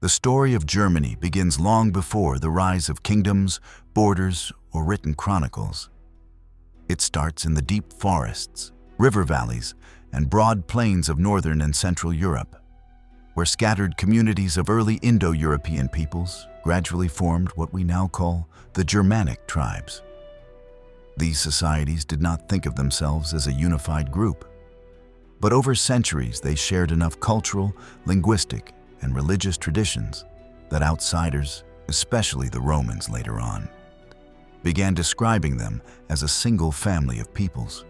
The story of Germany begins long before the rise of kingdoms, borders, or written chronicles. It starts in the deep forests, river valleys, and broad plains of northern and central Europe, where scattered communities of early Indo-European peoples gradually formed what we now call the Germanic tribes. These societies did not think of themselves as a unified group, but over centuries they shared enough cultural, linguistic, and religious traditions that outsiders, especially the Romans later on, began describing them as a single family of peoples.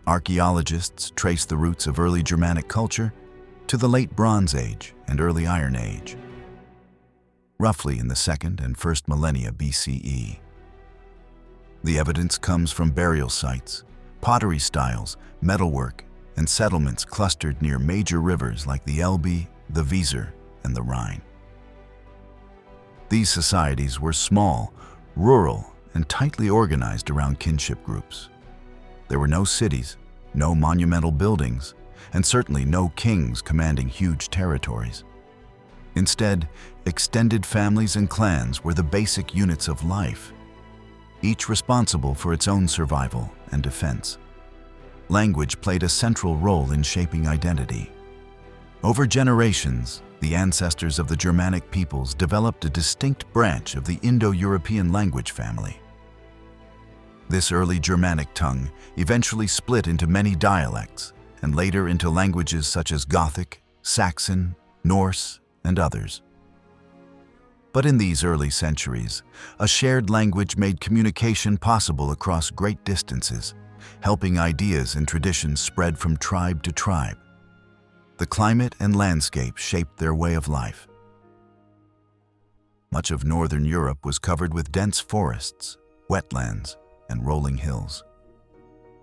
Archaeologists trace the roots of early Germanic culture to the late Bronze Age and early Iron Age, roughly in the 2nd and 1st millennia BCE. The evidence comes from burial sites, pottery styles, metalwork, and settlements clustered near major rivers like the Elbe, the Weser, and the Rhine. These societies were small, rural, and tightly organized around kinship groups. There were no cities, no monumental buildings, and certainly no kings commanding huge territories. Instead, extended families and clans were the basic units of life, each responsible for its own survival and defense. Language played a central role in shaping identity. Over generations, the ancestors of the Germanic peoples developed a distinct branch of the Indo-European language family. This early Germanic tongue eventually split into many dialects and later into languages such as Gothic, Saxon, Norse, and others. But in these early centuries, a shared language made communication possible across great distances, helping ideas and traditions spread from tribe to tribe. The climate and landscape shaped their way of life. Much of northern Europe was covered with dense forests, wetlands, and rolling hills.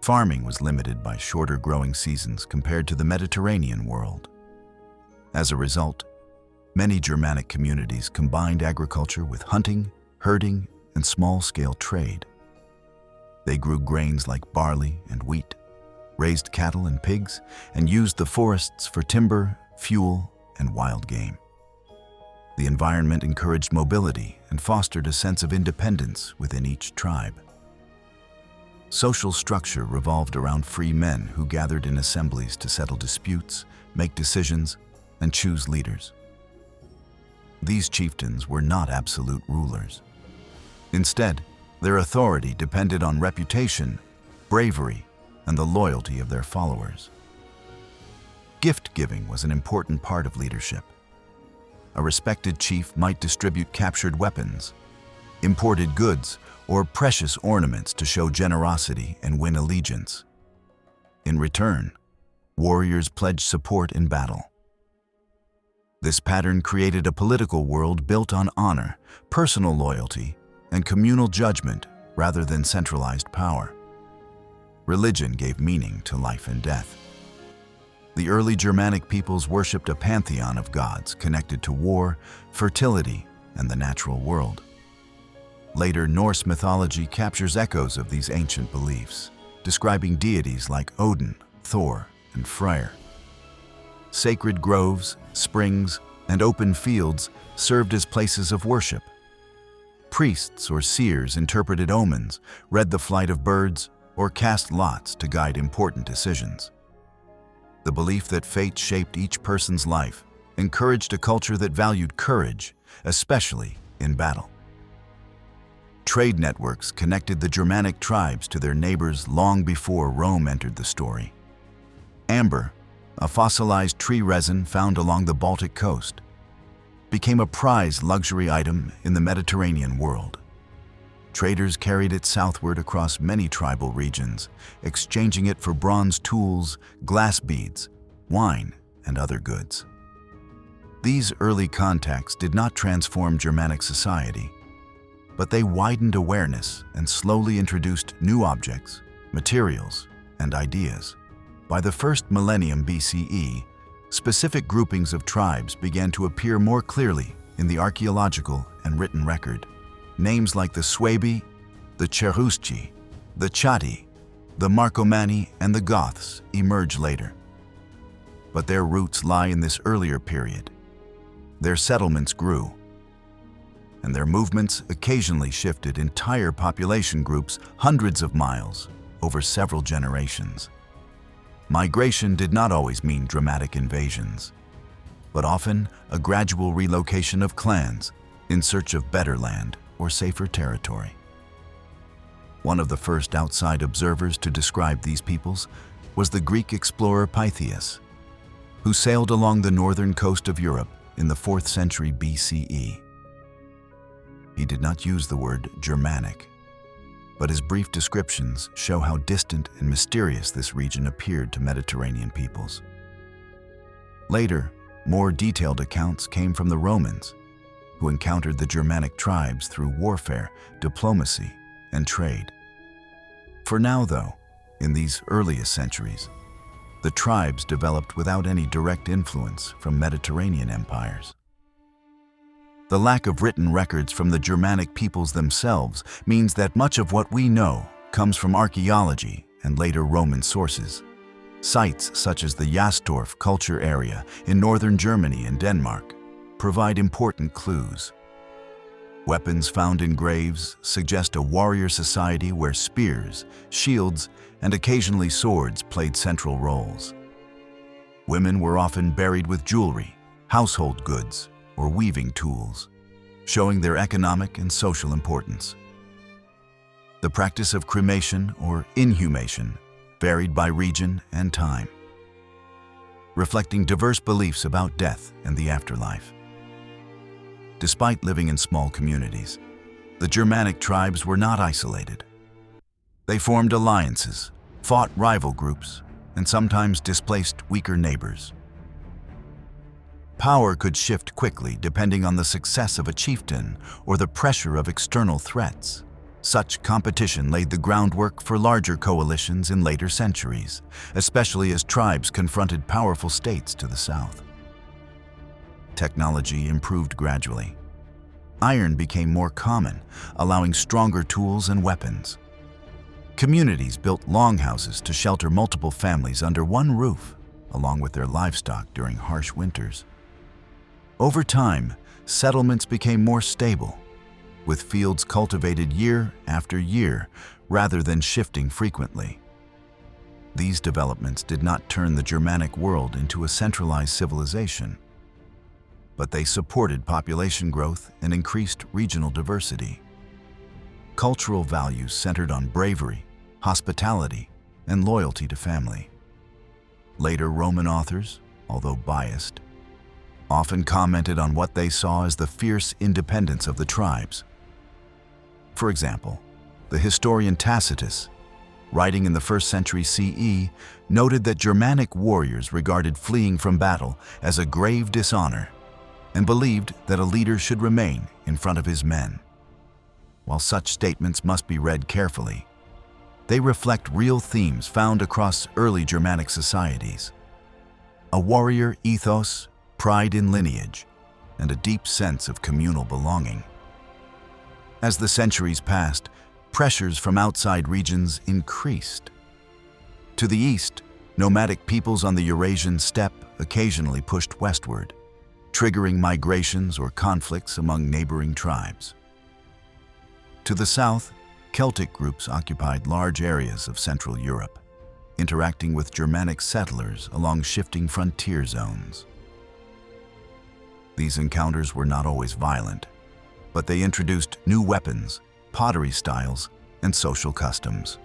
Farming was limited by shorter growing seasons compared to the Mediterranean world. As a result, many Germanic communities combined agriculture with hunting, herding, and small-scale trade. They grew grains like barley and wheat, raised cattle and pigs, and used the forests for timber, fuel, and wild game. The environment encouraged mobility and fostered a sense of independence within each tribe. Social structure revolved around free men who gathered in assemblies to settle disputes, make decisions, and choose leaders. These chieftains were not absolute rulers. Instead, their authority depended on reputation, bravery, and the loyalty of their followers. Gift-giving was an important part of leadership. A respected chief might distribute captured weapons, imported goods, or precious ornaments to show generosity and win allegiance. In return, warriors pledged support in battle. This pattern created a political world built on honor, personal loyalty, and communal judgment rather than centralized power. Religion gave meaning to life and death. The early Germanic peoples worshipped a pantheon of gods connected to war, fertility, and the natural world. Later, Norse mythology captures echoes of these ancient beliefs, describing deities like Odin, Thor, and Freyr. Sacred groves, springs, and open fields served as places of worship. Priests or seers interpreted omens, read the flight of birds, or cast lots to guide important decisions. The belief that fate shaped each person's life encouraged a culture that valued courage, especially in battle. Trade networks connected the Germanic tribes to their neighbors long before Rome entered the story. Amber, a fossilized tree resin found along the Baltic coast, became a prized luxury item in the Mediterranean world. Traders carried it southward across many tribal regions, exchanging it for bronze tools, glass beads, wine, and other goods. These early contacts did not transform Germanic society, but they widened awareness and slowly introduced new objects, materials, and ideas. By the first millennium BCE, specific groupings of tribes began to appear more clearly in the archaeological and written record. Names like the Suebi, the Cherusci, the Chatti, the Marcomanni, and the Goths emerge later. But their roots lie in this earlier period. Their settlements grew, and their movements occasionally shifted entire population groups hundreds of miles over several generations. Migration did not always mean dramatic invasions, but often a gradual relocation of clans in search of better land or safer territory. One of the first outside observers to describe these peoples was the Greek explorer Pytheas, who sailed along the northern coast of Europe in the 4th century BCE. He did not use the word Germanic, but his brief descriptions show how distant and mysterious this region appeared to Mediterranean peoples. Later, more detailed accounts came from the Romans, who encountered the Germanic tribes through warfare, diplomacy, and trade. For now, though, in these earliest centuries, the tribes developed without any direct influence from Mediterranean empires. The lack of written records from the Germanic peoples themselves means that much of what we know comes from archaeology and later Roman sources. Sites such as the Jastorf culture area in northern Germany and Denmark provide important clues. Weapons found in graves suggest a warrior society where spears, shields, and occasionally swords played central roles. Women were often buried with jewelry, household goods, or weaving tools, showing their economic and social importance. The practice of cremation or inhumation varied by region and time, reflecting diverse beliefs about death and the afterlife. Despite living in small communities, the Germanic tribes were not isolated. They formed alliances, fought rival groups, and sometimes displaced weaker neighbors. Power could shift quickly depending on the success of a chieftain or the pressure of external threats. Such competition laid the groundwork for larger coalitions in later centuries, especially as tribes confronted powerful states to the south. Technology improved gradually. Iron became more common, allowing stronger tools and weapons. Communities built longhouses to shelter multiple families under one roof, along with their livestock during harsh winters. Over time, settlements became more stable, with fields cultivated year after year rather than shifting frequently. These developments did not turn the Germanic world into a centralized civilization, but they supported population growth and increased regional diversity. Cultural values centered on bravery, hospitality, and loyalty to family. Later Roman authors, although biased, often commented on what they saw as the fierce independence of the tribes. For example, the historian Tacitus, writing in the 1st century CE, noted that Germanic warriors regarded fleeing from battle as a grave dishonor and believed that a leader should remain in front of his men. While such statements must be read carefully, they reflect real themes found across early Germanic societies: a warrior ethos, pride in lineage, and a deep sense of communal belonging. As the centuries passed, pressures from outside regions increased. To the east, nomadic peoples on the Eurasian steppe occasionally pushed westward, triggering migrations or conflicts among neighboring tribes. To the south, Celtic groups occupied large areas of Central Europe, interacting with Germanic settlers along shifting frontier zones. These encounters were not always violent, but they introduced new weapons, pottery styles, and social customs.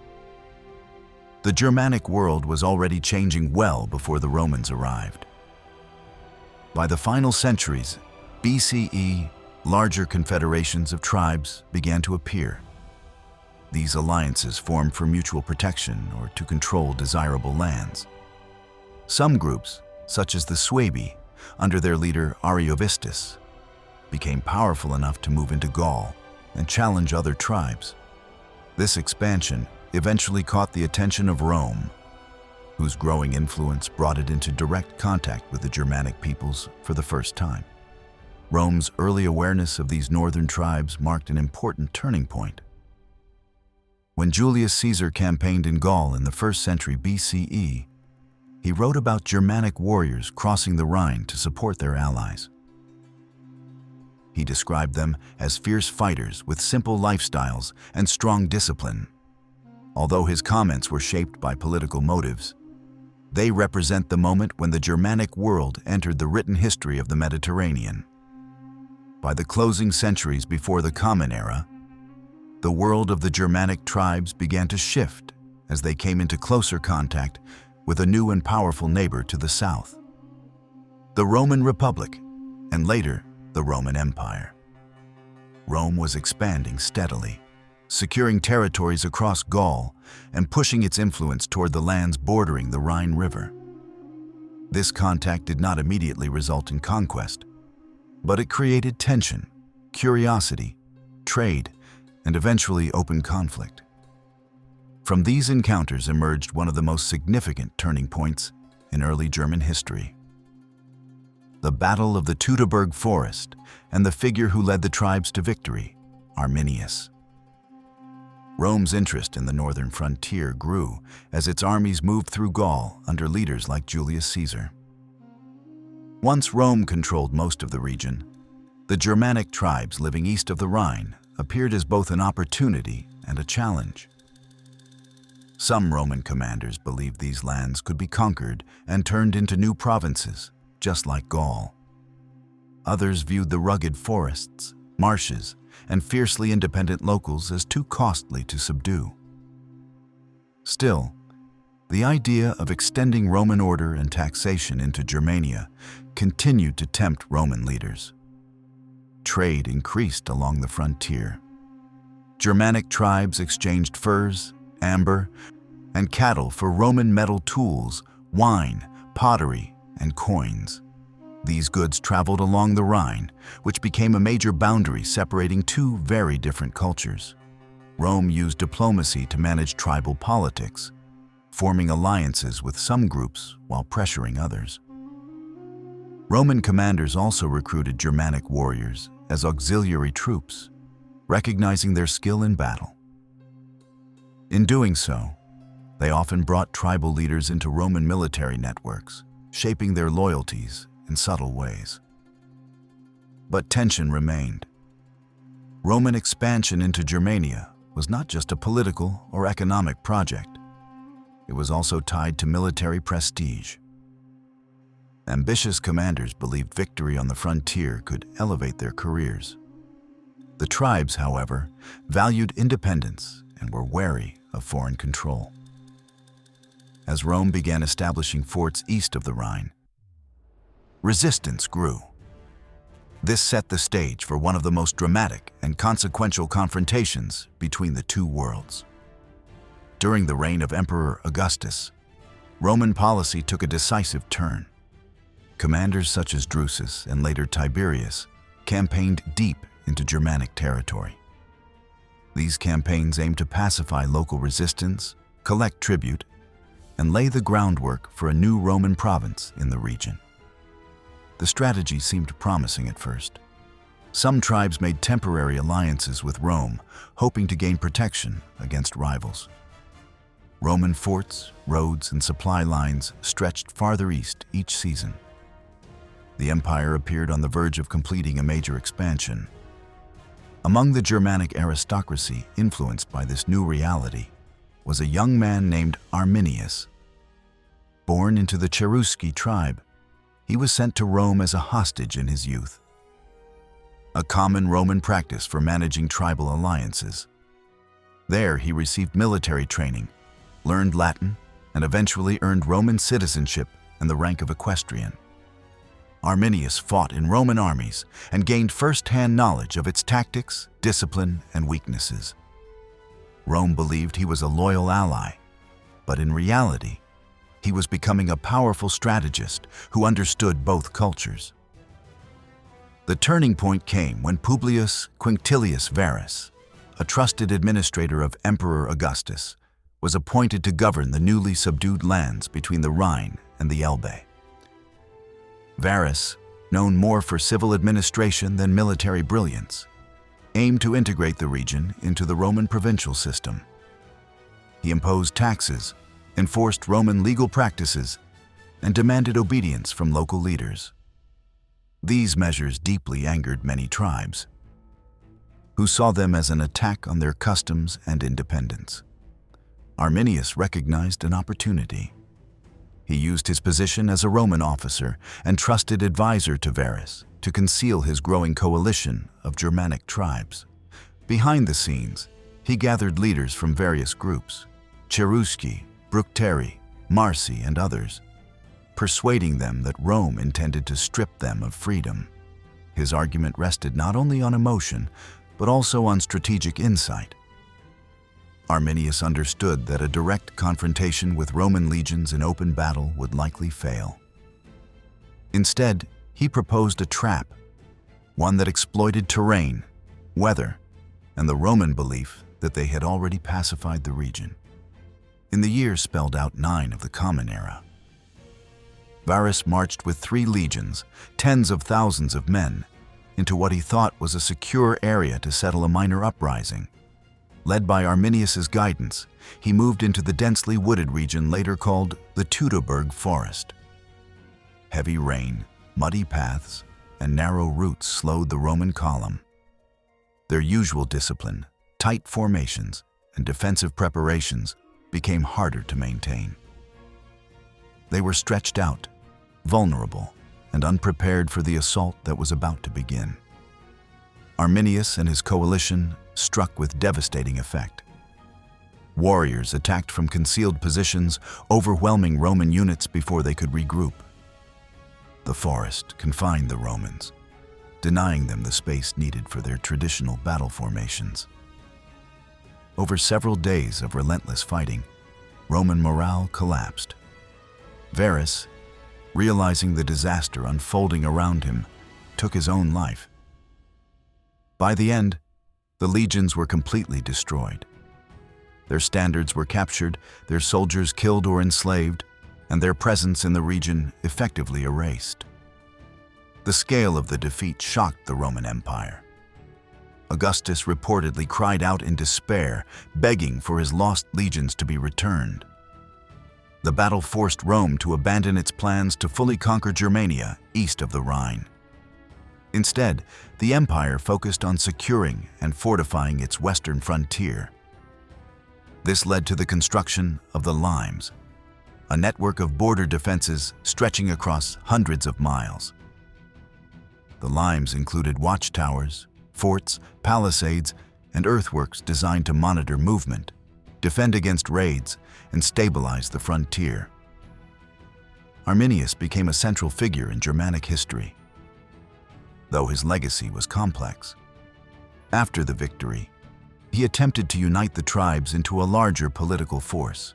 The Germanic world was already changing well before the Romans arrived. By the final centuries, BCE, larger confederations of tribes began to appear. These alliances formed for mutual protection or to control desirable lands. Some groups, such as the Suebi, under their leader Ariovistus, became powerful enough to move into Gaul and challenge other tribes. This expansion eventually caught the attention of Rome, whose growing influence brought it into direct contact with the Germanic peoples for the first time. Rome's early awareness of these northern tribes marked an important turning point. When Julius Caesar campaigned in Gaul in the 1st century BCE, he wrote about Germanic warriors crossing the Rhine to support their allies. He described them as fierce fighters with simple lifestyles and strong discipline. Although his comments were shaped by political motives, they represent the moment when the Germanic world entered the written history of the Mediterranean. By the closing centuries before the Common Era, the world of the Germanic tribes began to shift as they came into closer contact with a new and powerful neighbor to the south, the Roman Republic, and later, the Roman Empire. Rome was expanding steadily, securing territories across Gaul and pushing its influence toward the lands bordering the Rhine River. This contact did not immediately result in conquest, but it created tension, curiosity, trade, and eventually open conflict. From these encounters emerged one of the most significant turning points in early German history: the Battle of the Teutoburg Forest and the figure who led the tribes to victory, Arminius. Rome's interest in the northern frontier grew as its armies moved through Gaul under leaders like Julius Caesar. Once Rome controlled most of the region, the Germanic tribes living east of the Rhine appeared as both an opportunity and a challenge. Some Roman commanders believed these lands could be conquered and turned into new provinces, just like Gaul. Others viewed the rugged forests, marshes, and fiercely independent locals as too costly to subdue. Still, the idea of extending Roman order and taxation into Germania continued to tempt Roman leaders. Trade increased along the frontier. Germanic tribes exchanged furs, amber, and cattle for Roman metal tools, wine, pottery, and coins. These goods traveled along the Rhine, which became a major boundary separating two very different cultures. Rome used diplomacy to manage tribal politics, forming alliances with some groups while pressuring others. Roman commanders also recruited Germanic warriors as auxiliary troops, recognizing their skill in battle. In doing so, they often brought tribal leaders into Roman military networks, shaping their loyalties in subtle ways. But tension remained. Roman expansion into Germania was not just a political or economic project. It was also tied to military prestige. Ambitious commanders believed victory on the frontier could elevate their careers. The tribes, however, valued independence and were wary of foreign control. As Rome began establishing forts east of the Rhine, resistance grew. This set the stage for one of the most dramatic and consequential confrontations between the two worlds. During the reign of Emperor Augustus, Roman policy took a decisive turn. Commanders such as Drusus and later Tiberius campaigned deep into Germanic territory. These campaigns aimed to pacify local resistance, collect tribute, and lay the groundwork for a new Roman province in the region. The strategy seemed promising at first. Some tribes made temporary alliances with Rome, hoping to gain protection against rivals. Roman forts, roads, and supply lines stretched farther east each season. The empire appeared on the verge of completing a major expansion. Among the Germanic aristocracy influenced by this new reality was a young man named Arminius. Born into the Cherusci tribe, he was sent to Rome as a hostage in his youth, a common Roman practice for managing tribal alliances. There he received military training, learned Latin, and eventually earned Roman citizenship and the rank of equestrian. Arminius fought in Roman armies and gained first-hand knowledge of its tactics, discipline, and weaknesses. Rome believed he was a loyal ally, but in reality, he was becoming a powerful strategist who understood both cultures. The turning point came when Publius Quinctilius Varus, a trusted administrator of Emperor Augustus, was appointed to govern the newly subdued lands between the Rhine and the Elbe. Varus, known more for civil administration than military brilliance, aimed to integrate the region into the Roman provincial system. He imposed taxes, enforced Roman legal practices, and demanded obedience from local leaders. These measures deeply angered many tribes, who saw them as an attack on their customs and independence. Arminius recognized an opportunity. He used his position as a Roman officer and trusted advisor to Varus to conceal his growing coalition of Germanic tribes. Behind the scenes, he gathered leaders from various groups, Cherusci, Bructeri, Marsi, and others, persuading them that Rome intended to strip them of freedom. His argument rested not only on emotion, but also on strategic insight. Arminius understood that a direct confrontation with Roman legions in open battle would likely fail. Instead, he proposed a trap, one that exploited terrain, weather, and the Roman belief that they had already pacified the region. In the year spelled out 9 of the Common Era, Varus marched with 3 legions, tens of thousands of men, into what he thought was a secure area to settle a minor uprising. Led by Arminius's guidance, he moved into the densely wooded region later called the Teutoburg Forest. Heavy rain, muddy paths, and narrow routes slowed the Roman column. Their usual discipline, tight formations, and defensive preparations became harder to maintain. They were stretched out, vulnerable, and unprepared for the assault that was about to begin. Arminius and his coalition struck with devastating effect. Warriors attacked from concealed positions, overwhelming Roman units before they could regroup. The forest confined the Romans, denying them the space needed for their traditional battle formations. Over several days of relentless fighting, Roman morale collapsed. Varus, realizing the disaster unfolding around him, took his own life. By the end, the legions were completely destroyed. Their standards were captured, their soldiers killed or enslaved, and their presence in the region effectively erased. The scale of the defeat shocked the Roman Empire. Augustus reportedly cried out in despair, begging for his lost legions to be returned. The battle forced Rome to abandon its plans to fully conquer Germania east of the Rhine. Instead, the empire focused on securing and fortifying its western frontier. This led to the construction of the Limes, a network of border defenses stretching across hundreds of miles. The Limes included watchtowers, forts, palisades, and earthworks designed to monitor movement, defend against raids, and stabilize the frontier. Arminius became a central figure in Germanic history, though his legacy was complex. After the victory, he attempted to unite the tribes into a larger political force.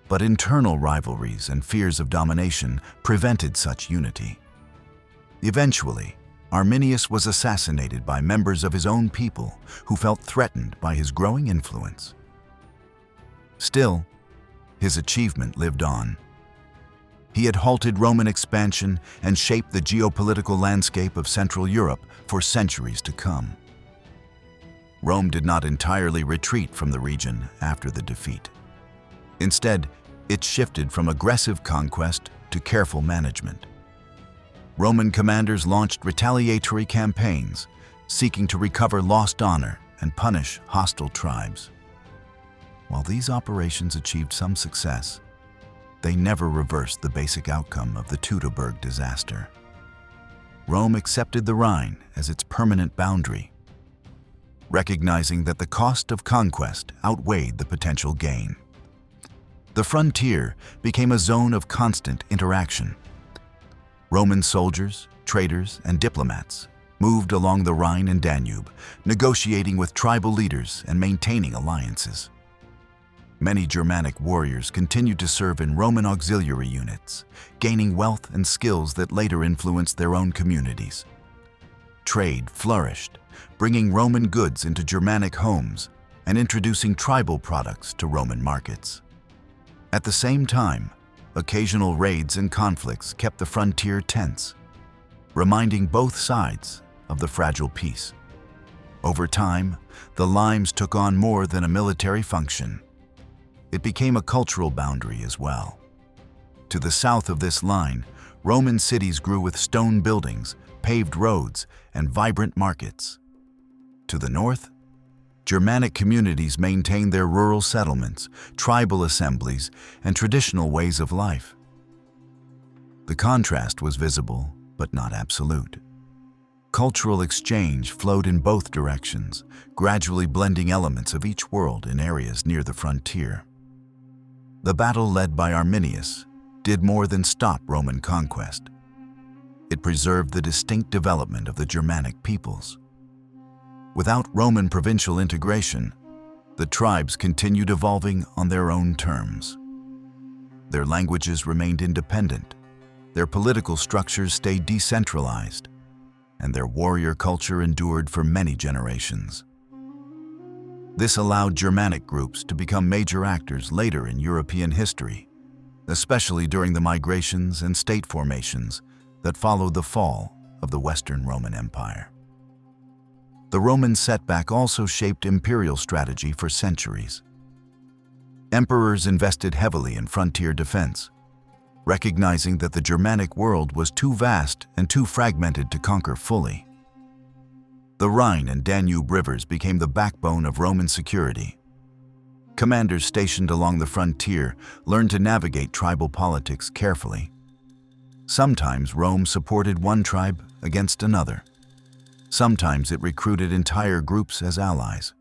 But internal rivalries and fears of domination prevented such unity. Eventually, Arminius was assassinated by members of his own people who felt threatened by his growing influence. Still, his achievement lived on. He had halted Roman expansion and shaped the geopolitical landscape of Central Europe for centuries to come. Rome did not entirely retreat from the region after the defeat. Instead, it shifted from aggressive conquest to careful management. Roman commanders launched retaliatory campaigns, seeking to recover lost honor and punish hostile tribes. While these operations achieved some success, they never reversed the basic outcome of the Teutoburg disaster. Rome accepted the Rhine as its permanent boundary, recognizing that the cost of conquest outweighed the potential gain. The frontier became a zone of constant interaction. Roman soldiers, traders, and diplomats moved along the Rhine and Danube, negotiating with tribal leaders and maintaining alliances. Many Germanic warriors continued to serve in Roman auxiliary units, gaining wealth and skills that later influenced their own communities. Trade flourished, bringing Roman goods into Germanic homes and introducing tribal products to Roman markets. At the same time, occasional raids and conflicts kept the frontier tense, reminding both sides of the fragile peace. Over time, the Limes took on more than a military function. It became a cultural boundary as well. To the south of this line, Roman cities grew with stone buildings, paved roads and vibrant markets. To the north, Germanic communities maintained their rural settlements, tribal assemblies, and traditional ways of life. The contrast was visible, but not absolute. Cultural exchange flowed in both directions, gradually blending elements of each world in areas near the frontier. The battle led by Arminius did more than stop Roman conquest. It preserved the distinct development of the Germanic peoples. Without Roman provincial integration, the tribes continued evolving on their own terms. Their languages remained independent, their political structures stayed decentralized, and their warrior culture endured for many generations. This allowed Germanic groups to become major actors later in European history, especially during the migrations and state formations that followed the fall of the Western Roman Empire. The Roman setback also shaped imperial strategy for centuries. Emperors invested heavily in frontier defense, recognizing that the Germanic world was too vast and too fragmented to conquer fully. The Rhine and Danube rivers became the backbone of Roman security. Commanders stationed along the frontier learned to navigate tribal politics carefully. Sometimes Rome supported one tribe against another. Sometimes it recruited entire groups as allies.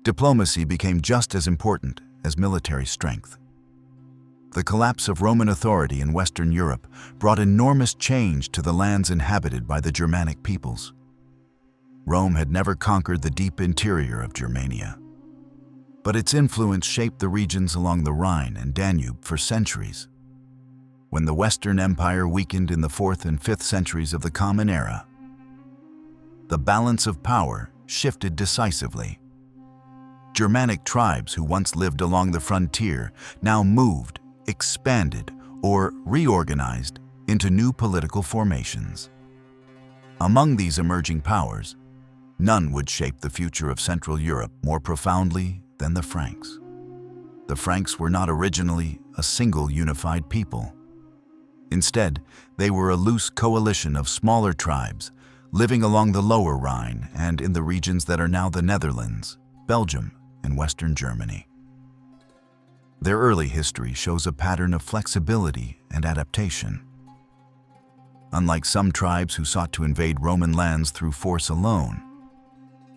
Diplomacy became just as important as military strength. The collapse of Roman authority in Western Europe brought enormous change to the lands inhabited by the Germanic peoples. Rome had never conquered the deep interior of Germania, but its influence shaped the regions along the Rhine and Danube for centuries. When the Western Empire weakened in the 4th and 5th centuries of the Common Era, the balance of power shifted decisively. Germanic tribes who once lived along the frontier now moved, expanded, or reorganized into new political formations. Among these emerging powers, none would shape the future of Central Europe more profoundly than the Franks. The Franks were not originally a single unified people. Instead, they were a loose coalition of smaller tribes living along the Lower Rhine and in the regions that are now the Netherlands, Belgium, and Western Germany. Their early history shows a pattern of flexibility and adaptation. Unlike some tribes who sought to invade Roman lands through force alone,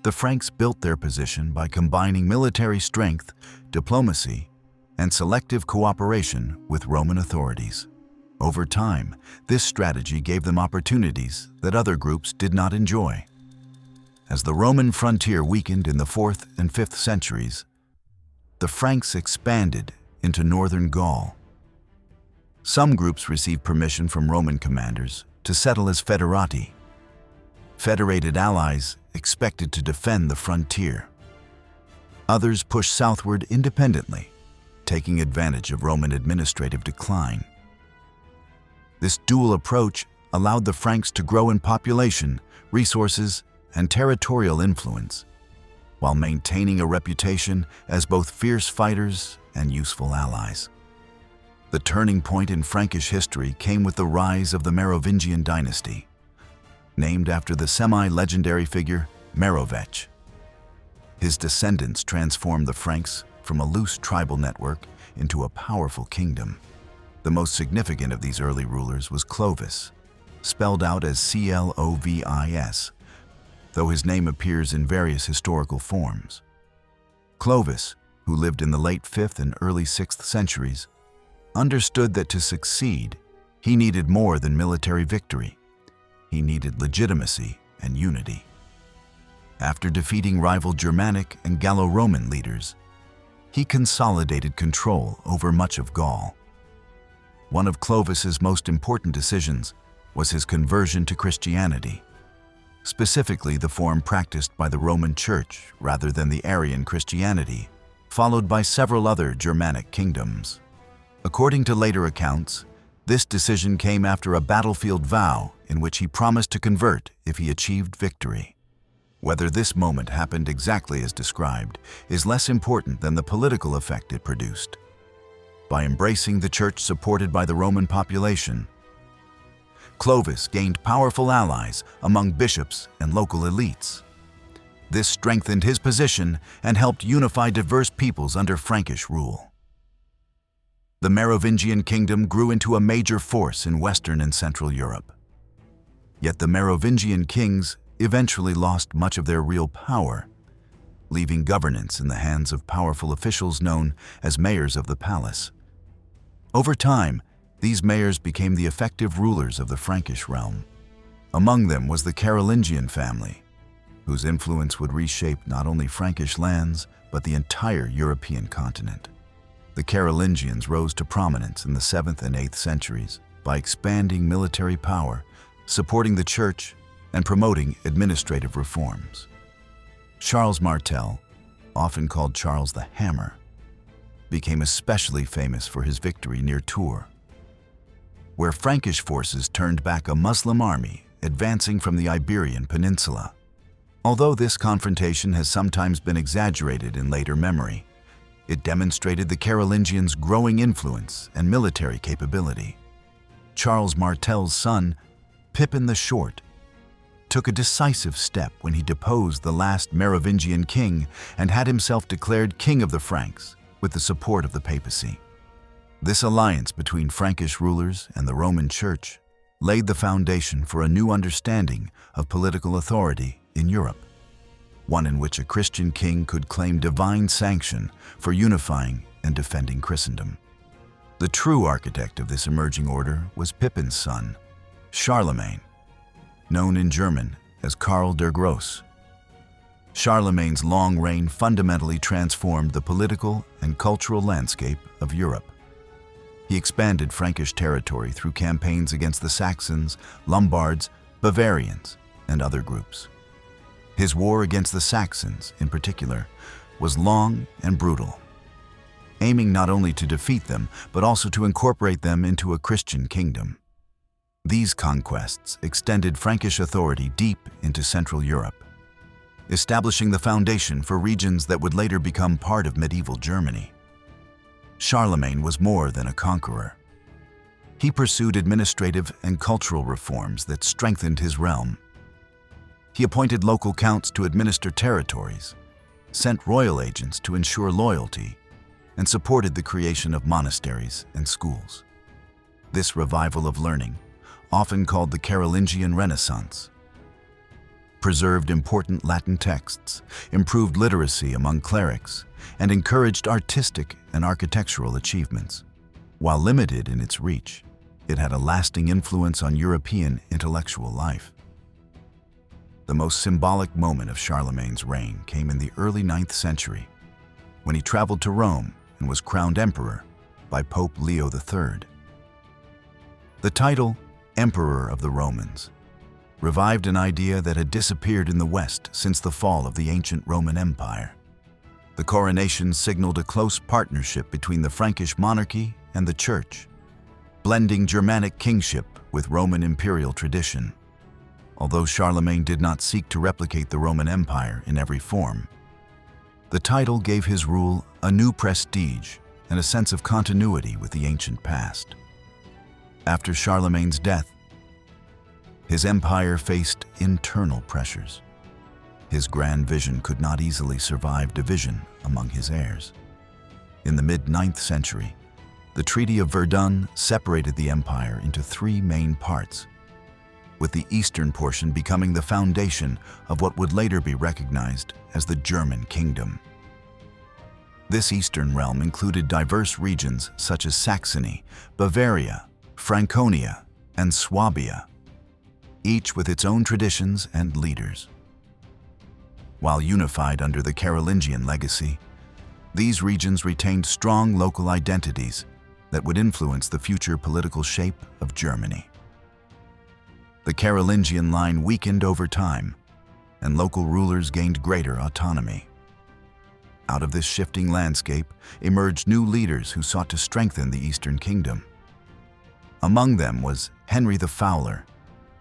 the Franks built their position by combining military strength, diplomacy, and selective cooperation with Roman authorities. Over time, this strategy gave them opportunities that other groups did not enjoy. As the Roman frontier weakened in the 4th and 5th centuries, the Franks expanded into northern Gaul. Some groups received permission from Roman commanders to settle as foederati, federated allies expected to defend the frontier. Others pushed southward independently, taking advantage of Roman administrative decline. This dual approach allowed the Franks to grow in population, resources, and territorial influence, while maintaining a reputation as both fierce fighters and useful allies. The turning point in Frankish history came with the rise of the Merovingian dynasty, named after the semi-legendary figure Merovech. His descendants transformed the Franks from a loose tribal network into a powerful kingdom. The most significant of these early rulers was Clovis, spelled out as Clovis, though his name appears in various historical forms. Clovis, who lived in the late 5th and early 6th centuries, understood that to succeed, he needed more than military victory. He needed legitimacy and unity. After defeating rival Germanic and Gallo-Roman leaders, he consolidated control over much of Gaul. One of Clovis's most important decisions was his conversion to Christianity, specifically the form practiced by the Roman Church rather than the Arian Christianity, followed by several other Germanic kingdoms. According to later accounts, this decision came after a battlefield vow in which he promised to convert if he achieved victory. Whether this moment happened exactly as described is less important than the political effect it produced. By embracing the church supported by the Roman population, Clovis gained powerful allies among bishops and local elites. This strengthened his position and helped unify diverse peoples under Frankish rule. The Merovingian kingdom grew into a major force in Western and Central Europe. Yet the Merovingian kings eventually lost much of their real power, leaving governance in the hands of powerful officials known as mayors of the palace. Over time, these mayors became the effective rulers of the Frankish realm. Among them was the Carolingian family, whose influence would reshape not only Frankish lands, but the entire European continent. The Carolingians rose to prominence in the 7th and 8th centuries by expanding military power, supporting the church, and promoting administrative reforms. Charles Martel, often called Charles the Hammer, became especially famous for his victory near Tours, where Frankish forces turned back a Muslim army advancing from the Iberian Peninsula. Although this confrontation has sometimes been exaggerated in later memory, it demonstrated the Carolingians' growing influence and military capability. Charles Martel's son, Pippin the Short, took a decisive step when he deposed the last Merovingian king and had himself declared king of the Franks with the support of the papacy. This alliance between Frankish rulers and the Roman Church laid the foundation for a new understanding of political authority in Europe, one in which a Christian king could claim divine sanction for unifying and defending Christendom. The true architect of this emerging order was Pippin's son, Charlemagne, known in German as Karl der Grosse. Charlemagne's long reign fundamentally transformed the political and cultural landscape of Europe. He expanded Frankish territory through campaigns against the Saxons, Lombards, Bavarians, and other groups. His war against the Saxons, in particular, was long and brutal, aiming not only to defeat them, but also to incorporate them into a Christian kingdom. These conquests extended Frankish authority deep into Central Europe, establishing the foundation for regions that would later become part of medieval Germany. Charlemagne was more than a conqueror. He pursued administrative and cultural reforms that strengthened his realm. He appointed local counts to administer territories, sent royal agents to ensure loyalty, and supported the creation of monasteries and schools. This revival of learning, often called the Carolingian Renaissance, preserved important Latin texts, improved literacy among clerics, and encouraged artistic and architectural achievements. While limited in its reach, it had a lasting influence on European intellectual life. The most symbolic moment of Charlemagne's reign came in the early 9th century, when he traveled to Rome and was crowned emperor by Pope Leo III. The title, Emperor of the Romans, revived an idea that had disappeared in the West since the fall of the ancient Roman Empire. The coronation signaled a close partnership between the Frankish monarchy and the Church, blending Germanic kingship with Roman imperial tradition. Although Charlemagne did not seek to replicate the Roman Empire in every form, the title gave his rule a new prestige and a sense of continuity with the ancient past. After Charlemagne's death, his empire faced internal pressures. His grand vision could not easily survive division among his heirs. In the mid-9th century, the Treaty of Verdun separated the empire into three main parts, with the eastern portion becoming the foundation of what would later be recognized as the German kingdom. This eastern realm included diverse regions such as Saxony, Bavaria, Franconia, and Swabia, each with its own traditions and leaders. While unified under the Carolingian legacy, these regions retained strong local identities that would influence the future political shape of Germany. The Carolingian line weakened over time, and local rulers gained greater autonomy. Out of this shifting landscape emerged new leaders who sought to strengthen the Eastern Kingdom. Among them was Henry the Fowler,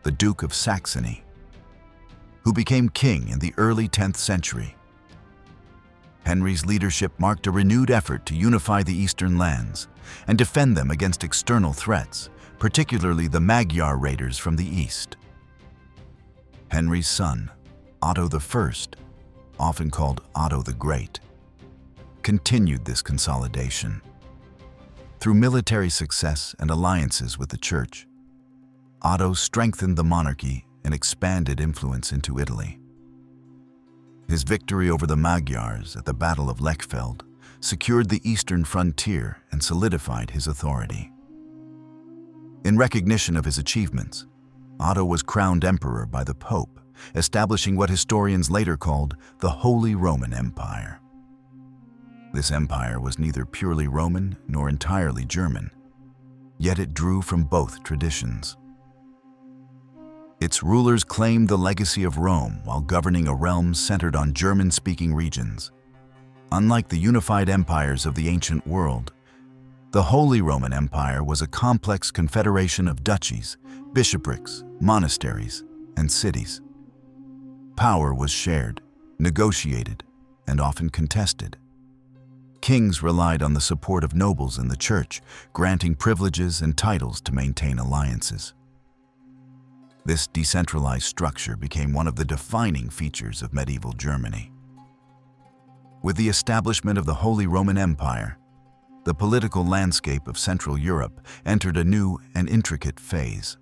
the Duke of Saxony, who became king in the early 10th century. Henry's leadership marked a renewed effort to unify the eastern lands and defend them against external threats, particularly the Magyar raiders from the east. Henry's son, Otto I, often called Otto the Great, continued this consolidation. Through military success and alliances with the Church, Otto strengthened the monarchy and expanded influence into Italy. His victory over the Magyars at the Battle of Lechfeld secured the eastern frontier and solidified his authority. In recognition of his achievements, Otto was crowned emperor by the Pope, establishing what historians later called the Holy Roman Empire. This empire was neither purely Roman nor entirely German, yet it drew from both traditions. Its rulers claimed the legacy of Rome while governing a realm centered on German-speaking regions. Unlike the unified empires of the ancient world, the Holy Roman Empire was a complex confederation of duchies, bishoprics, monasteries, and cities. Power was shared, negotiated, and often contested. Kings relied on the support of nobles in the church, granting privileges and titles to maintain alliances. This decentralized structure became one of the defining features of medieval Germany. With the establishment of the Holy Roman Empire, the political landscape of Central Europe entered a new and intricate phase.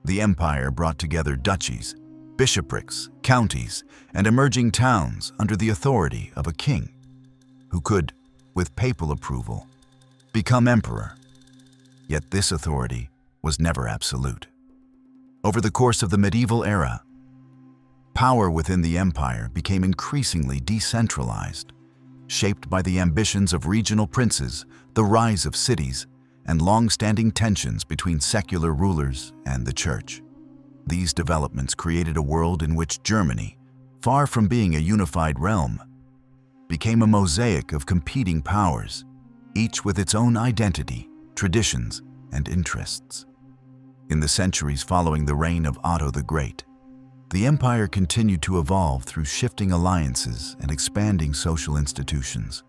The empire brought together duchies, bishoprics, counties, and emerging towns under the authority of a king, who could, with papal approval, become emperor. Yet this authority was never absolute. Over the course of the medieval era, power within the empire became increasingly decentralized, shaped by the ambitions of regional princes, the rise of cities, and long-standing tensions between secular rulers and the church. These developments created a world in which Germany, far from being a unified realm, became a mosaic of competing powers, each with its own identity, traditions, and interests. In the centuries following the reign of Otto the Great, the empire continued to evolve through shifting alliances and expanding social institutions.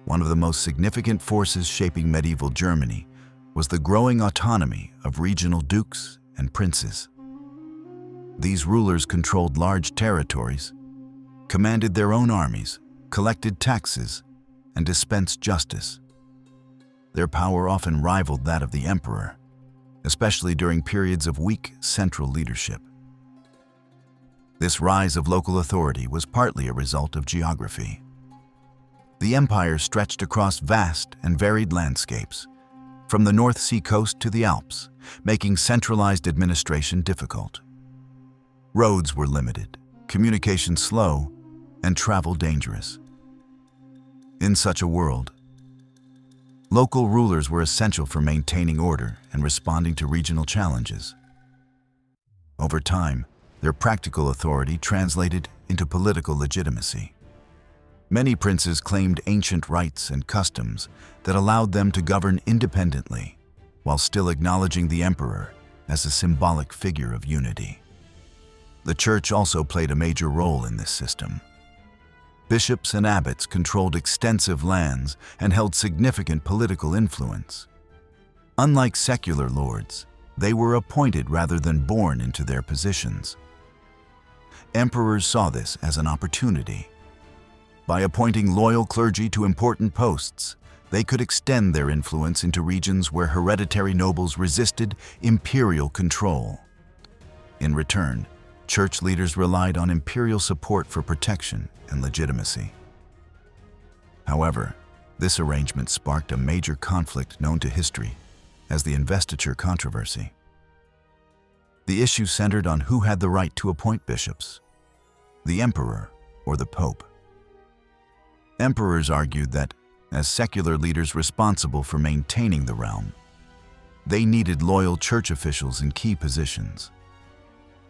One of the most significant forces shaping medieval Germany was the growing autonomy of regional dukes and princes. These rulers controlled large territories, commanded their own armies, collected taxes, and dispensed justice. Their power often rivaled that of the emperor, especially during periods of weak central leadership. This rise of local authority was partly a result of geography. The empire stretched across vast and varied landscapes, from the North Sea coast to the Alps, making centralized administration difficult. Roads were limited, communication slow, and travel dangerous. In such a world, local rulers were essential for maintaining order and responding to regional challenges. Over time, their practical authority translated into political legitimacy. Many princes claimed ancient rights and customs that allowed them to govern independently, while still acknowledging the emperor as a symbolic figure of unity. The church also played a major role in this system. Bishops and abbots controlled extensive lands and held significant political influence. Unlike secular lords, they were appointed rather than born into their positions. Emperors saw this as an opportunity. By appointing loyal clergy to important posts, they could extend their influence into regions where hereditary nobles resisted imperial control. In return, church leaders relied on imperial support for protection and legitimacy. However, this arrangement sparked a major conflict known to history as the investiture controversy. The issue centered on who had the right to appoint bishops, the emperor or the pope. Emperors argued that, as secular leaders responsible for maintaining the realm, they needed loyal church officials in key positions.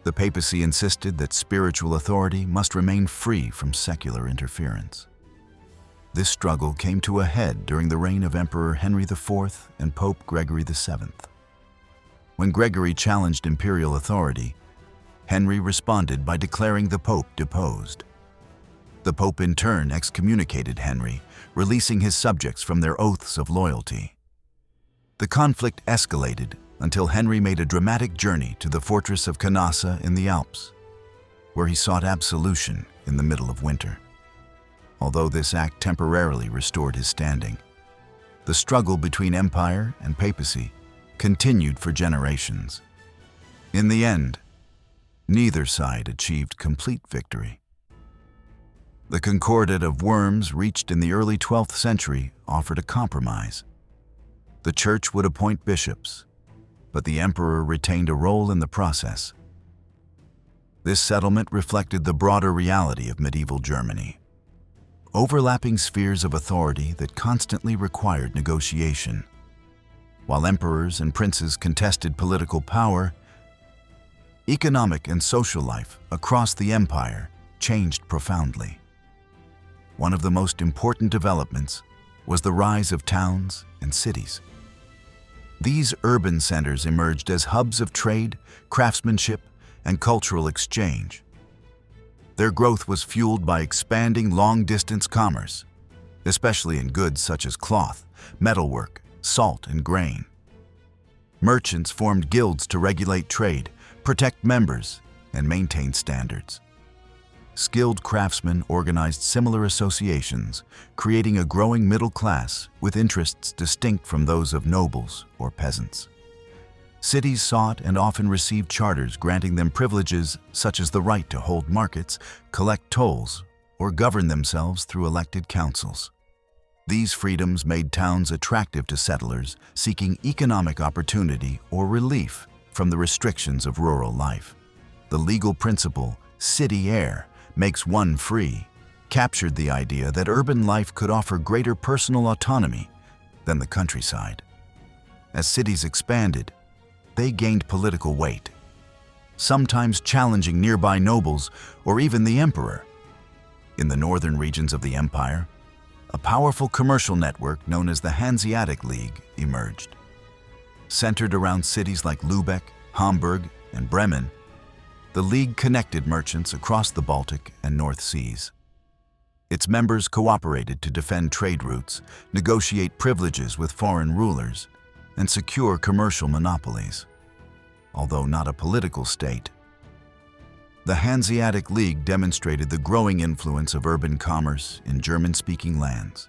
The papacy insisted that spiritual authority must remain free from secular interference. This struggle came to a head during the reign of Emperor Henry IV and Pope Gregory VII. When Gregory challenged imperial authority, Henry responded by declaring the Pope deposed. The Pope in turn excommunicated Henry, releasing his subjects from their oaths of loyalty. The conflict escalated until Henry made a dramatic journey to the fortress of Canossa in the Alps, where he sought absolution in the middle of winter. Although this act temporarily restored his standing, the struggle between empire and papacy continued for generations. In the end, neither side achieved complete victory. The Concordat of Worms, reached in the early 12th century, offered a compromise. The Church would appoint bishops, but the emperor retained a role in the process. This settlement reflected the broader reality of medieval Germany: overlapping spheres of authority that constantly required negotiation. While emperors and princes contested political power, economic and social life across the empire changed profoundly. One of the most important developments was the rise of towns and cities. These urban centers emerged as hubs of trade, craftsmanship, and cultural exchange. Their growth was fueled by expanding long-distance commerce, especially in goods such as cloth, metalwork, salt, and grain. Merchants formed guilds to regulate trade, protect members, and maintain standards. Skilled craftsmen organized similar associations, creating a growing middle class with interests distinct from those of nobles or peasants. Cities sought and often received charters granting them privileges such as the right to hold markets, collect tolls, or govern themselves through elected councils. These freedoms made towns attractive to settlers seeking economic opportunity or relief from the restrictions of rural life. The legal principle, city air, makes one free, captured the idea that urban life could offer greater personal autonomy than the countryside. As cities expanded, they gained political weight, sometimes challenging nearby nobles or even the emperor. In the northern regions of the empire, a powerful commercial network known as the Hanseatic League emerged. Centered around cities like Lübeck, Hamburg, and Bremen, the League connected merchants across the Baltic and North Seas. Its members cooperated to defend trade routes, negotiate privileges with foreign rulers, and secure commercial monopolies. Although not a political state, the Hanseatic League demonstrated the growing influence of urban commerce in German-speaking lands.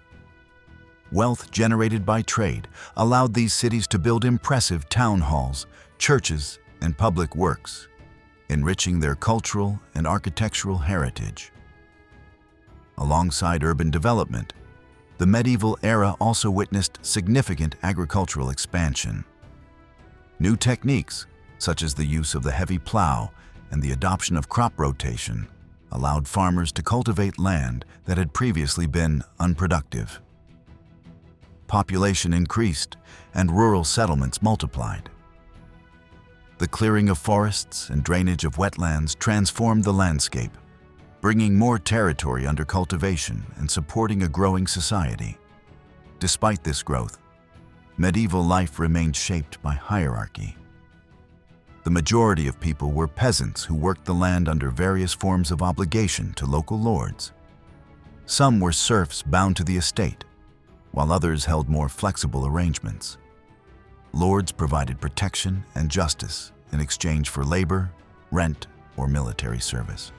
Wealth generated by trade allowed these cities to build impressive town halls, churches, and public works, enriching their cultural and architectural heritage. Alongside urban development, the medieval era also witnessed significant agricultural expansion. New techniques, such as the use of the heavy plow and the adoption of crop rotation, allowed farmers to cultivate land that had previously been unproductive. Population increased and rural settlements multiplied. The clearing of forests and drainage of wetlands transformed the landscape, bringing more territory under cultivation and supporting a growing society. Despite this growth, medieval life remained shaped by hierarchy. The majority of people were peasants who worked the land under various forms of obligation to local lords. Some were serfs bound to the estate, while others held more flexible arrangements. Lords provided protection and justice in exchange for labor, rent, or military service.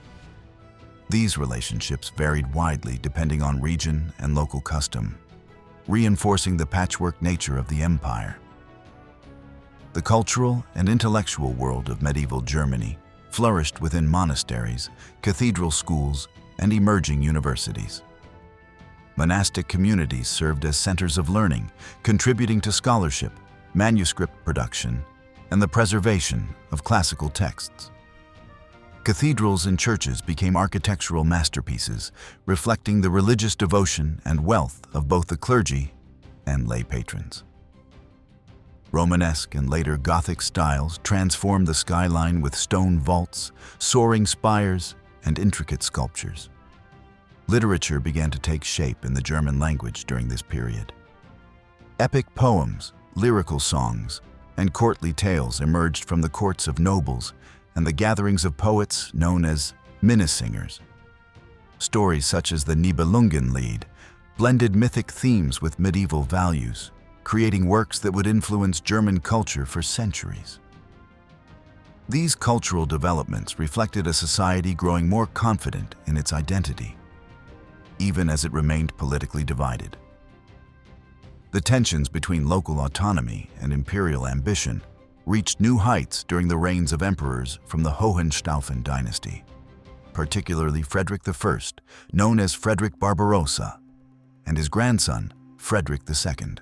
These relationships varied widely depending on region and local custom, reinforcing the patchwork nature of the empire. The cultural and intellectual world of medieval Germany flourished within monasteries, cathedral schools, and emerging universities. Monastic communities served as centers of learning, contributing to scholarship, manuscript production, and the preservation of classical texts. Cathedrals and churches became architectural masterpieces, reflecting the religious devotion and wealth of both the clergy and lay patrons. Romanesque and later Gothic styles transformed the skyline with stone vaults, soaring spires, and intricate sculptures. Literature began to take shape in the German language during this period. Epic poems, lyrical songs, and courtly tales emerged from the courts of nobles and the gatherings of poets known as minnesingers. Stories such as the Nibelungenlied blended mythic themes with medieval values, creating works that would influence German culture for centuries. These cultural developments reflected a society growing more confident in its identity, even as it remained politically divided. The tensions between local autonomy and imperial ambition reached new heights during the reigns of emperors from the Hohenstaufen dynasty, particularly Frederick I, known as Frederick Barbarossa, and his grandson, Frederick II.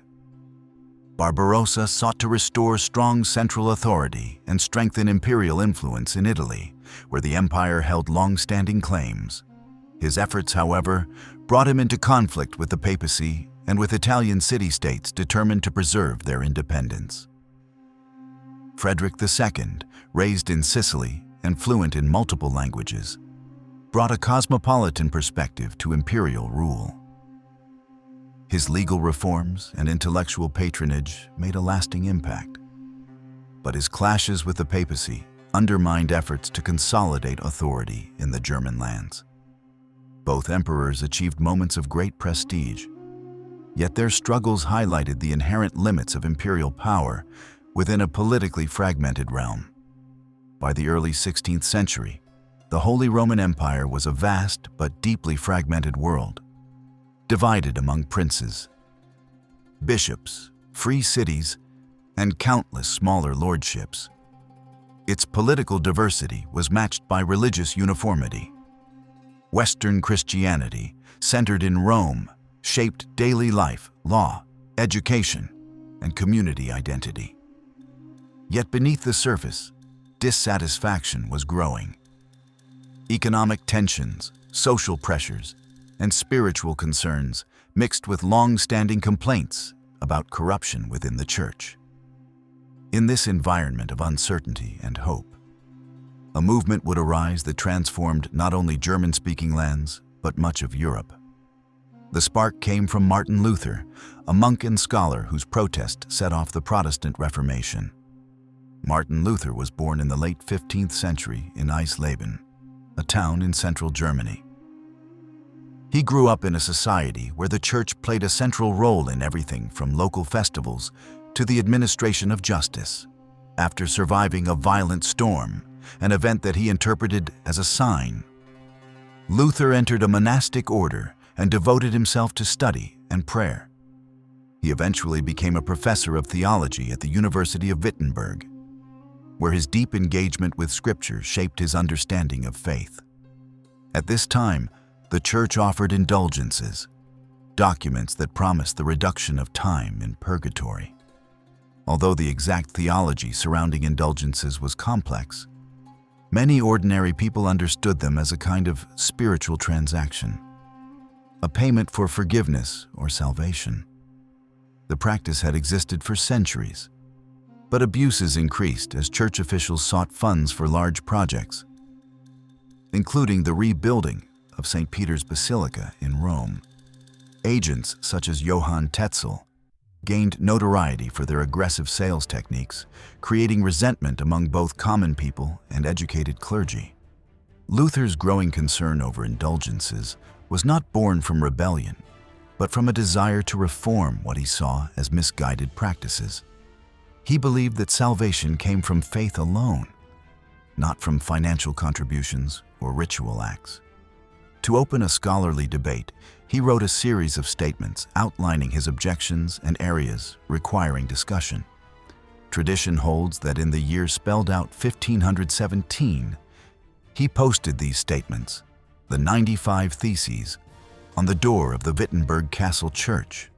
Barbarossa sought to restore strong central authority and strengthen imperial influence in Italy, where the empire held long-standing claims. His efforts, however, brought him into conflict with the papacy and with Italian city-states determined to preserve their independence. Frederick II, raised in Sicily and fluent in multiple languages, brought a cosmopolitan perspective to imperial rule. His legal reforms and intellectual patronage made a lasting impact, but his clashes with the papacy undermined efforts to consolidate authority in the German lands. Both emperors achieved moments of great prestige, yet their struggles highlighted the inherent limits of imperial power within a politically fragmented realm. By the early 16th century, the Holy Roman Empire was a vast but deeply fragmented world, divided among princes, bishops, free cities, and countless smaller lordships. Its political diversity was matched by religious uniformity. Western Christianity, centered in Rome, shaped daily life, law, education, and community identity. Yet beneath the surface, dissatisfaction was growing. Economic tensions, social pressures, and spiritual concerns mixed with long-standing complaints about corruption within the church. In this environment of uncertainty and hope, a movement would arise that transformed not only German-speaking lands, but much of Europe. The spark came from Martin Luther, a monk and scholar whose protest set off the Protestant Reformation. Martin Luther was born in the late 15th century in Eisleben, a town in central Germany. He grew up in a society where the church played a central role in everything from local festivals to the administration of justice. After surviving a violent storm, an event that he interpreted as a sign, Luther entered a monastic order and devoted himself to study and prayer. He eventually became a professor of theology at the University of Wittenberg, where his deep engagement with Scripture shaped his understanding of faith. At this time, the church offered indulgences, documents that promised the reduction of time in purgatory. Although the exact theology surrounding indulgences was complex, many ordinary people understood them as a kind of spiritual transaction, a payment for forgiveness or salvation. The practice had existed for centuries, but abuses increased as church officials sought funds for large projects, including the rebuilding of St. Peter's Basilica in Rome. Agents such as Johann Tetzel gained notoriety for their aggressive sales techniques, creating resentment among both common people and educated clergy. Luther's growing concern over indulgences was not born from rebellion, but from a desire to reform what he saw as misguided practices. He believed that salvation came from faith alone, not from financial contributions or ritual acts. To open a scholarly debate, he wrote a series of statements outlining his objections and areas requiring discussion. Tradition holds that in the year spelled out 1517, he posted these statements, the 95 Theses, on the door of the Wittenberg Castle Church.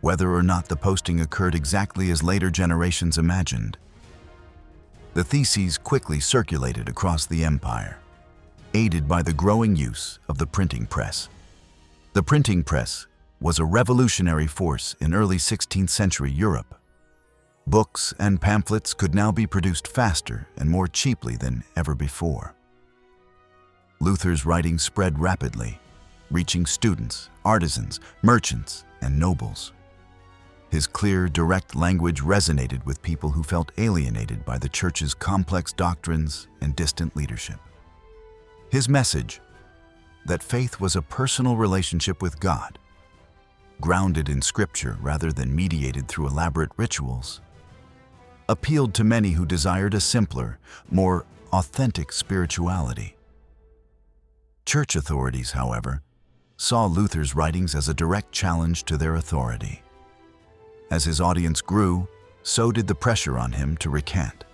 Whether or not the posting occurred exactly as later generations imagined, the Theses quickly circulated across the empire, aided by the growing use of the printing press. The printing press was a revolutionary force in early 16th century Europe. Books and pamphlets could now be produced faster and more cheaply than ever before. Luther's writings spread rapidly, reaching students, artisans, merchants, and nobles. His clear, direct language resonated with people who felt alienated by the church's complex doctrines and distant leadership. His message, that faith was a personal relationship with God, grounded in Scripture rather than mediated through elaborate rituals, appealed to many who desired a simpler, more authentic spirituality. Church authorities, however, saw Luther's writings as a direct challenge to their authority. As his audience grew, so did the pressure on him to recant.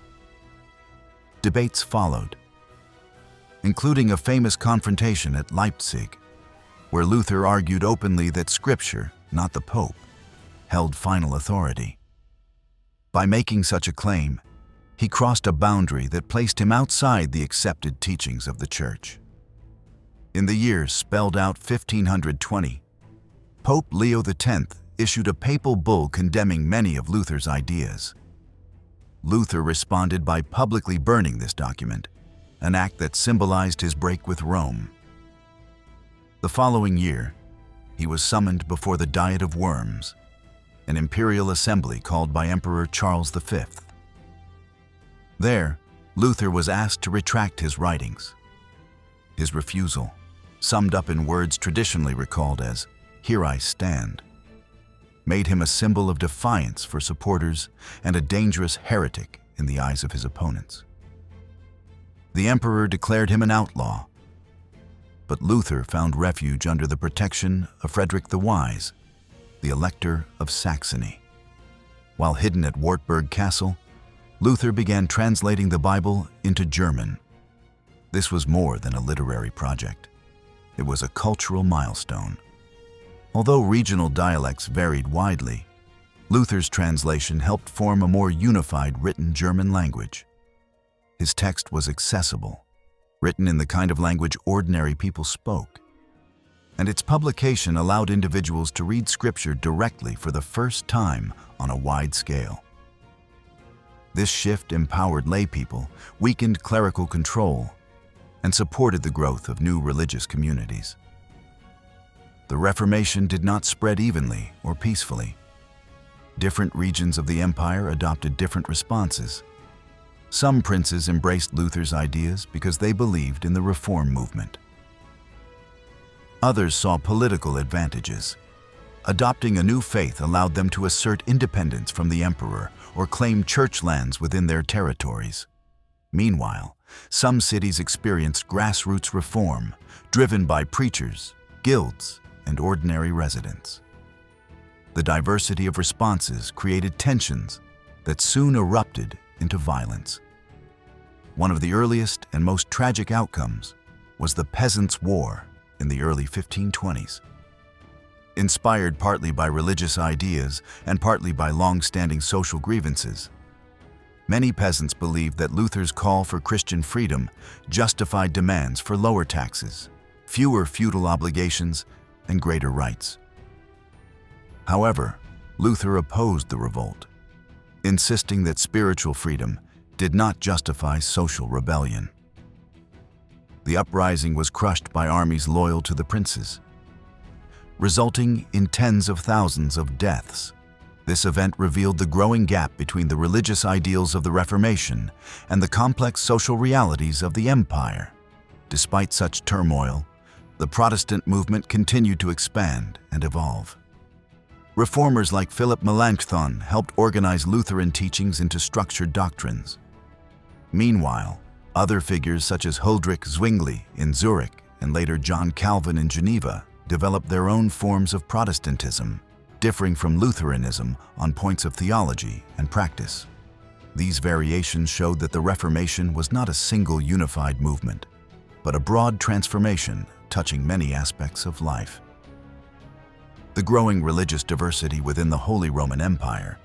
Debates followed, including a famous confrontation at Leipzig, where Luther argued openly that Scripture, not the Pope, held final authority. By making such a claim, he crossed a boundary that placed him outside the accepted teachings of the Church. In the year spelled out 1520, Pope Leo X issued a papal bull condemning many of Luther's ideas. Luther responded by publicly burning this document, an act that symbolized his break with Rome. The following year, he was summoned before the Diet of Worms, an imperial assembly called by Emperor Charles V. There, Luther was asked to retract his writings. His refusal, summed up in words traditionally recalled as, "Here I stand," made him a symbol of defiance for supporters and a dangerous heretic in the eyes of his opponents. The emperor declared him an outlaw, but Luther found refuge under the protection of Frederick the Wise, the Elector of Saxony. While hidden at Wartburg Castle, Luther began translating the Bible into German. This was more than a literary project. It was a cultural milestone. Although regional dialects varied widely, Luther's translation helped form a more unified written German language. His text was accessible, written in the kind of language ordinary people spoke, and its publication allowed individuals to read Scripture directly for the first time on a wide scale. This shift empowered laypeople, weakened clerical control, and supported the growth of new religious communities. The Reformation did not spread evenly or peacefully. Different regions of the empire adopted different responses. Some princes embraced Luther's ideas because they believed in the Reform movement. Others saw political advantages. Adopting a new faith allowed them to assert independence from the emperor or claim church lands within their territories. Meanwhile, some cities experienced grassroots reform, driven by preachers, guilds, and ordinary residents. The diversity of responses created tensions that soon erupted into violence. One of the earliest and most tragic outcomes was the Peasants' War in the early 1520s. Inspired partly by religious ideas and partly by long-standing social grievances, many peasants believed that Luther's call for Christian freedom justified demands for lower taxes, fewer feudal obligations, and greater rights. However, Luther opposed the revolt, insisting that spiritual freedom did not justify social rebellion. The uprising was crushed by armies loyal to the princes, resulting in tens of thousands of deaths. This event revealed the growing gap between the religious ideals of the Reformation and the complex social realities of the empire. Despite such turmoil, the Protestant movement continued to expand and evolve. Reformers like Philip Melanchthon helped organize Lutheran teachings into structured doctrines. Meanwhile, other figures such as Huldrych Zwingli in Zurich and later John Calvin in Geneva developed their own forms of Protestantism, differing from Lutheranism on points of theology and practice. These variations showed that the Reformation was not a single unified movement, but a broad transformation touching many aspects of life. The growing religious diversity within the Holy Roman Empire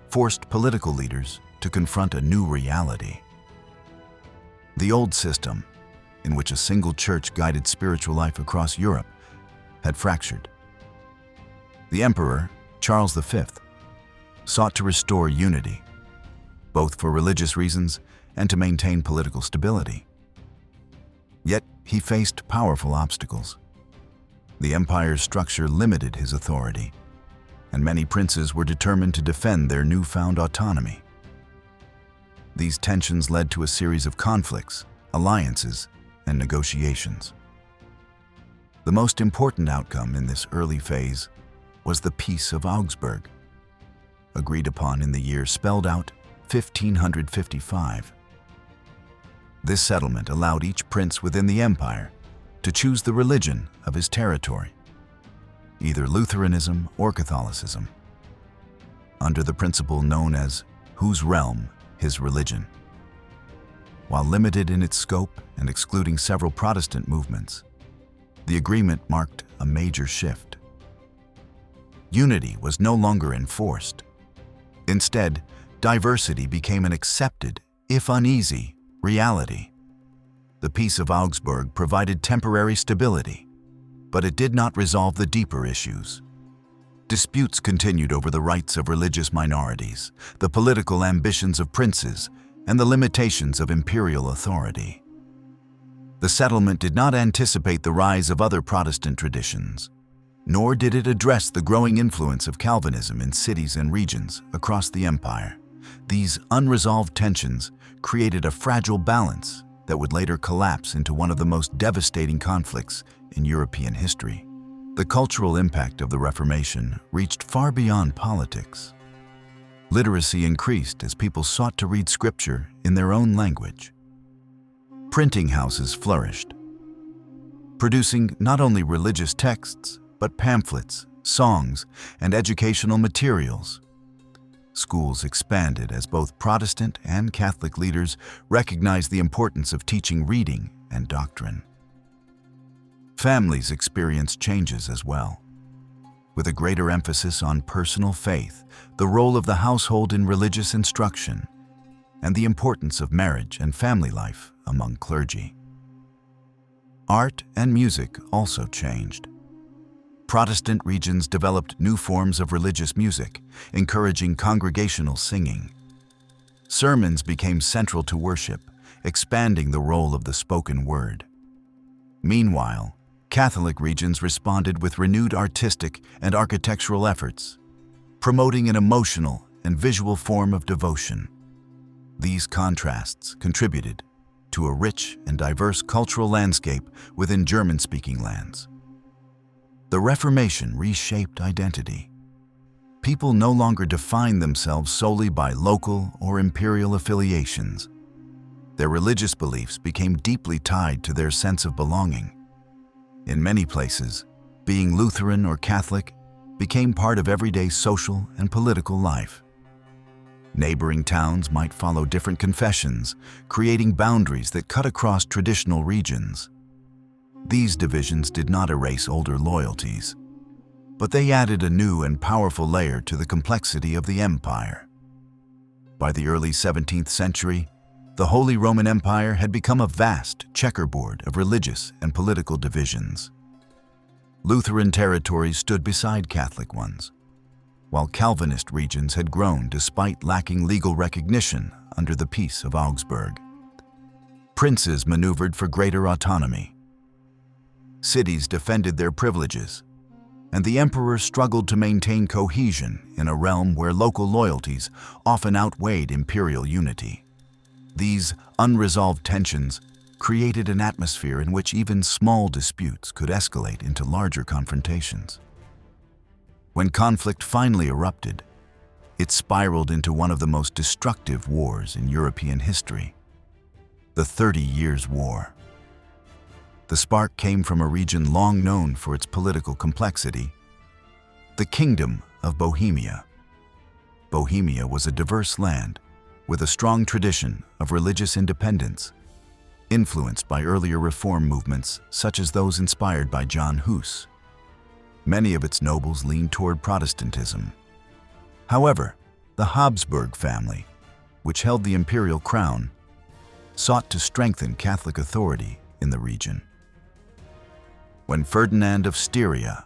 forced political leaders to confront a new reality. The old system, in which a single church guided spiritual life across Europe, had fractured. The Emperor, Charles V, sought to restore unity, both for religious reasons and to maintain political stability. Yet he faced powerful obstacles. The empire's structure limited his authority, and many princes were determined to defend their newfound autonomy. These tensions led to a series of conflicts, alliances, and negotiations. The most important outcome in this early phase was the Peace of Augsburg, agreed upon in the year spelled out 1555. This settlement allowed each prince within the empire to choose the religion of his territory, either Lutheranism or Catholicism, under the principle known as whose realm, his religion. While limited in its scope and excluding several Protestant movements, the agreement marked a major shift. Unity was no longer enforced. Instead, diversity became an accepted, if uneasy, reality. The Peace of Augsburg provided temporary stability, but it did not resolve the deeper issues. Disputes continued over the rights of religious minorities, the political ambitions of princes, and the limitations of imperial authority. The settlement did not anticipate the rise of other Protestant traditions, nor did it address the growing influence of Calvinism in cities and regions across the empire. These unresolved tensions created a fragile balance that would later collapse into one of the most devastating conflicts in European history. The cultural impact of the Reformation reached far beyond politics. Literacy increased as people sought to read scripture in their own language. Printing houses flourished, producing not only religious texts, but pamphlets, songs, and educational materials. Schools expanded as both Protestant and Catholic leaders recognized the importance of teaching reading and doctrine. Families experienced changes as well. With a greater emphasis on personal faith, the role of the household in religious instruction, and the importance of marriage and family life among clergy. Art and music also changed. Protestant regions developed new forms of religious music, encouraging congregational singing. Sermons became central to worship, expanding the role of the spoken word. Meanwhile, Catholic regions responded with renewed artistic and architectural efforts, promoting an emotional and visual form of devotion. These contrasts contributed to a rich and diverse cultural landscape within German-speaking lands. The Reformation reshaped identity. People no longer defined themselves solely by local or imperial affiliations. Their religious beliefs became deeply tied to their sense of belonging. In many places, being Lutheran or Catholic became part of everyday social and political life. Neighboring towns might follow different confessions, creating boundaries that cut across traditional regions. These divisions did not erase older loyalties, but they added a new and powerful layer to the complexity of the empire. By the early 17th century, the Holy Roman Empire had become a vast checkerboard of religious and political divisions. Lutheran territories stood beside Catholic ones, while Calvinist regions had grown despite lacking legal recognition under the Peace of Augsburg. Princes maneuvered for greater autonomy. Cities defended their privileges, and the emperor struggled to maintain cohesion in a realm where local loyalties often outweighed imperial unity. These unresolved tensions created an atmosphere in which even small disputes could escalate into larger confrontations. When conflict finally erupted, it spiraled into one of the most destructive wars in European history, the 30 Years' War. The spark came from a region long known for its political complexity, the Kingdom of Bohemia. Bohemia was a diverse land with a strong tradition of religious independence, influenced by earlier reform movements such as those inspired by John Hus. Many of its nobles leaned toward Protestantism. However, the Habsburg family, which held the imperial crown, sought to strengthen Catholic authority in the region. When Ferdinand of Styria,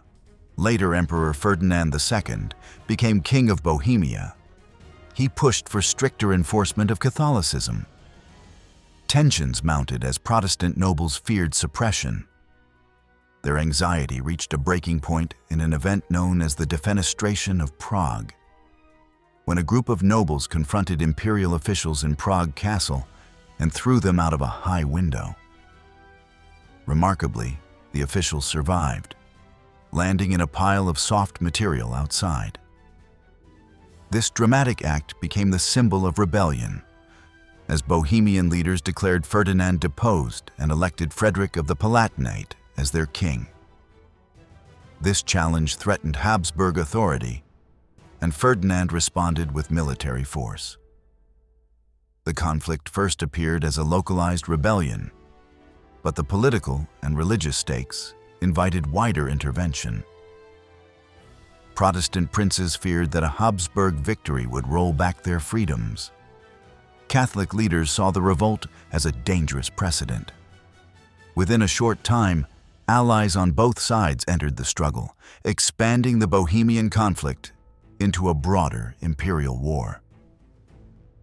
later Emperor Ferdinand II, became King of Bohemia, he pushed for stricter enforcement of Catholicism. Tensions mounted as Protestant nobles feared suppression. Their anxiety reached a breaking point in an event known as the Defenestration of Prague, when a group of nobles confronted imperial officials in Prague Castle and threw them out of a high window. Remarkably, the officials survived, landing in a pile of soft material outside. This dramatic act became the symbol of rebellion, as Bohemian leaders declared Ferdinand deposed and elected Frederick of the Palatinate as their king. This challenge threatened Habsburg authority, and Ferdinand responded with military force. The conflict first appeared as a localized rebellion, but the political and religious stakes invited wider intervention. Protestant princes feared that a Habsburg victory would roll back their freedoms. Catholic leaders saw the revolt as a dangerous precedent. Within a short time, allies on both sides entered the struggle, expanding the Bohemian conflict into a broader imperial war.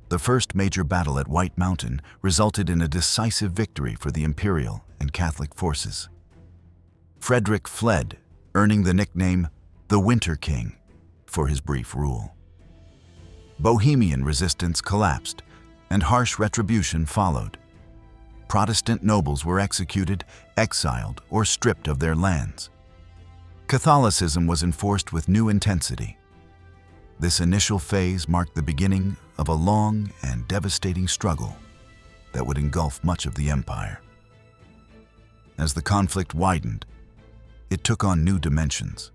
The first major battle at White Mountain resulted in a decisive victory for the imperial and Catholic forces. Frederick fled, earning the nickname the Winter King for his brief rule. Bohemian resistance collapsed, and harsh retribution followed. Protestant nobles were executed, exiled, or stripped of their lands. Catholicism was enforced with new intensity. This initial phase marked the beginning of a long and devastating struggle that would engulf much of the empire. As the conflict widened, it took on new dimensions.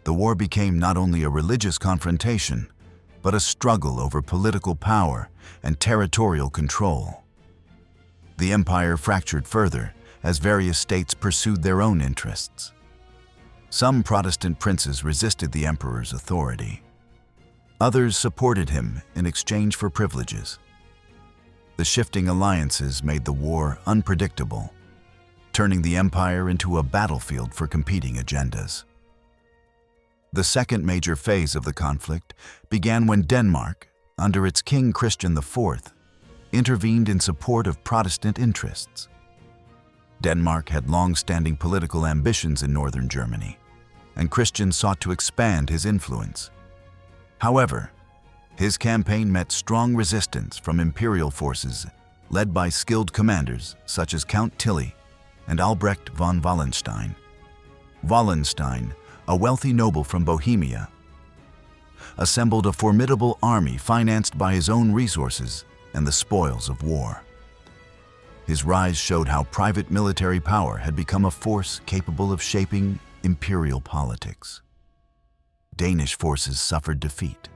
The war became not only a religious confrontation, but a struggle over political power and territorial control. The empire fractured further as various states pursued their own interests. Some Protestant princes resisted the emperor's authority. Others supported him in exchange for privileges. The shifting alliances made the war unpredictable, turning the empire into a battlefield for competing agendas. The second major phase of the conflict began when Denmark, under its King Christian IV, intervened in support of Protestant interests. Denmark had long-standing political ambitions in northern Germany, and Christian sought to expand his influence. However, his campaign met strong resistance from imperial forces led by skilled commanders such as Count Tilly and Albrecht von Wallenstein. Wallenstein, a wealthy noble from Bohemia, assembled a formidable army financed by his own resources and the spoils of war. His rise showed how private military power had become a force capable of shaping imperial politics. Danish forces suffered defeat,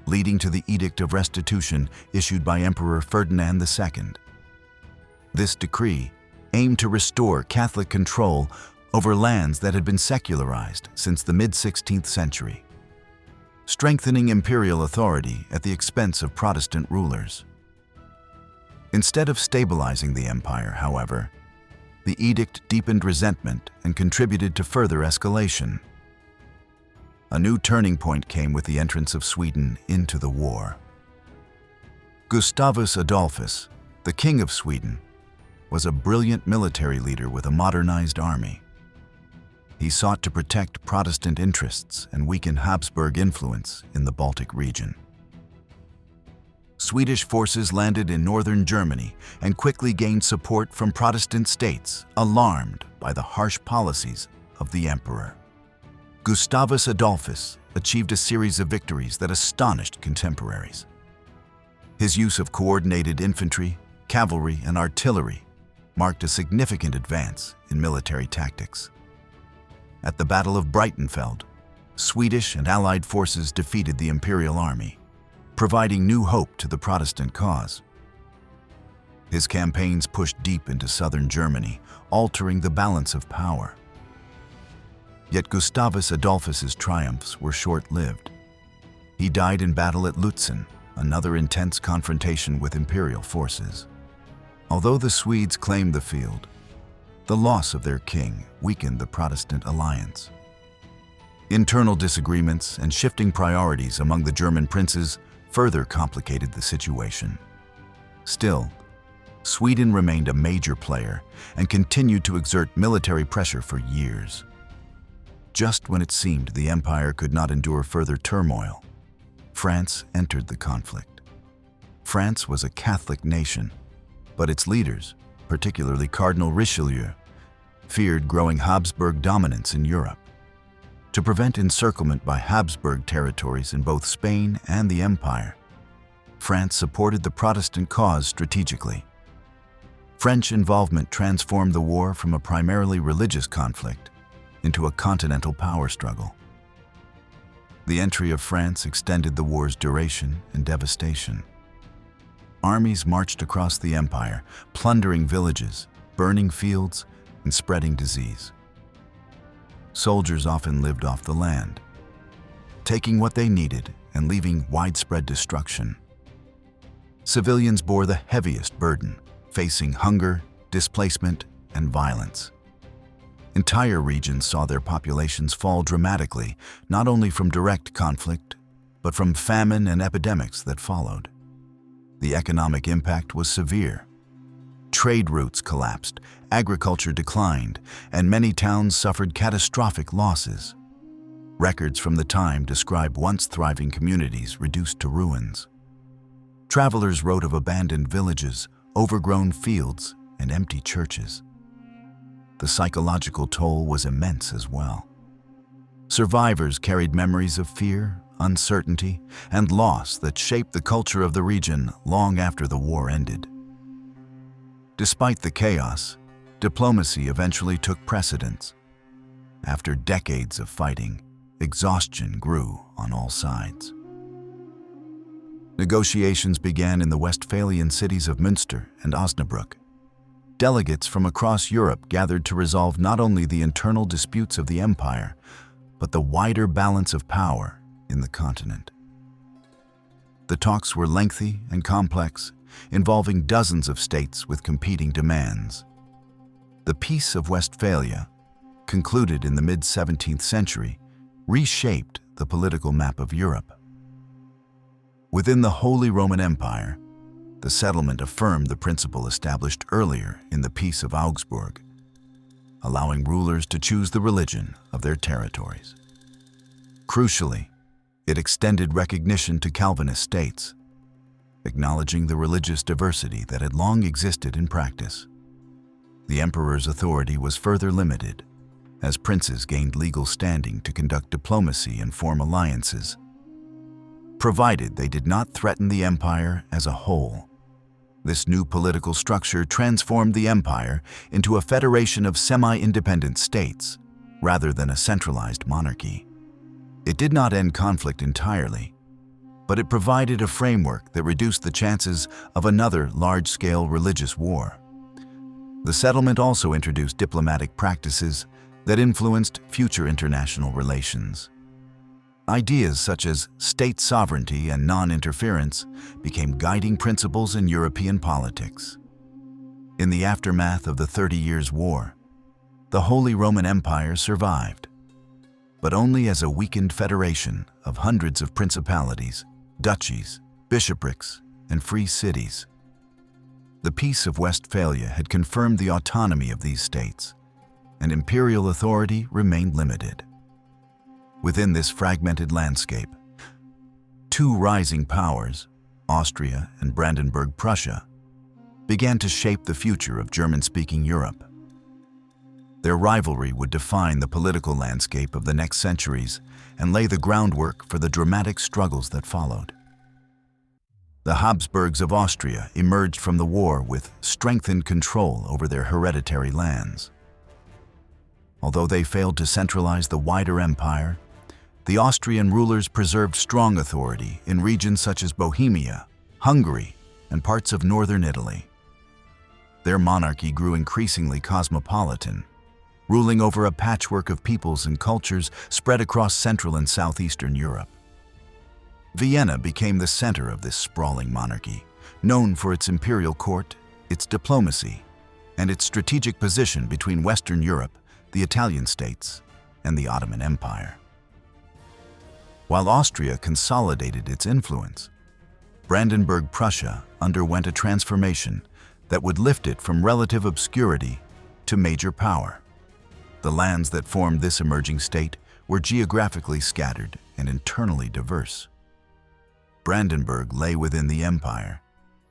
leading to the Edict of Restitution issued by Emperor Ferdinand II. This decree aimed to restore Catholic control over lands that had been secularized since the mid-16th century, strengthening imperial authority at the expense of Protestant rulers. Instead of stabilizing the empire, however, the edict deepened resentment and contributed to further escalation. A new turning point came with the entrance of Sweden into the war. Gustavus Adolphus, the King of Sweden, was a brilliant military leader with a modernized army. He sought to protect Protestant interests and weaken Habsburg influence in the Baltic region. Swedish forces landed in northern Germany and quickly gained support from Protestant states, alarmed by the harsh policies of the emperor. Gustavus Adolphus achieved a series of victories that astonished contemporaries. His use of coordinated infantry, cavalry, and artillery marked a significant advance in military tactics. At the Battle of Breitenfeld, Swedish and Allied forces defeated the Imperial Army, providing new hope to the Protestant cause. His campaigns pushed deep into southern Germany, altering the balance of power. Yet Gustavus Adolphus's triumphs were short-lived. He died in battle at Lutzen, another intense confrontation with imperial forces. Although the Swedes claimed the field, the loss of their king weakened the Protestant alliance. Internal disagreements and shifting priorities among the German princes further complicated the situation. Still, Sweden remained a major player and continued to exert military pressure for years. Just when it seemed the empire could not endure further turmoil, France entered the conflict. France was a Catholic nation, but its leaders, particularly Cardinal Richelieu, feared growing Habsburg dominance in Europe. To prevent encirclement by Habsburg territories in both Spain and the Empire, France supported the Protestant cause strategically. French involvement transformed the war from a primarily religious conflict into a continental power struggle. The entry of France extended the war's duration and devastation. Armies marched across the empire, plundering villages, burning fields, and spreading disease. Soldiers often lived off the land, taking what they needed and leaving widespread destruction. Civilians bore the heaviest burden, facing hunger, displacement, and violence. Entire regions saw their populations fall dramatically, not only from direct conflict, but from famine and epidemics that followed. The economic impact was severe. Trade routes collapsed, agriculture declined, and many towns suffered catastrophic losses. Records from the time describe once thriving communities reduced to ruins. Travelers wrote of abandoned villages, overgrown fields, and empty churches. The psychological toll was immense as well. Survivors carried memories of fear, uncertainty, and loss that shaped the culture of the region long after the war ended. Despite the chaos, diplomacy eventually took precedence. After decades of fighting, exhaustion grew on all sides. Negotiations began in the Westphalian cities of Münster and Osnabrück. Delegates from across Europe gathered to resolve not only the internal disputes of the empire, but the wider balance of power in the continent. The talks were lengthy and complex, involving dozens of states with competing demands. The Peace of Westphalia, concluded in the mid-17th century, reshaped the political map of Europe. Within the Holy Roman Empire, the settlement affirmed the principle established earlier in the Peace of Augsburg, allowing rulers to choose the religion of their territories. Crucially, it extended recognition to Calvinist states, acknowledging the religious diversity that had long existed in practice. The emperor's authority was further limited, as princes gained legal standing to conduct diplomacy and form alliances, provided they did not threaten the empire as a whole. This new political structure transformed the empire into a federation of semi-independent states, rather than a centralized monarchy. It did not end conflict entirely, but it provided a framework that reduced the chances of another large-scale religious war. The settlement also introduced diplomatic practices that influenced future international relations. Ideas such as state sovereignty and non-interference became guiding principles in European politics. In the aftermath of the 30 Years' War, the Holy Roman Empire survived, but only as a weakened federation of hundreds of principalities, duchies, bishoprics, and free cities. The Peace of Westphalia had confirmed the autonomy of these states, and imperial authority remained limited. Within this fragmented landscape, two rising powers, Austria and Brandenburg Prussia, began to shape the future of German-speaking Europe. Their rivalry would define the political landscape of the next centuries and lay the groundwork for the dramatic struggles that followed. The Habsburgs of Austria emerged from the war with strengthened control over their hereditary lands. Although they failed to centralize the wider empire, the Austrian rulers preserved strong authority in regions such as Bohemia, Hungary, and parts of northern Italy. Their monarchy grew increasingly cosmopolitan, ruling over a patchwork of peoples and cultures spread across Central and Southeastern Europe. Vienna became the center of this sprawling monarchy, known for its imperial court, its diplomacy, and its strategic position between Western Europe, the Italian states, and the Ottoman Empire. While Austria consolidated its influence, Brandenburg Prussia underwent a transformation that would lift it from relative obscurity to major power. The lands that formed this emerging state were geographically scattered and internally diverse. Brandenburg lay within the empire,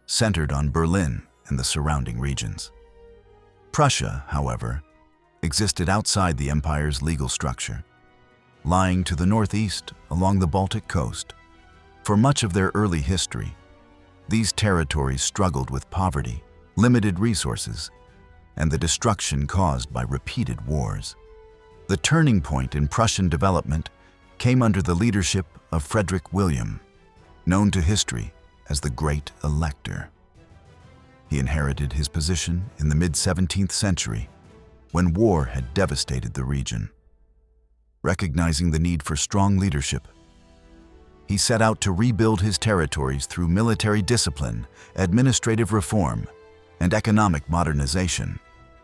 centered on Berlin and the surrounding regions. Prussia, however, existed outside the empire's legal structure, lying to the northeast along the Baltic coast. For much of their early history, these territories struggled with poverty, limited resources, and the destruction caused by repeated wars. The turning point in Prussian development came under the leadership of Frederick William, known to history as the Great Elector. He inherited his position in the mid-17th century, when war had devastated the region. Recognizing the need for strong leadership, he set out to rebuild his territories through military discipline, administrative reform, and economic modernization.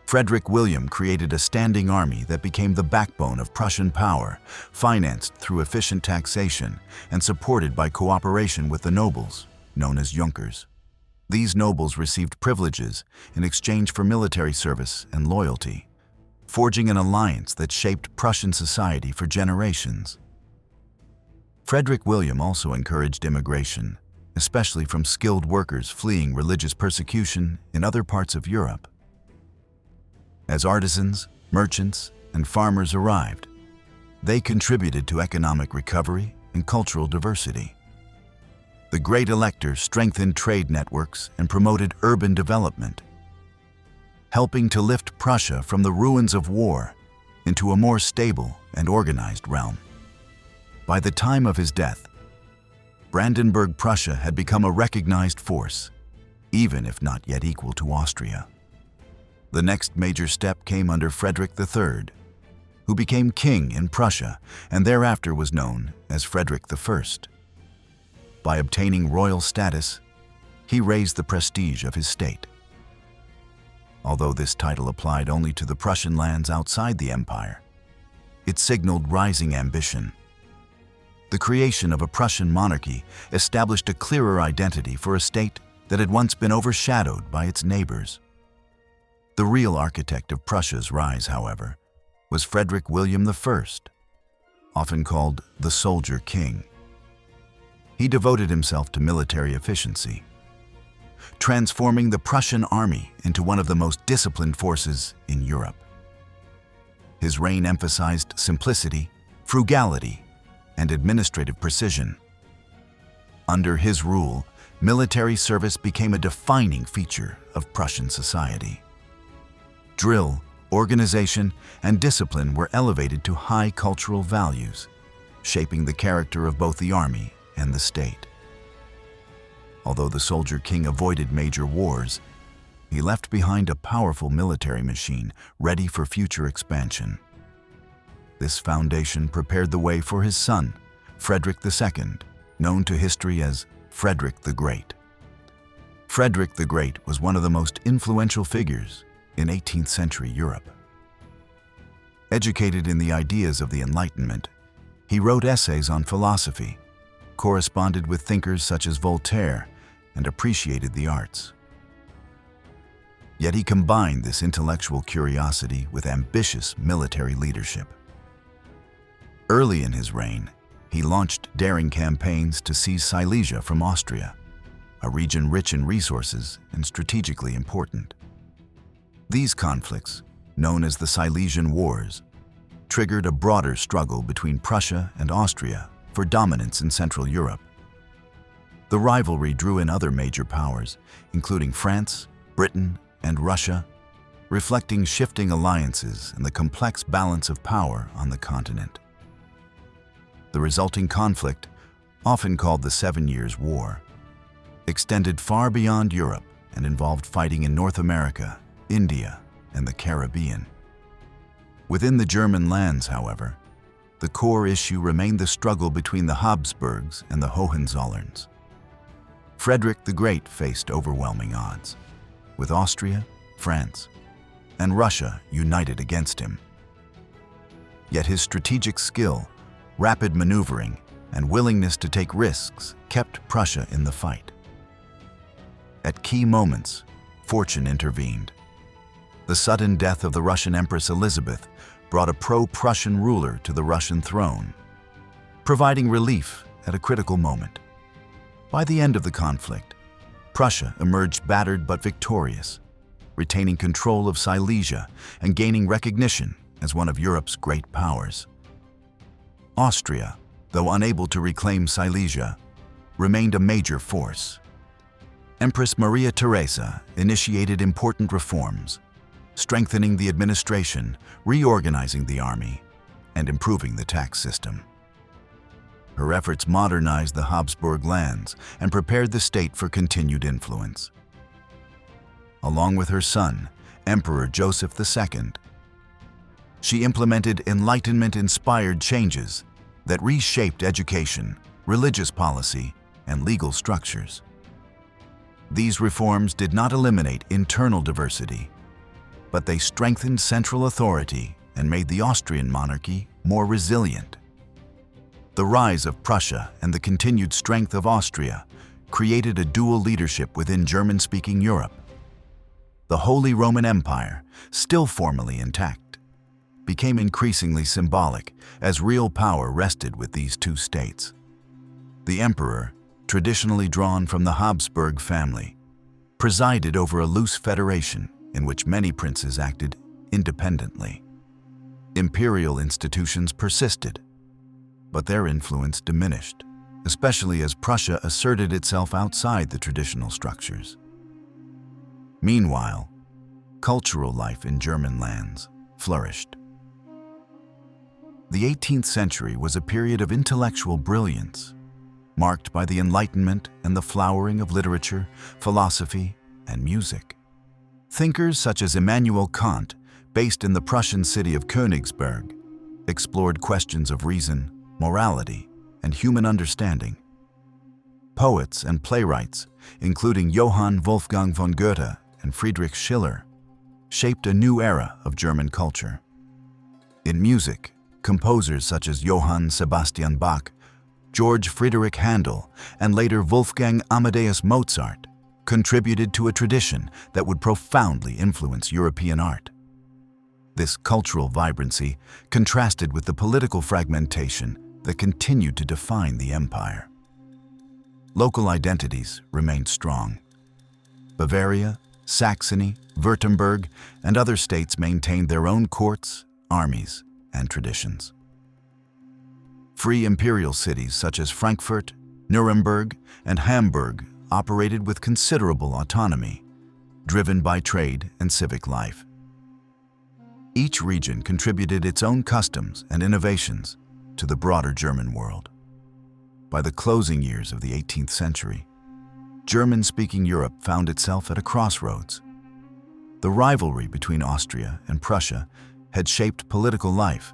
Frederick William created a standing army that became the backbone of Prussian power, financed through efficient taxation and supported by cooperation with the nobles, known as Junkers. These nobles received privileges in exchange for military service and loyalty, forging an alliance that shaped Prussian society for generations. Frederick William also encouraged immigration, especially from skilled workers fleeing religious persecution in other parts of Europe. As artisans, merchants, and farmers arrived, they contributed to economic recovery and cultural diversity. The Great Elector strengthened trade networks and promoted urban development, helping to lift Prussia from the ruins of war into a more stable and organized realm. By the time of his death, Brandenburg Prussia had become a recognized force, even if not yet equal to Austria. The next major step came under Frederick III, who became king in Prussia and thereafter was known as Frederick I. By obtaining royal status, he raised the prestige of his state. Although this title applied only to the Prussian lands outside the empire, it signaled rising ambition. The creation of a Prussian monarchy established a clearer identity for a state that had once been overshadowed by its neighbors. The real architect of Prussia's rise, however, was Frederick William I, often called the Soldier King. He devoted himself to military efficiency, transforming the Prussian army into one of the most disciplined forces in Europe. His reign emphasized simplicity, frugality, and administrative precision. Under his rule, military service became a defining feature of Prussian society. Drill, organization, and discipline were elevated to high cultural values, shaping the character of both the army and the state. Although the Soldier King avoided major wars, he left behind a powerful military machine ready for future expansion. This foundation prepared the way for his son, Frederick II, known to history as Frederick the Great. Frederick the Great was one of the most influential figures in 18th century Europe. Educated in the ideas of the Enlightenment, he wrote essays on philosophy, corresponded with thinkers such as Voltaire, and appreciated the arts. Yet he combined this intellectual curiosity with ambitious military leadership. Early in his reign, he launched daring campaigns to seize Silesia from Austria, a region rich in resources and strategically important. These conflicts, known as the Silesian Wars, triggered a broader struggle between Prussia and Austria for dominance in Central Europe. The rivalry drew in other major powers, including France, Britain, and Russia, reflecting shifting alliances and the complex balance of power on the continent. The resulting conflict, often called the 7 Years' War, extended far beyond Europe and involved fighting in North America, India, and the Caribbean. Within the German lands, however, the core issue remained the struggle between the Habsburgs and the Hohenzollerns. Frederick the Great faced overwhelming odds, with Austria, France, and Russia united against him. Yet his strategic skill, rapid maneuvering, and willingness to take risks kept Prussia in the fight. At key moments, fortune intervened. The sudden death of the Russian Empress Elizabeth brought a pro-Prussian ruler to the Russian throne, providing relief at a critical moment. By the end of the conflict, Prussia emerged battered but victorious, retaining control of Silesia and gaining recognition as one of Europe's great powers. Austria, though unable to reclaim Silesia, remained a major force. Empress Maria Theresa initiated important reforms, strengthening the administration, reorganizing the army, and improving the tax system. Her efforts modernized the Habsburg lands and prepared the state for continued influence. Along with her son, Emperor Joseph II, she implemented Enlightenment-inspired changes that reshaped education, religious policy, and legal structures. These reforms did not eliminate internal diversity, but they strengthened central authority and made the Austrian monarchy more resilient. The rise of Prussia and the continued strength of Austria created a dual leadership within German-speaking Europe. The Holy Roman Empire, still formally intact, became increasingly symbolic as real power rested with these two states. The emperor, traditionally drawn from the Habsburg family, presided over a loose federation in which many princes acted independently. Imperial institutions persisted, but their influence diminished, especially as Prussia asserted itself outside the traditional structures. Meanwhile, cultural life in German lands flourished. The 18th century was a period of intellectual brilliance, marked by the Enlightenment and the flowering of literature, philosophy, and music. Thinkers such as Immanuel Kant, based in the Prussian city of Königsberg, explored questions of reason, morality, and human understanding. Poets and playwrights, including Johann Wolfgang von Goethe and Friedrich Schiller, shaped a new era of German culture. In music, composers such as Johann Sebastian Bach, George Friedrich Handel, and later Wolfgang Amadeus Mozart contributed to a tradition that would profoundly influence European art. This cultural vibrancy contrasted with the political fragmentation that continued to define the empire. Local identities remained strong. Bavaria, Saxony, Württemberg, and other states maintained their own courts, armies, and traditions. Free imperial cities such as Frankfurt, Nuremberg, and Hamburg operated with considerable autonomy, driven by trade and civic life. Each region contributed its own customs and innovations to the broader German world. By the closing years of the 18th century, German-speaking Europe found itself at a crossroads. The rivalry between Austria and Prussia had shaped political life,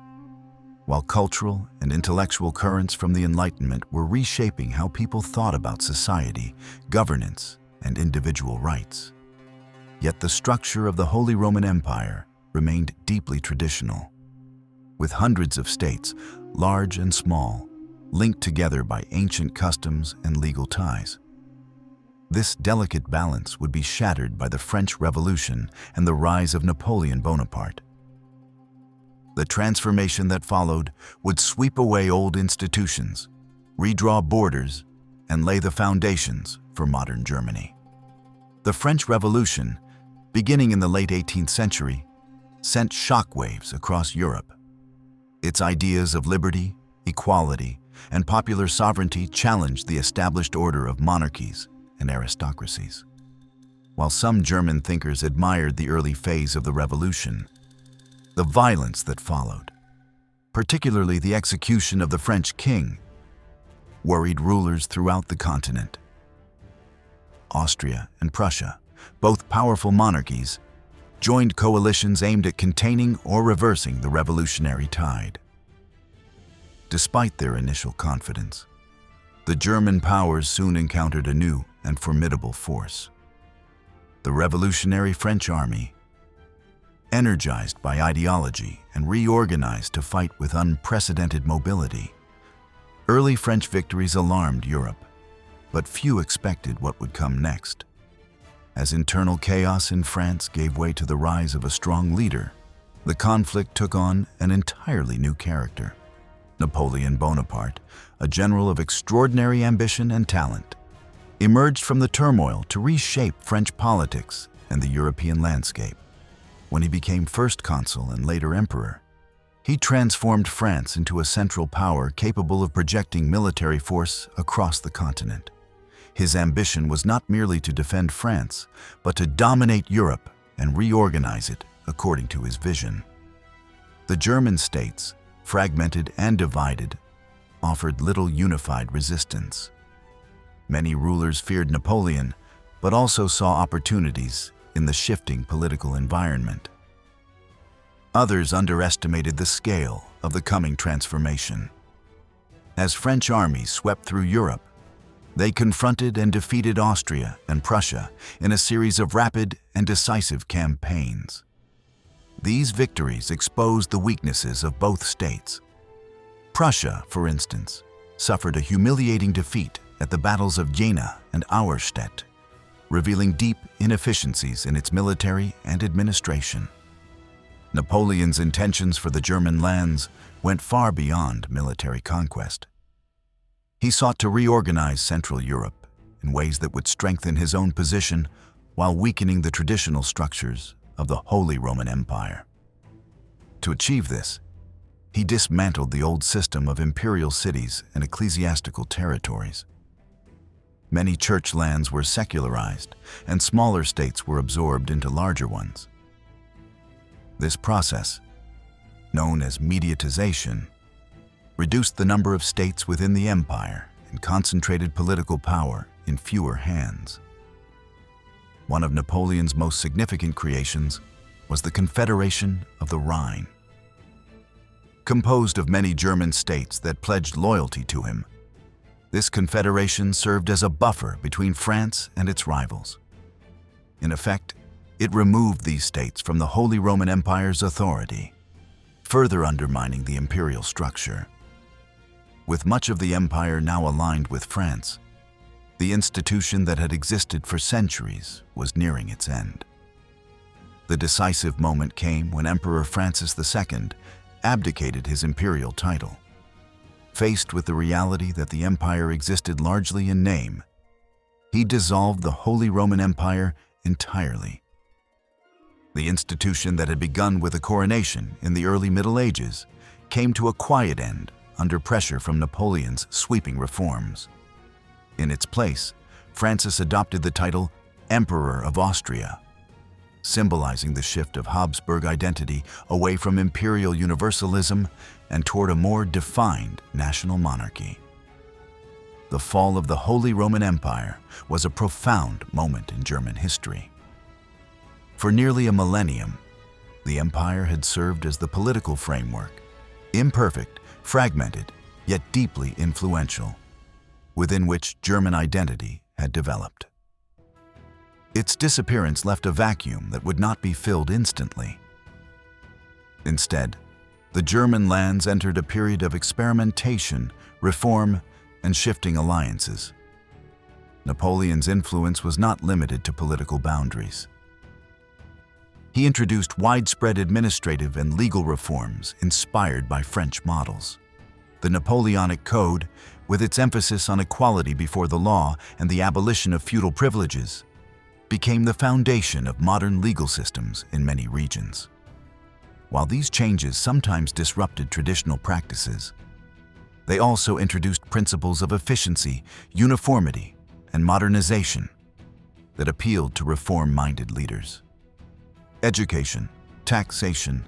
while cultural and intellectual currents from the Enlightenment were reshaping how people thought about society, governance, and individual rights. Yet the structure of the Holy Roman Empire remained deeply traditional, with hundreds of states, large and small, linked together by ancient customs and legal ties. This delicate balance would be shattered by the French Revolution and the rise of Napoleon Bonaparte. The transformation that followed would sweep away old institutions, redraw borders, and lay the foundations for modern Germany. The French Revolution, beginning in the late 18th century, sent shockwaves across Europe. Its ideas of liberty, equality, and popular sovereignty challenged the established order of monarchies and aristocracies. While some German thinkers admired the early phase of the revolution, the violence that followed, particularly the execution of the French king, worried rulers throughout the continent. Austria and Prussia, both powerful monarchies, joined coalitions aimed at containing or reversing the revolutionary tide. Despite their initial confidence, the German powers soon encountered a new and formidable force. The revolutionary French army, energized by ideology and reorganized to fight with unprecedented mobility. Early French victories alarmed Europe, but few expected what would come next. As internal chaos in France gave way to the rise of a strong leader, the conflict took on an entirely new character. Napoleon Bonaparte, a general of extraordinary ambition and talent, emerged from the turmoil to reshape French politics and the European landscape. When he became first consul and later emperor, he transformed France into a central power capable of projecting military force across the continent. His ambition was not merely to defend France, but to dominate Europe and reorganize it according to his vision. The German states, fragmented and divided, offered little unified resistance. Many rulers feared Napoleon, but also saw opportunities in the shifting political environment. Others underestimated the scale of the coming transformation. As French armies swept through Europe, they confronted and defeated Austria and Prussia in a series of rapid and decisive campaigns. These victories exposed the weaknesses of both states. Prussia, for instance, suffered a humiliating defeat at the battles of Jena and Auerstedt, revealing deep inefficiencies in its military and administration. Napoleon's intentions for the German lands went far beyond military conquest. He sought to reorganize Central Europe in ways that would strengthen his own position while weakening the traditional structures of the Holy Roman Empire. To achieve this, he dismantled the old system of imperial cities and ecclesiastical territories. Many church lands were secularized, and smaller states were absorbed into larger ones. This process, known as mediatization, reduced the number of states within the empire and concentrated political power in fewer hands. One of Napoleon's most significant creations was the Confederation of the Rhine. Composed of many German states that pledged loyalty to him, this confederation served as a buffer between France and its rivals. In effect, it removed these states from the Holy Roman Empire's authority, further undermining the imperial structure. With much of the empire now aligned with France, the institution that had existed for centuries was nearing its end. The decisive moment came when Emperor Francis II abdicated his imperial title. Faced with the reality that the empire existed largely in name, he dissolved the Holy Roman Empire entirely. The institution that had begun with a coronation in the early Middle Ages came to a quiet end under pressure from Napoleon's sweeping reforms. In its place, Francis adopted the title Emperor of Austria, symbolizing the shift of Habsburg identity away from imperial universalism and toward a more defined national monarchy. The fall of the Holy Roman Empire was a profound moment in German history. For nearly a millennium, the empire had served as the political framework, imperfect, fragmented, yet deeply influential, within which German identity had developed. Its disappearance left a vacuum that would not be filled instantly. Instead, the German lands entered a period of experimentation, reform, and shifting alliances. Napoleon's influence was not limited to political boundaries. He introduced widespread administrative and legal reforms inspired by French models. The Napoleonic Code, with its emphasis on equality before the law and the abolition of feudal privileges, became the foundation of modern legal systems in many regions. While these changes sometimes disrupted traditional practices, they also introduced principles of efficiency, uniformity, and modernization that appealed to reform-minded leaders. Education, taxation,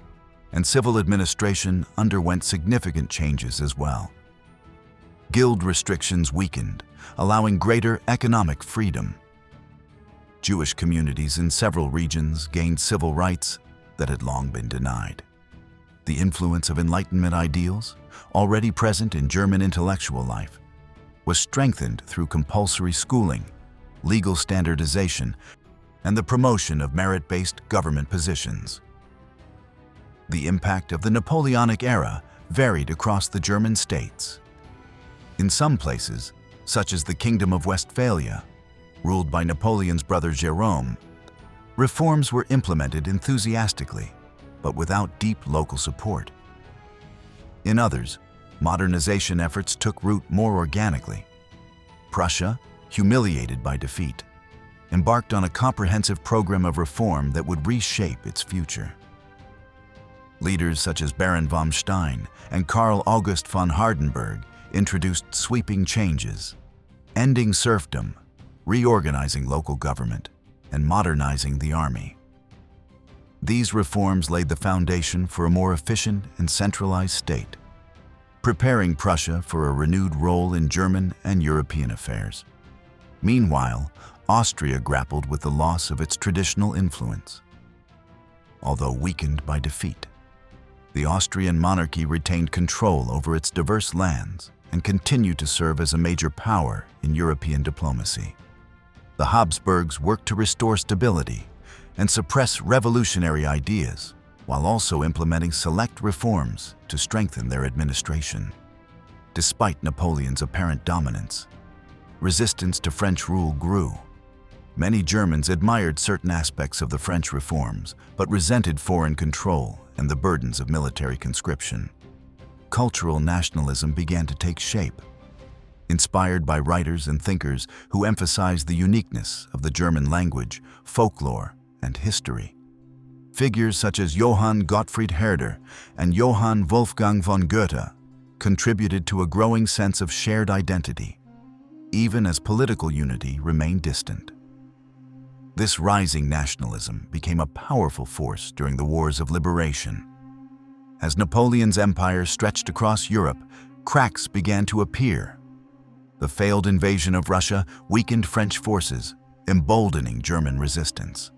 and civil administration underwent significant changes as well. Guild restrictions weakened, allowing greater economic freedom. Jewish communities in several regions gained civil rights that had long been denied. The influence of Enlightenment ideals, already present in German intellectual life, was strengthened through compulsory schooling, legal standardization, and the promotion of merit-based government positions. The impact of the Napoleonic era varied across the German states. In some places, such as the Kingdom of Westphalia, ruled by Napoleon's brother Jérôme, reforms were implemented enthusiastically, but without deep local support. In others, modernization efforts took root more organically. Prussia, humiliated by defeat, embarked on a comprehensive program of reform that would reshape its future. Leaders such as Baron von Stein and Karl August von Hardenberg introduced sweeping changes, ending serfdom, reorganizing local government, and modernizing the army. These reforms laid the foundation for a more efficient and centralized state, preparing Prussia for a renewed role in German and European affairs. Meanwhile, Austria grappled with the loss of its traditional influence. Although weakened by defeat, the Austrian monarchy retained control over its diverse lands and continued to serve as a major power in European diplomacy. The Habsburgs worked to restore stability and suppress revolutionary ideas, while also implementing select reforms to strengthen their administration. Despite Napoleon's apparent dominance, resistance to French rule grew. Many Germans admired certain aspects of the French reforms, but resented foreign control and the burdens of military conscription. Cultural nationalism began to take shape, inspired by writers and thinkers who emphasized the uniqueness of the German language, folklore, and history. Figures such as Johann Gottfried Herder and Johann Wolfgang von Goethe contributed to a growing sense of shared identity, even as political unity remained distant. This rising nationalism became a powerful force during the Wars of Liberation. As Napoleon's empire stretched across Europe, cracks began to appear. The failed invasion of Russia weakened French forces, emboldening German resistance.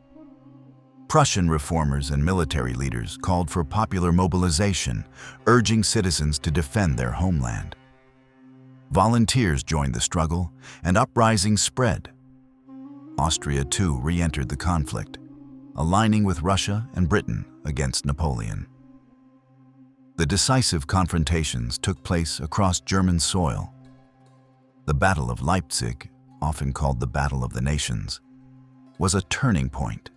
Prussian reformers and military leaders called for popular mobilization, urging citizens to defend their homeland. Volunteers joined the struggle, and uprisings spread. Austria, too, re-entered the conflict, aligning with Russia and Britain against Napoleon. The decisive confrontations took place across German soil. The Battle of Leipzig, often called the Battle of the Nations, was a turning point.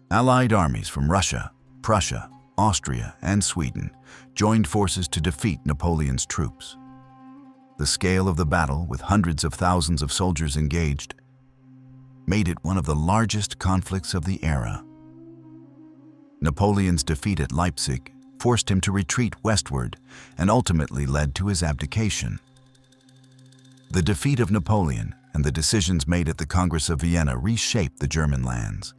Allied armies from Russia, Prussia, Austria, and Sweden joined forces to defeat Napoleon's troops. The scale of the battle, with hundreds of thousands of soldiers engaged, made it one of the largest conflicts of the era. Napoleon's defeat at Leipzig forced him to retreat westward and ultimately led to his abdication. The defeat of Napoleon and the decisions made at the Congress of Vienna reshaped the German lands.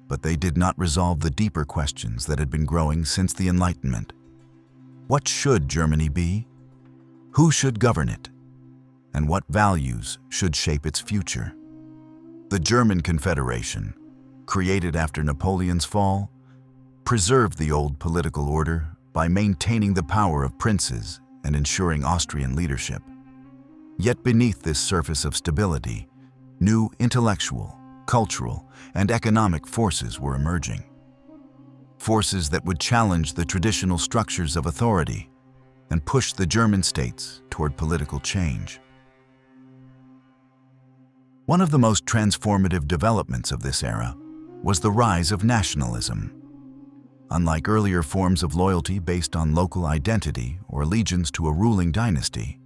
But they did not resolve the deeper questions that had been growing since the Enlightenment. What should Germany be? Who should govern it? And what values should shape its future? The German Confederation, created after Napoleon's fall, preserved the old political order by maintaining the power of princes and ensuring Austrian leadership. Yet beneath this surface of stability, new intellectual, cultural, and economic forces were emerging. Forces that would challenge the traditional structures of authority and push the German states toward political change. One of the most transformative developments of this era was the rise of nationalism. Unlike earlier forms of loyalty based on local identity or allegiance to a ruling dynasty,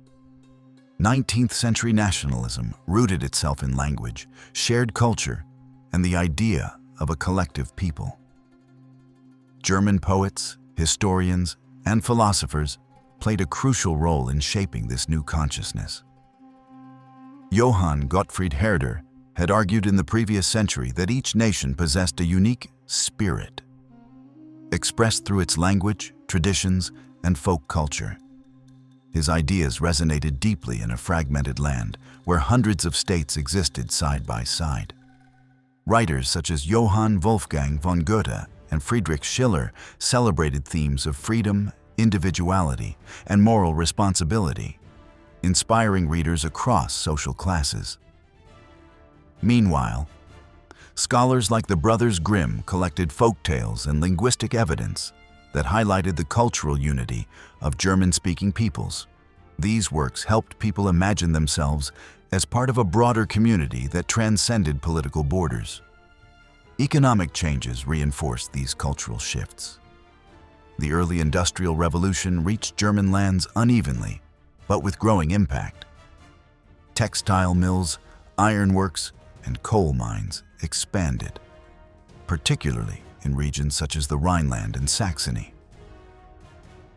19th century nationalism rooted itself in language, shared culture, and the idea of a collective people. German poets, historians, and philosophers played a crucial role in shaping this new consciousness. Johann Gottfried Herder had argued in the previous century that each nation possessed a unique spirit, expressed through its language, traditions, and folk culture. His ideas resonated deeply in a fragmented land where hundreds of states existed side by side. Writers such as Johann Wolfgang von Goethe and Friedrich Schiller celebrated themes of freedom, individuality, and moral responsibility, inspiring readers across social classes. Meanwhile, scholars like the Brothers Grimm collected folktales and linguistic evidence that highlighted the cultural unity of German-speaking peoples. These works helped people imagine themselves as part of a broader community that transcended political borders. Economic changes reinforced these cultural shifts. The early Industrial Revolution reached German lands unevenly, but with growing impact. Textile mills, ironworks, and coal mines expanded, particularly in regions such as the Rhineland and Saxony.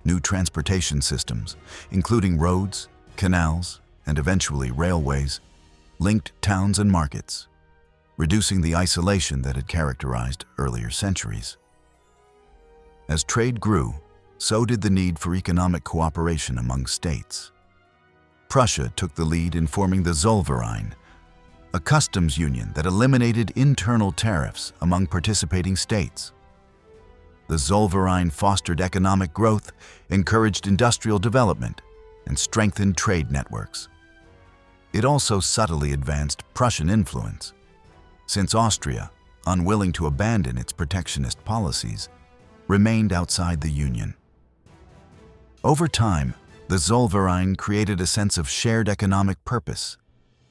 New transportation systems, including roads, canals, and eventually railways, linked towns and markets, reducing the isolation that had characterized earlier centuries. As trade grew, so did the need for economic cooperation among states. Prussia took the lead in forming the Zollverein, a customs union that eliminated internal tariffs among participating states. The Zollverein fostered economic growth, encouraged industrial development, and strengthened trade networks. It also subtly advanced Prussian influence, since Austria, unwilling to abandon its protectionist policies, remained outside the Union. Over time, the Zollverein created a sense of shared economic purpose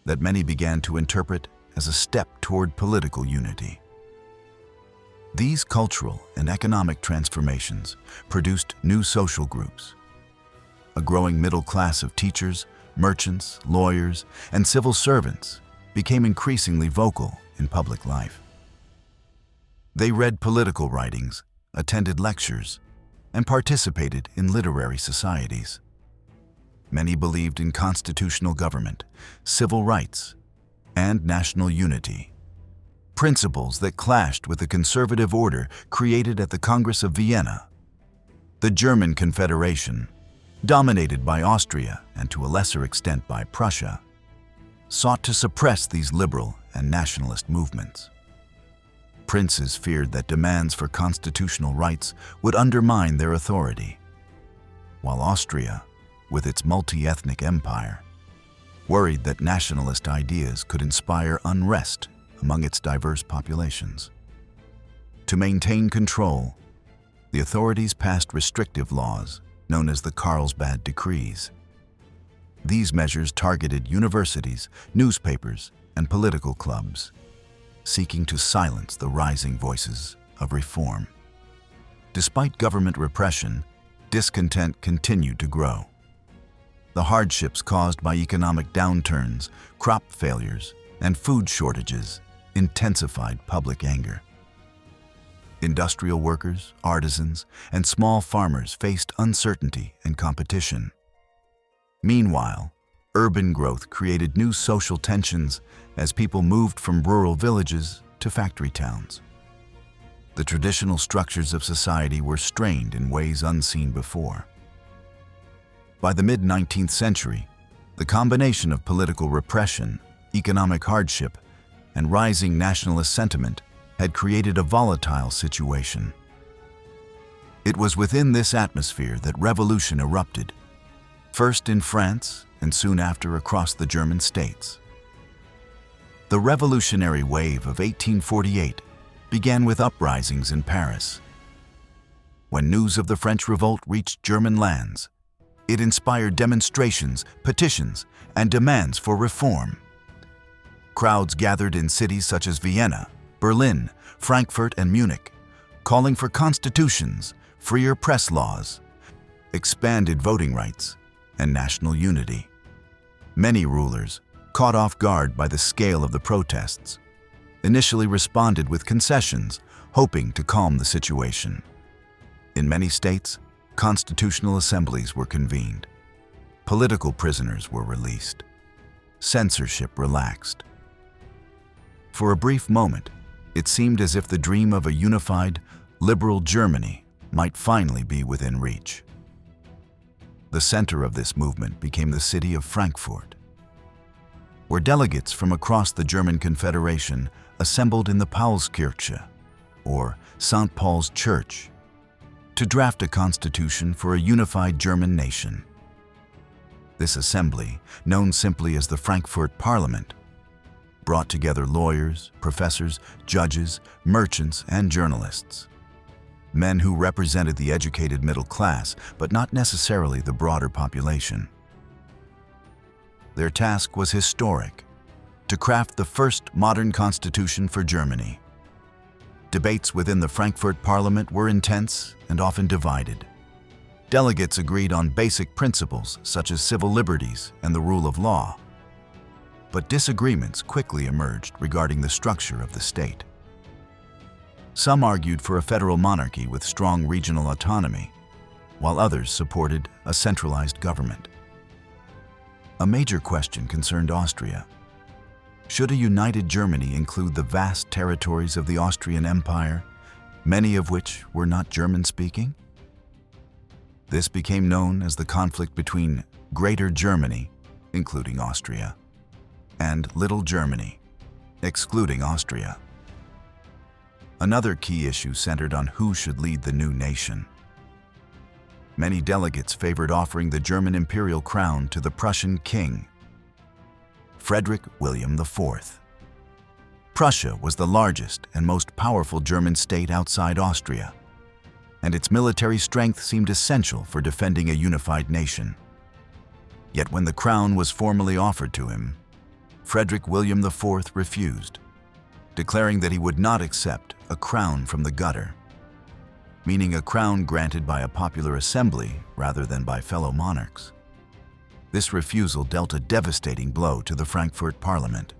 that many began to interpret as a step toward political unity. These cultural and economic transformations produced new social groups. A growing middle class of teachers, merchants, lawyers, and civil servants became increasingly vocal in public life. They read political writings, attended lectures, and participated in literary societies. Many believed in constitutional government, civil rights, and national unity, principles that clashed with the conservative order created at the Congress of Vienna. The German Confederation, dominated by Austria and to a lesser extent by Prussia, sought to suppress these liberal and nationalist movements. Princes feared that demands for constitutional rights would undermine their authority, while Austria, with its multi-ethnic empire, worried that nationalist ideas could inspire unrest among its diverse populations. To maintain control, the authorities passed restrictive laws known as the Carlsbad Decrees. These measures targeted universities, newspapers, and political clubs, seeking to silence the rising voices of reform. Despite government repression, discontent continued to grow. The hardships caused by economic downturns, crop failures, and food shortages intensified public anger. Industrial workers, artisans, and small farmers faced uncertainty and competition. Meanwhile, urban growth created new social tensions as people moved from rural villages to factory towns. The traditional structures of society were strained in ways unseen before. By the mid-19th century, the combination of political repression, economic hardship, and rising nationalist sentiment had created a volatile situation. It was within this atmosphere that revolution erupted, first in France and soon after across the German states. The revolutionary wave of 1848 began with uprisings in Paris. When news of the French revolt reached German lands, it inspired demonstrations, petitions, and demands for reform. Crowds gathered in cities such as Vienna, Berlin, Frankfurt, and Munich, calling for constitutions, freer press laws, expanded voting rights, and national unity. Many rulers, caught off guard by the scale of the protests, initially responded with concessions, hoping to calm the situation. In many states, constitutional assemblies were convened. Political prisoners were released. Censorship relaxed. For a brief moment, it seemed as if the dream of a unified, liberal Germany might finally be within reach. The center of this movement became the city of Frankfurt, where delegates from across the German Confederation assembled in the Paulskirche, or St. Paul's Church, to draft a constitution for a unified German nation. This assembly, known simply as the Frankfurt Parliament, brought together lawyers, professors, judges, merchants, and journalists. Men who represented the educated middle class, but not necessarily the broader population. Their task was historic: to craft the first modern constitution for Germany. Debates within the Frankfurt Parliament were intense and often divided. Delegates agreed on basic principles such as civil liberties and the rule of law. but disagreements quickly emerged regarding the structure of the state. Some argued for a federal monarchy with strong regional autonomy, while others supported a centralized government. A major question concerned Austria. Should a united Germany include the vast territories of the Austrian Empire, many of which were not German-speaking? This became known as the conflict between Greater Germany, including Austria, and Little Germany, excluding Austria. Another key issue centered on who should lead the new nation. Many delegates favored offering the German imperial crown to the Prussian king, Frederick William IV. Prussia was the largest and most powerful German state outside Austria, and its military strength seemed essential for defending a unified nation. Yet when the crown was formally offered to him, Frederick William IV refused, declaring that he would not accept a crown from the gutter, meaning a crown granted by a popular assembly rather than by fellow monarchs. This refusal dealt a devastating blow to the Frankfurt Parliament.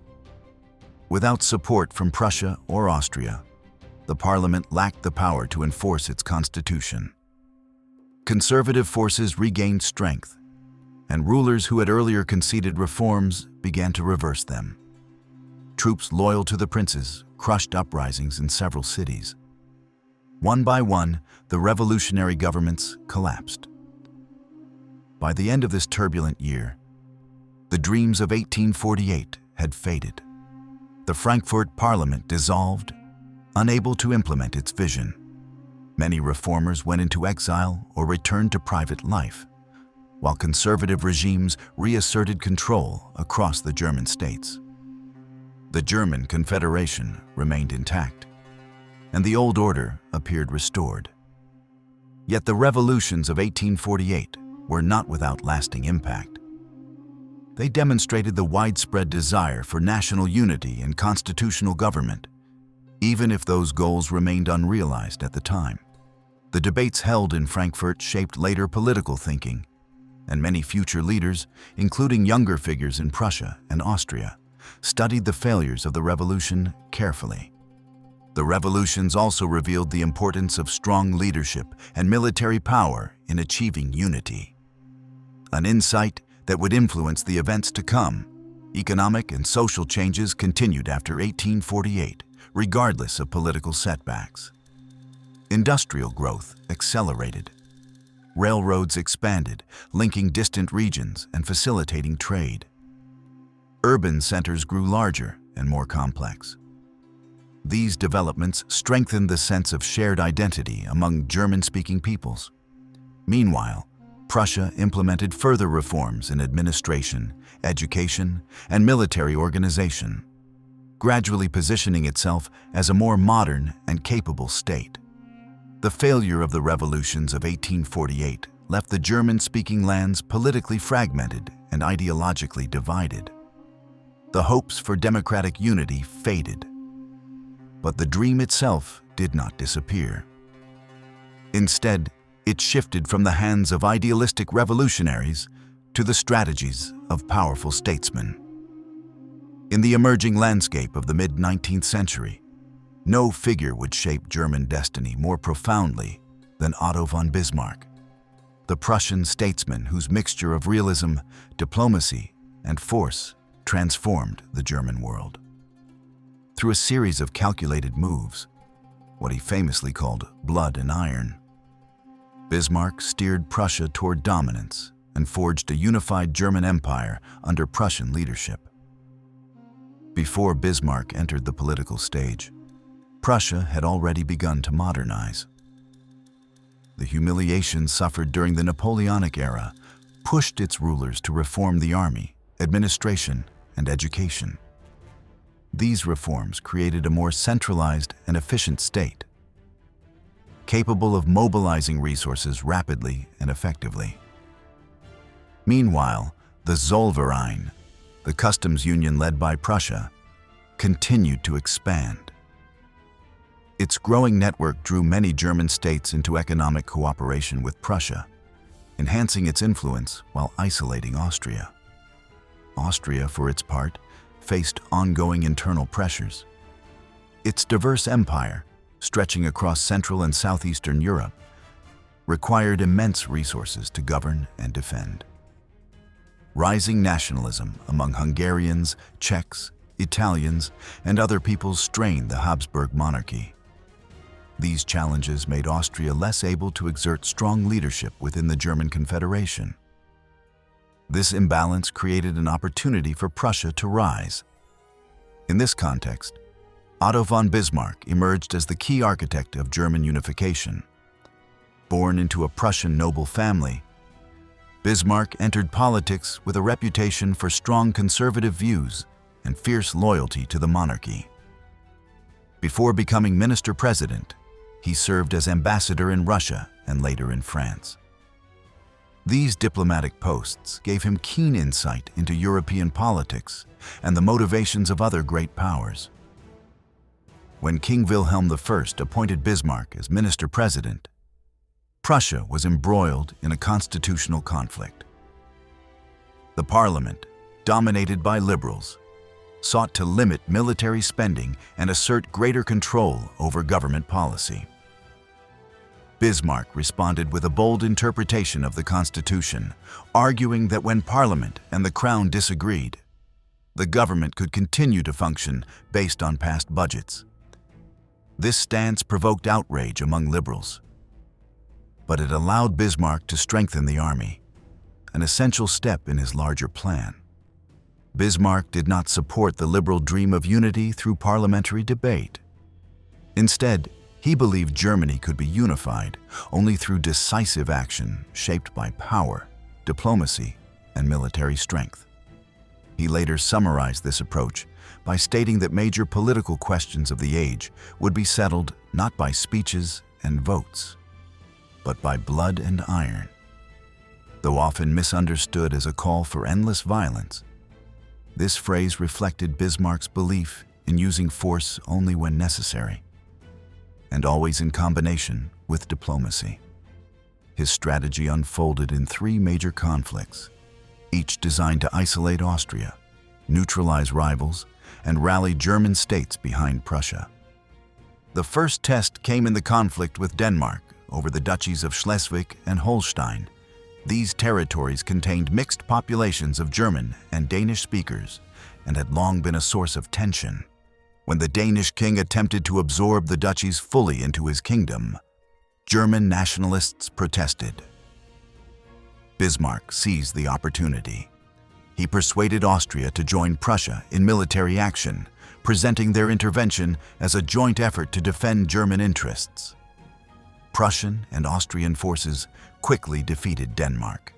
Without support from Prussia or Austria, the Parliament lacked the power to enforce its constitution. Conservative forces regained strength, and rulers who had earlier conceded reforms began to reverse them. Troops loyal to the princes crushed uprisings in several cities. One by one, the revolutionary governments collapsed. By the end of this turbulent year, the dreams of 1848 had faded. The Frankfurt Parliament dissolved, unable to implement its vision. Many reformers went into exile or returned to private life, while conservative regimes reasserted control across the German states. The German Confederation remained intact, and the old order appeared restored. Yet the revolutions of 1848 were not without lasting impact. They demonstrated the widespread desire for national unity and constitutional government, even if those goals remained unrealized at the time. The debates held in Frankfurt shaped later political thinking, and many future leaders, including younger figures in Prussia and Austria, studied the failures of the revolution carefully. The revolutions also revealed the importance of strong leadership and military power in achieving unity. An insight that would influence the events to come. Economic and social changes continued after 1848, regardless of political setbacks. Industrial growth accelerated. Railroads expanded, linking distant regions and facilitating trade. Urban centers grew larger and more complex. These developments strengthened the sense of shared identity among German-speaking peoples. Meanwhile, Prussia implemented further reforms in administration, education, and military organization, gradually positioning itself as a more modern and capable state. The failure of the revolutions of 1848 left the German-speaking lands politically fragmented and ideologically divided. The hopes for democratic unity faded, but the dream itself did not disappear. Instead, it shifted from the hands of idealistic revolutionaries to the strategies of powerful statesmen. In the emerging landscape of the mid-19th century, no figure would shape German destiny more profoundly than Otto von Bismarck, the Prussian statesman whose mixture of realism, diplomacy, and force transformed the German world. Through a series of calculated moves, what he famously called blood and iron, Bismarck steered Prussia toward dominance and forged a unified German empire under Prussian leadership. Before Bismarck entered the political stage, Prussia had already begun to modernize. The humiliation suffered during the Napoleonic era pushed its rulers to reform the army, administration, and education. These reforms created a more centralized and efficient state, capable of mobilizing resources rapidly and effectively. Meanwhile, the Zollverein, the customs union led by Prussia, continued to expand. Its growing network drew many German states into economic cooperation with Prussia, enhancing its influence while isolating Austria. Austria, for its part, faced ongoing internal pressures. Its diverse empire, stretching across Central and Southeastern Europe, required immense resources to govern and defend. Rising nationalism among Hungarians, Czechs, Italians, and other peoples strained the Habsburg monarchy. These challenges made Austria less able to exert strong leadership within the German Confederation. This imbalance created an opportunity for Prussia to rise. In this context, Otto von Bismarck emerged as the key architect of German unification. Born into a Prussian noble family, Bismarck entered politics with a reputation for strong conservative views and fierce loyalty to the monarchy. Before becoming minister-president, he served as ambassador in Russia and later in France. These diplomatic posts gave him keen insight into European politics and the motivations of other great powers. When King Wilhelm I appointed Bismarck as minister-president, Prussia was embroiled in a constitutional conflict. The parliament, dominated by liberals, sought to limit military spending and assert greater control over government policy. Bismarck responded with a bold interpretation of the Constitution, arguing that when Parliament and the Crown disagreed, the government could continue to function based on past budgets. This stance provoked outrage among liberals, but it allowed Bismarck to strengthen the army, an essential step in his larger plan. Bismarck did not support the liberal dream of unity through parliamentary debate. Instead, he believed Germany could be unified only through decisive action shaped by power, diplomacy, and military strength. He later summarized this approach by stating that major political questions of the age would be settled not by speeches and votes, but by blood and iron. Though often misunderstood as a call for endless violence, this phrase reflected Bismarck's belief in using force only when necessary, and always in combination with diplomacy. His strategy unfolded in 3 major conflicts, each designed to isolate Austria, neutralize rivals, and rally German states behind Prussia. The first test came in the conflict with Denmark over the duchies of Schleswig and Holstein. These territories contained mixed populations of German and Danish speakers and had long been a source of tension. When the Danish king attempted to absorb the duchies fully into his kingdom, German nationalists protested. Bismarck seized the opportunity. He persuaded Austria to join Prussia in military action, presenting their intervention as a joint effort to defend German interests. Prussian and Austrian forces quickly defeated Denmark.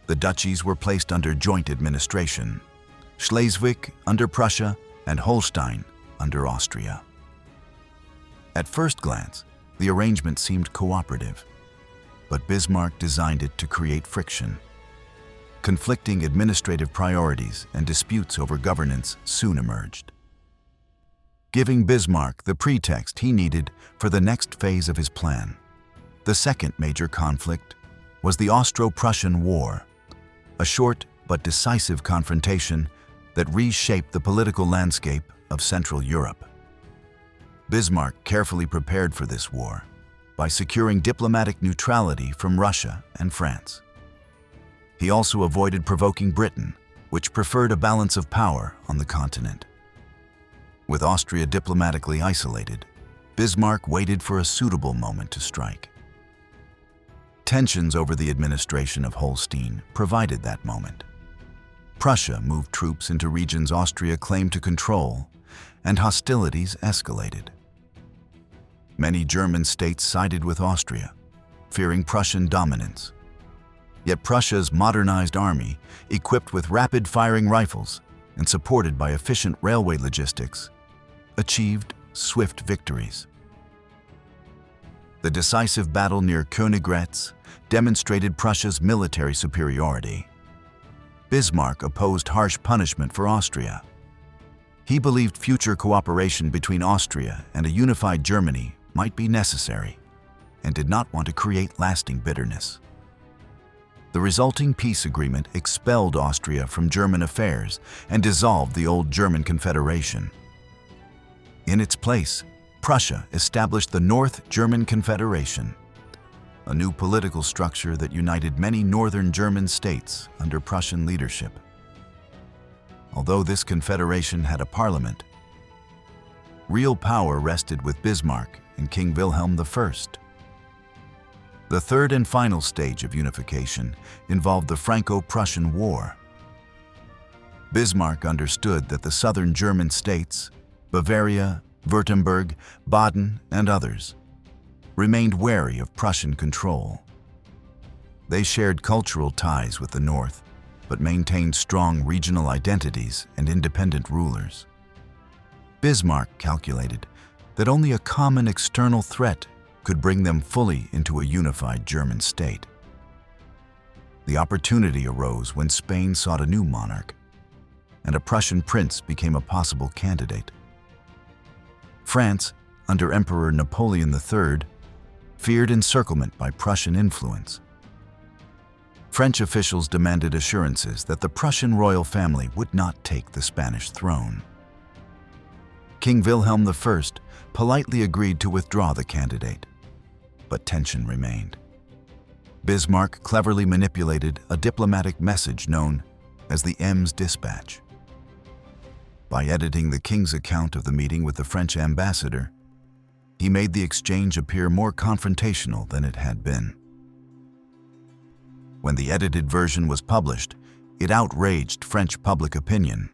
The duchies were placed under joint administration, Schleswig under Prussia and Holstein under Austria. At first glance, the arrangement seemed cooperative, but Bismarck designed it to create friction. Conflicting administrative priorities and disputes over governance soon emerged, giving Bismarck the pretext he needed for the next phase of his plan. The second major conflict was the Austro-Prussian War, a short but decisive confrontation that reshaped the political landscape of Central Europe. Bismarck carefully prepared for this war by securing diplomatic neutrality from Russia and France. He also avoided provoking Britain, which preferred a balance of power on the continent. With Austria diplomatically isolated, Bismarck waited for a suitable moment to strike. Tensions over the administration of Holstein provided that moment. Prussia moved troops into regions Austria claimed to control, and hostilities escalated. Many German states sided with Austria, fearing Prussian dominance. Yet Prussia's modernized army, equipped with rapid-firing rifles and supported by efficient railway logistics, achieved swift victories. The decisive battle near Königgrätz demonstrated Prussia's military superiority. Bismarck opposed harsh punishment for Austria. He believed future cooperation between Austria and a unified Germany might be necessary, and did not want to create lasting bitterness. The resulting peace agreement expelled Austria from German affairs and dissolved the old German Confederation. In its place, Prussia established the North German Confederation, a new political structure that united many northern German states under Prussian leadership. Although this confederation had a parliament, real power rested with Bismarck and King Wilhelm I. The third and final stage of unification involved the Franco-Prussian War. Bismarck understood that the southern German states, Bavaria, Württemberg, Baden, and others, remained wary of Prussian control. They shared cultural ties with the North, but maintained strong regional identities and independent rulers. Bismarck calculated that only a common external threat could bring them fully into a unified German state. The opportunity arose when Spain sought a new monarch, and a Prussian prince became a possible candidate. France, under Emperor Napoleon III, feared encirclement by Prussian influence. French officials demanded assurances that the Prussian royal family would not take the Spanish throne. King Wilhelm I politely agreed to withdraw the candidate, but tension remained. Bismarck cleverly manipulated a diplomatic message known as the Ems Dispatch. By editing the king's account of the meeting with the French ambassador, he made the exchange appear more confrontational than it had been. When the edited version was published, it outraged French public opinion.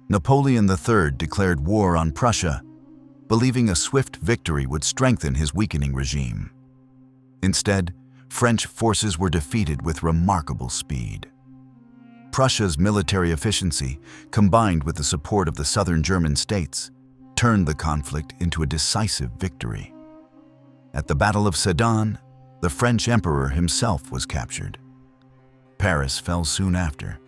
Napoleon III declared war on Prussia, believing a swift victory would strengthen his weakening regime. Instead, French forces were defeated with remarkable speed. Prussia's military efficiency, combined with the support of the southern German states, turned the conflict into a decisive victory. At the Battle of Sedan, the French emperor himself was captured. Paris fell soon after,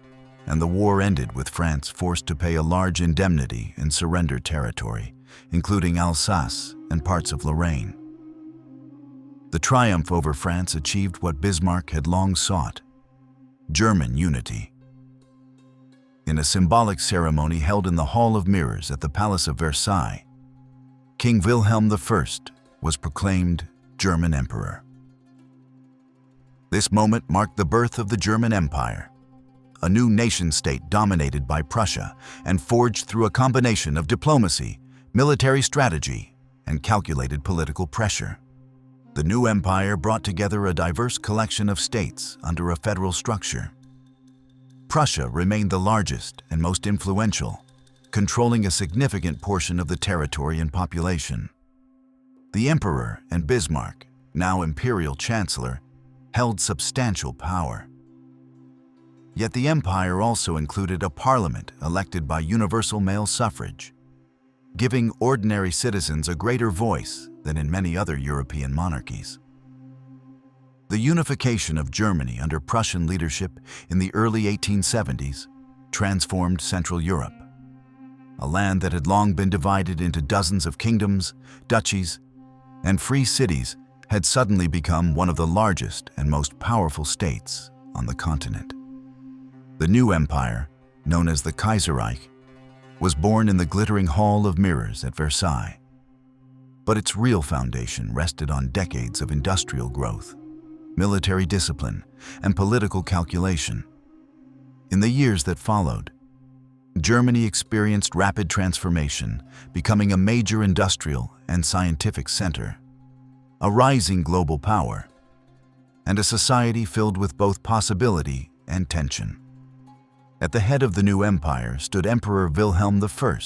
and the war ended with France forced to pay a large indemnity and surrender territory, including Alsace and parts of Lorraine. The triumph over France achieved what Bismarck had long sought: German unity. In a symbolic ceremony held in the Hall of Mirrors at the Palace of Versailles, King Wilhelm I was proclaimed German Emperor. This moment marked the birth of the German Empire, a new nation-state dominated by Prussia and forged through a combination of diplomacy, military strategy, and calculated political pressure. The new empire brought together a diverse collection of states under a federal structure. Prussia remained the largest and most influential, controlling a significant portion of the territory and population. The emperor and Bismarck, now imperial chancellor, held substantial power. Yet the empire also included a parliament elected by universal male suffrage, giving ordinary citizens a greater voice than in many other European monarchies. The unification of Germany under Prussian leadership in the early 1870s transformed Central Europe. A land that had long been divided into dozens of kingdoms, duchies, and free cities had suddenly become one of the largest and most powerful states on the continent. The new empire, known as the Kaiserreich, was born in the glittering Hall of Mirrors at Versailles. But its real foundation rested on decades of industrial growth, military discipline, and political calculation. In the years that followed, Germany experienced rapid transformation, becoming a major industrial and scientific center, a rising global power, and a society filled with both possibility and tension. At the head of the new empire stood Emperor Wilhelm I,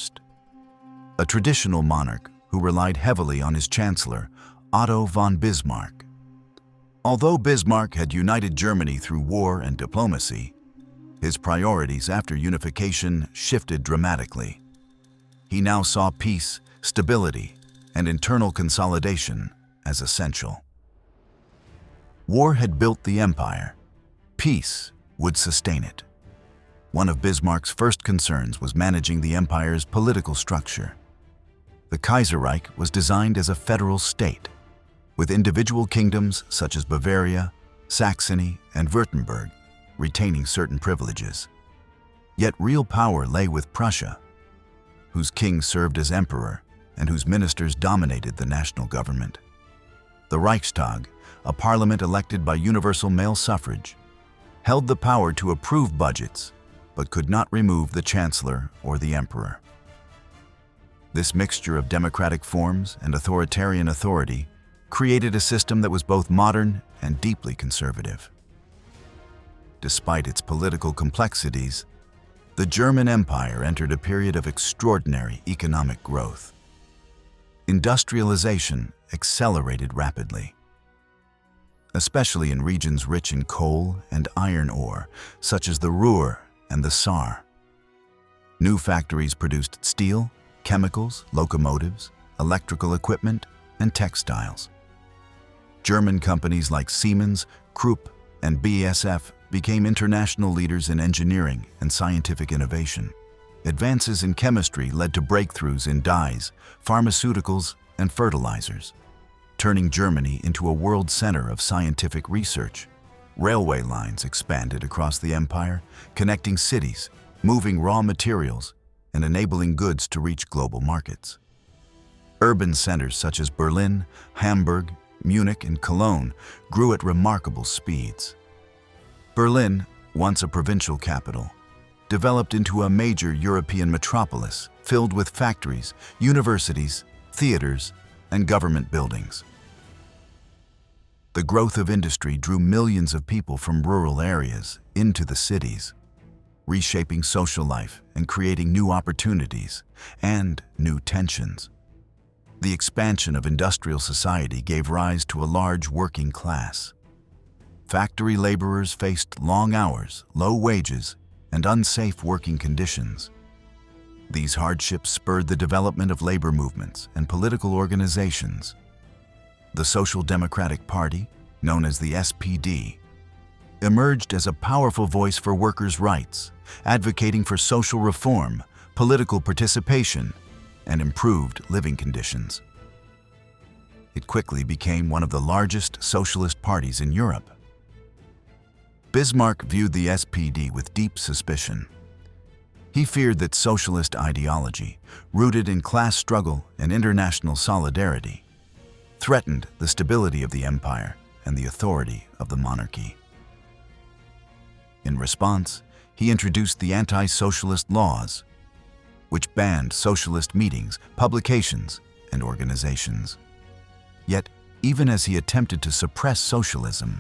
a traditional monarch who relied heavily on his chancellor, Otto von Bismarck. Although Bismarck had united Germany through war and diplomacy, his priorities after unification shifted dramatically. He now saw peace, stability, and internal consolidation as essential. War had built the empire. Peace would sustain it. One of Bismarck's first concerns was managing the empire's political structure. The Kaiserreich was designed as a federal state, with individual kingdoms such as Bavaria, Saxony, and Württemberg, retaining certain privileges. Yet real power lay with Prussia, whose king served as emperor and whose ministers dominated the national government. The Reichstag, a parliament elected by universal male suffrage, held the power to approve budgets, but could not remove the chancellor or the emperor. This mixture of democratic forms and authoritarian authority created a system that was both modern and deeply conservative. Despite its political complexities, the German Empire entered a period of extraordinary economic growth. Industrialization accelerated rapidly, especially in regions rich in coal and iron ore, such as the Ruhr and the Saar. New factories produced steel, chemicals, locomotives, electrical equipment, and textiles. German companies like Siemens, Krupp, and BASF became international leaders in engineering and scientific innovation. Advances in chemistry led to breakthroughs in dyes, pharmaceuticals, and fertilizers, turning Germany into a world center of scientific research. Railway lines expanded across the empire, connecting cities, moving raw materials, and enabling goods to reach global markets. Urban centers such as Berlin, Hamburg, Munich, and Cologne grew at remarkable speeds. Berlin, once a provincial capital, developed into a major European metropolis filled with factories, universities, theaters, and government buildings. The growth of industry drew millions of people from rural areas into the cities, reshaping social life and creating new opportunities and new tensions. The expansion of industrial society gave rise to a large working class. Factory laborers faced long hours, low wages, and unsafe working conditions. These hardships spurred the development of labor movements and political organizations. The Social Democratic Party, known as the SPD, emerged as a powerful voice for workers' rights, advocating for social reform, political participation, and improved living conditions. It quickly became one of the largest socialist parties in Europe. Bismarck viewed the SPD with deep suspicion. He feared that socialist ideology, rooted in class struggle and international solidarity, threatened the stability of the empire and the authority of the monarchy. In response, he introduced the anti-socialist laws, which banned socialist meetings, publications, and organizations. Yet, even as he attempted to suppress socialism,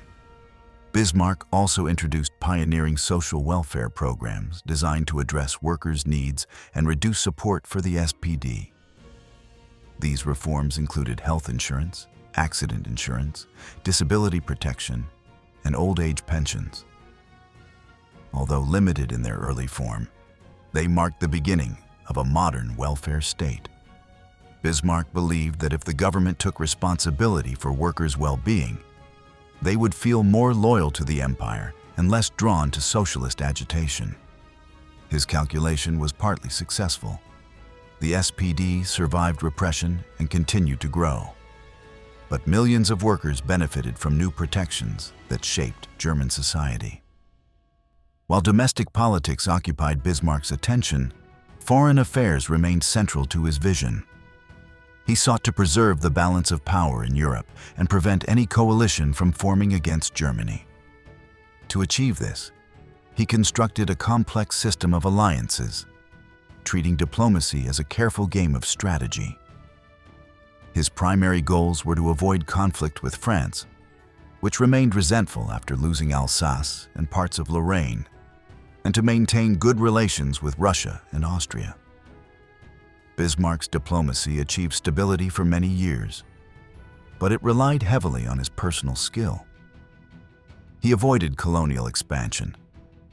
Bismarck also introduced pioneering social welfare programs designed to address workers' needs and reduce support for the SPD. These reforms included health insurance, accident insurance, disability protection, and old age pensions. Although limited in their early form, they marked the beginning of a modern welfare state. Bismarck believed that if the government took responsibility for workers' well-being, they would feel more loyal to the empire and less drawn to socialist agitation. His calculation was partly successful. The SPD survived repression and continued to grow. But millions of workers benefited from new protections that shaped German society. While domestic politics occupied Bismarck's attention, foreign affairs remained central to his vision. He sought to preserve the balance of power in Europe and prevent any coalition from forming against Germany. To achieve this, he constructed a complex system of alliances, treating diplomacy as a careful game of strategy. His primary goals were to avoid conflict with France, which remained resentful after losing Alsace and parts of Lorraine, and to maintain good relations with Russia and Austria. Bismarck's diplomacy achieved stability for many years, but it relied heavily on his personal skill. He avoided colonial expansion,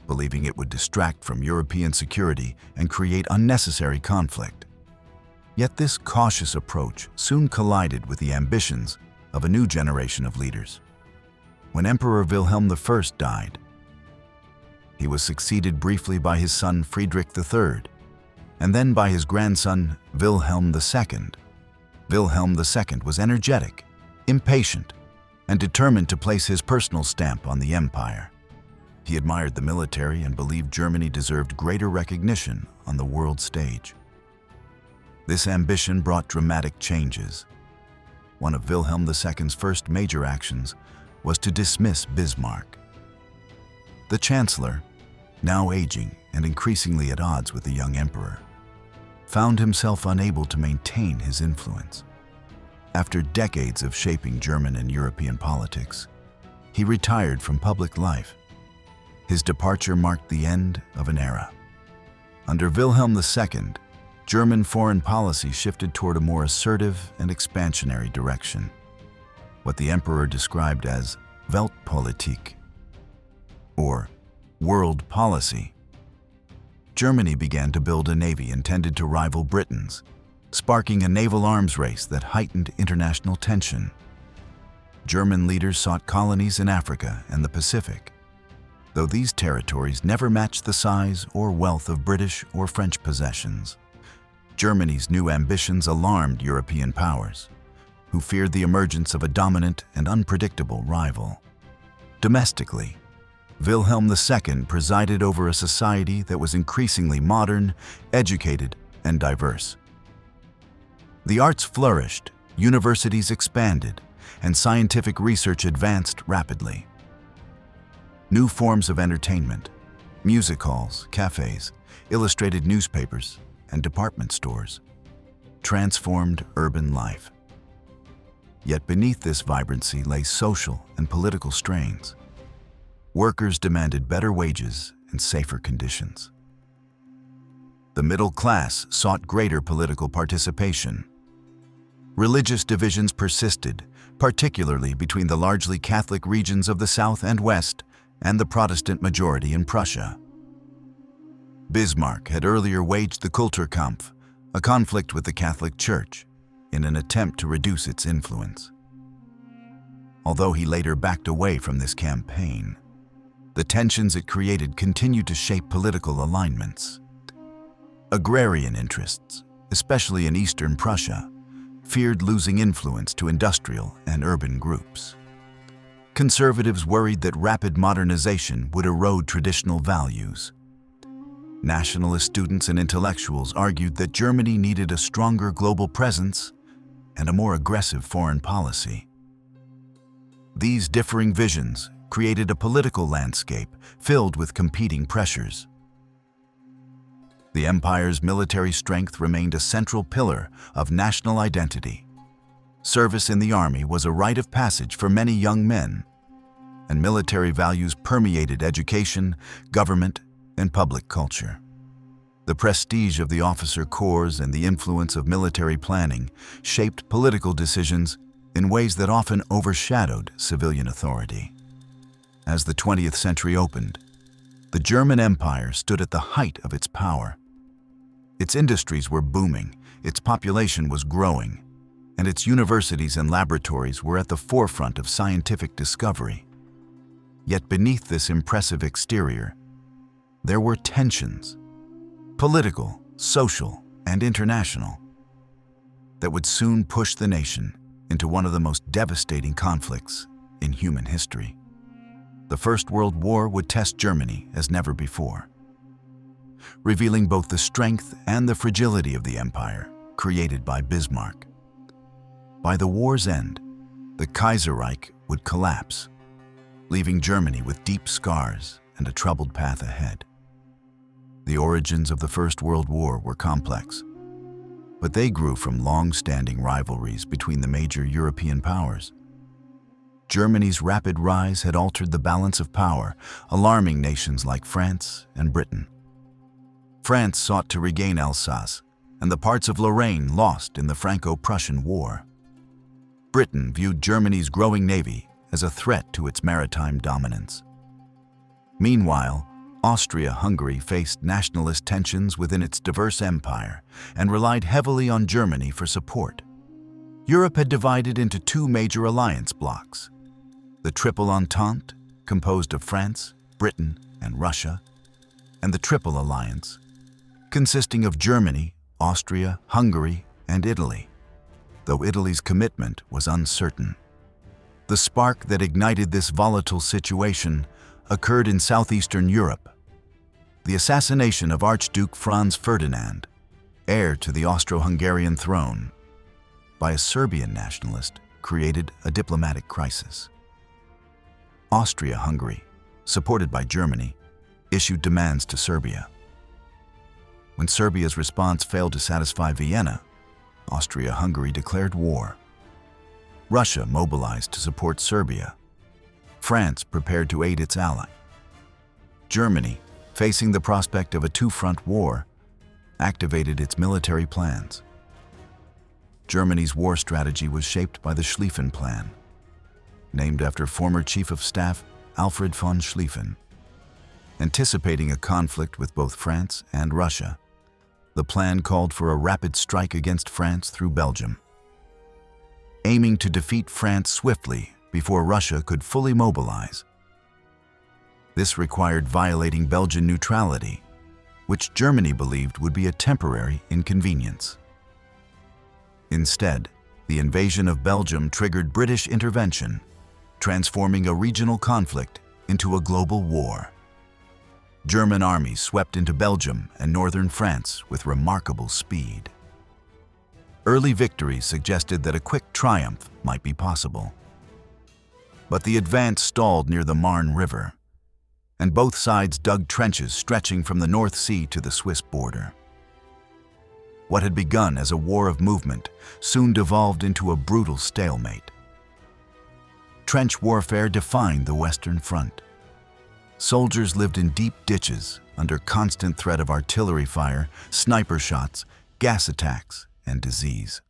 believing it would distract from European security and create unnecessary conflict. Yet this cautious approach soon collided with the ambitions of a new generation of leaders. When Emperor Wilhelm I died, he was succeeded briefly by his son Friedrich III, and then by his grandson Wilhelm II. Wilhelm II was energetic, impatient, and determined to place his personal stamp on the empire. He admired the military and believed Germany deserved greater recognition on the world stage. This ambition brought dramatic changes. One of Wilhelm II's first major actions was to dismiss Bismarck. The Chancellor, now aging and increasingly at odds with the young emperor, found himself unable to maintain his influence. After decades of shaping German and European politics, he retired from public life. His departure marked the end of an era. Under Wilhelm II, German foreign policy shifted toward a more assertive and expansionary direction, what the emperor described as Weltpolitik, or world policy. Germany began to build a navy intended to rival Britain's, sparking a naval arms race that heightened international tension. German leaders sought colonies in Africa and the Pacific, though these territories never matched the size or wealth of British or French possessions. Germany's new ambitions alarmed European powers, who feared the emergence of a dominant and unpredictable rival. Domestically, Wilhelm II presided over a society that was increasingly modern, educated, and diverse. The arts flourished, universities expanded, and scientific research advanced rapidly. New forms of entertainment, music halls, cafes, illustrated newspapers, and department stores transformed urban life. Yet beneath this vibrancy lay social and political strains. Workers demanded better wages and safer conditions. The middle class sought greater political participation. Religious divisions persisted, particularly between the largely Catholic regions of the South and West and the Protestant majority in Prussia. Bismarck had earlier waged the Kulturkampf, a conflict with the Catholic Church, in an attempt to reduce its influence. Although he later backed away from this campaign, the tensions it created continued to shape political alignments. Agrarian interests, especially in eastern Prussia, feared losing influence to industrial and urban groups. Conservatives worried that rapid modernization would erode traditional values. Nationalist students and intellectuals argued that Germany needed a stronger global presence and a more aggressive foreign policy. These differing visions created a political landscape filled with competing pressures. The empire's military strength remained a central pillar of national identity. Service in the army was a rite of passage for many young men, and military values permeated education, government, and public culture. The prestige of the officer corps and the influence of military planning shaped political decisions in ways that often overshadowed civilian authority. As the 20th century opened, the German Empire stood at the height of its power. Its industries were booming, its population was growing, and its universities and laboratories were at the forefront of scientific discovery. Yet beneath this impressive exterior, there were tensions, political, social, and international, that would soon push the nation into one of the most devastating conflicts in human history. The First World War would test Germany as never before, revealing both the strength and the fragility of the empire created by Bismarck. By the war's end, the Kaiserreich would collapse, leaving Germany with deep scars and a troubled path ahead. The origins of the First World War were complex, but they grew from long-standing rivalries between the major European powers. Germany's rapid rise had altered the balance of power, alarming nations like France and Britain. France sought to regain Alsace and the parts of Lorraine lost in the Franco-Prussian War. Britain viewed Germany's growing navy as a threat to its maritime dominance. Meanwhile, Austria-Hungary faced nationalist tensions within its diverse empire and relied heavily on Germany for support. Europe had divided into two major alliance blocs: the Triple Entente, composed of France, Britain, and Russia, and the Triple Alliance, consisting of Germany, Austria, Hungary, and Italy, though Italy's commitment was uncertain. The spark that ignited this volatile situation occurred in southeastern Europe. The assassination of Archduke Franz Ferdinand, heir to the Austro-Hungarian throne, by a Serbian nationalist created a diplomatic crisis. Austria-Hungary, supported by Germany, issued demands to Serbia. When Serbia's response failed to satisfy Vienna, Austria-Hungary declared war. Russia mobilized to support Serbia. France prepared to aid its ally. Germany, facing the prospect of a two-front war, activated its military plans. Germany's war strategy was shaped by the Schlieffen Plan, named after former Chief of Staff Alfred von Schlieffen. Anticipating a conflict with both France and Russia, the plan called for a rapid strike against France through Belgium, aiming to defeat France swiftly before Russia could fully mobilize. This required violating Belgian neutrality, which Germany believed would be a temporary inconvenience. Instead, the invasion of Belgium triggered British intervention, transforming a regional conflict into a global war. German armies swept into Belgium and northern France with remarkable speed. Early victories suggested that a quick triumph might be possible. But the advance stalled near the Marne River, and both sides dug trenches stretching from the North Sea to the Swiss border. What had begun as a war of movement soon devolved into a brutal stalemate. Trench warfare defined the Western Front. Soldiers lived in deep ditches under constant threat of artillery fire, sniper shots, gas attacks, and disease.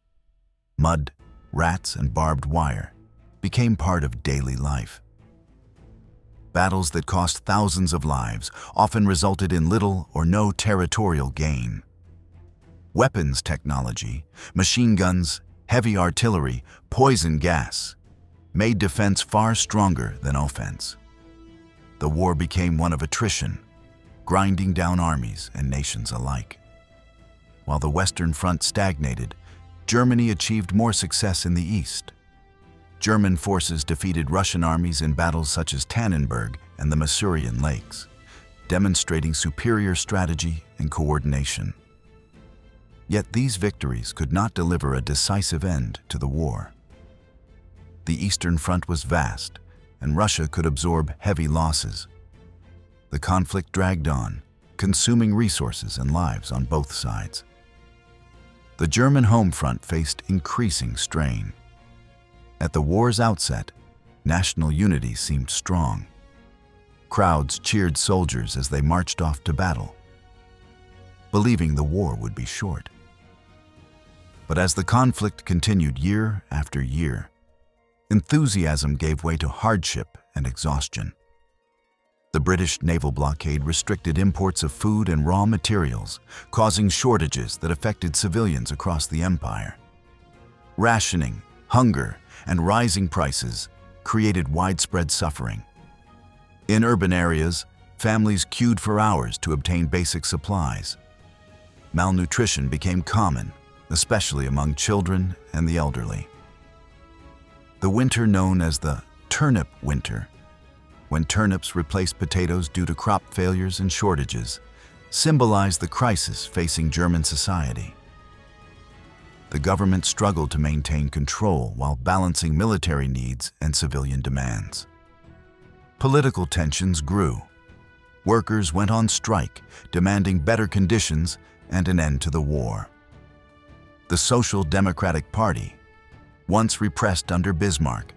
Mud, rats, and barbed wire became part of daily life. Battles that cost thousands of lives often resulted in little or no territorial gain. Weapons technology, machine guns, heavy artillery, poison gas, made defense far stronger than offense. The war became one of attrition, grinding down armies and nations alike. While the Western Front stagnated, Germany achieved more success in the east. German forces defeated Russian armies in battles such as Tannenberg and the Masurian Lakes, demonstrating superior strategy and coordination. Yet these victories could not deliver a decisive end to the war. The Eastern Front was vast, and Russia could absorb heavy losses. The conflict dragged on, consuming resources and lives on both sides. The German home front faced increasing strain. At the war's outset, national unity seemed strong. Crowds cheered soldiers as they marched off to battle, believing the war would be short. But as the conflict continued year after year, enthusiasm gave way to hardship and exhaustion. The British naval blockade restricted imports of food and raw materials, causing shortages that affected civilians across the empire. Rationing, hunger, and rising prices created widespread suffering. In urban areas, families queued for hours to obtain basic supplies. Malnutrition became common, especially among children and the elderly. The winter known as the turnip winter, when turnips replaced potatoes due to crop failures and shortages, symbolized the crisis facing German society. The government struggled to maintain control while balancing military needs and civilian demands. Political tensions grew. Workers went on strike, demanding better conditions and an end to the war. The Social Democratic Party, once repressed under Bismarck,